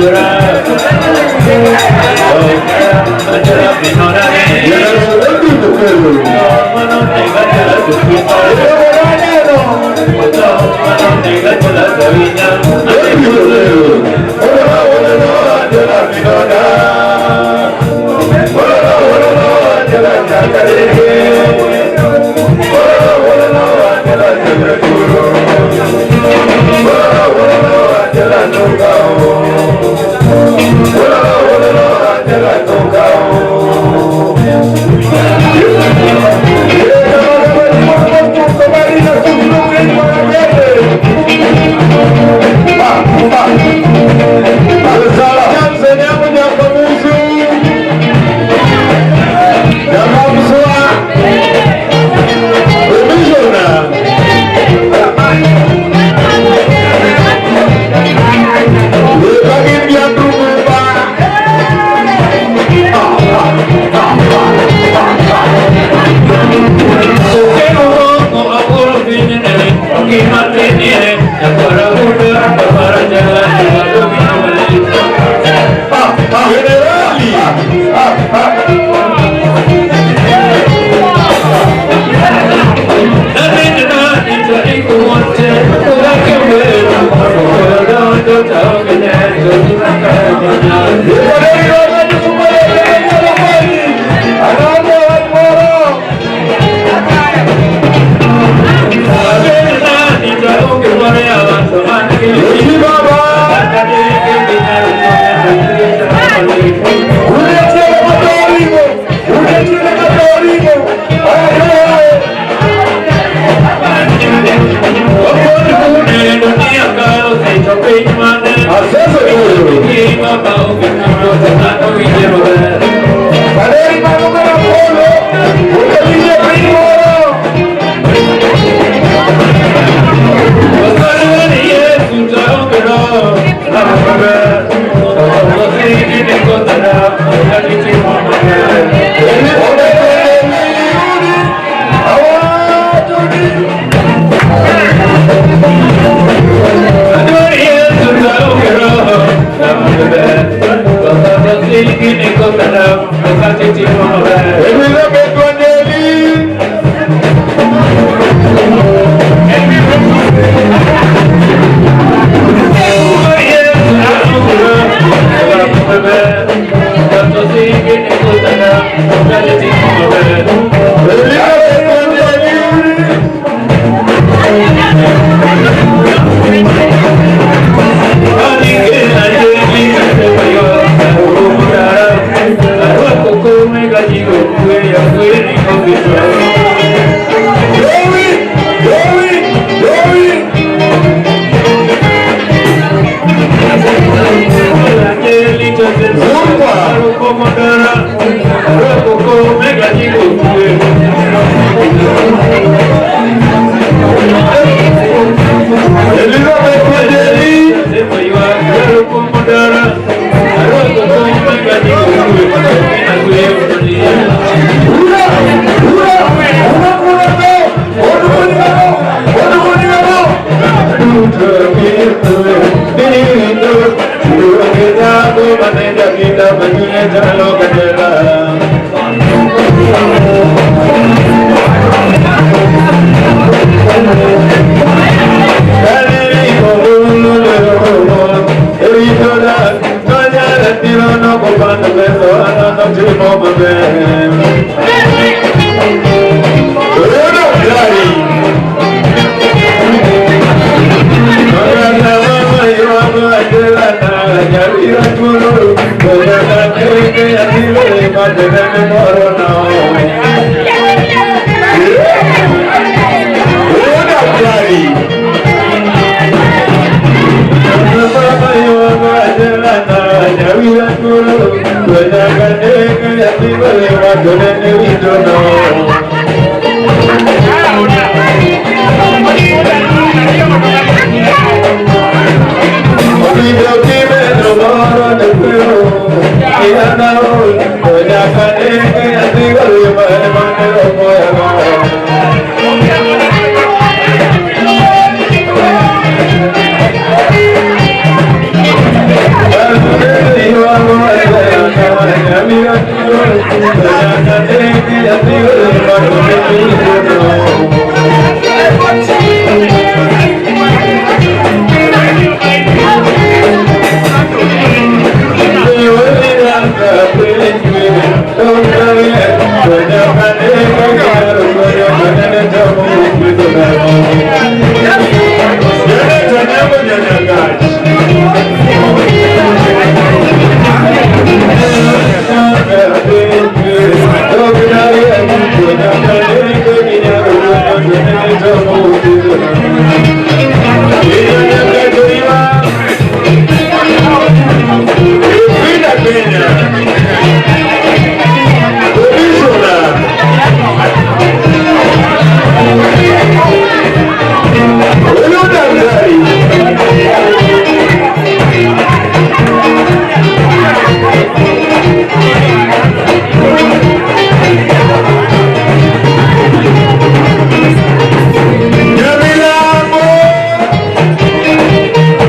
Gala. Thank you.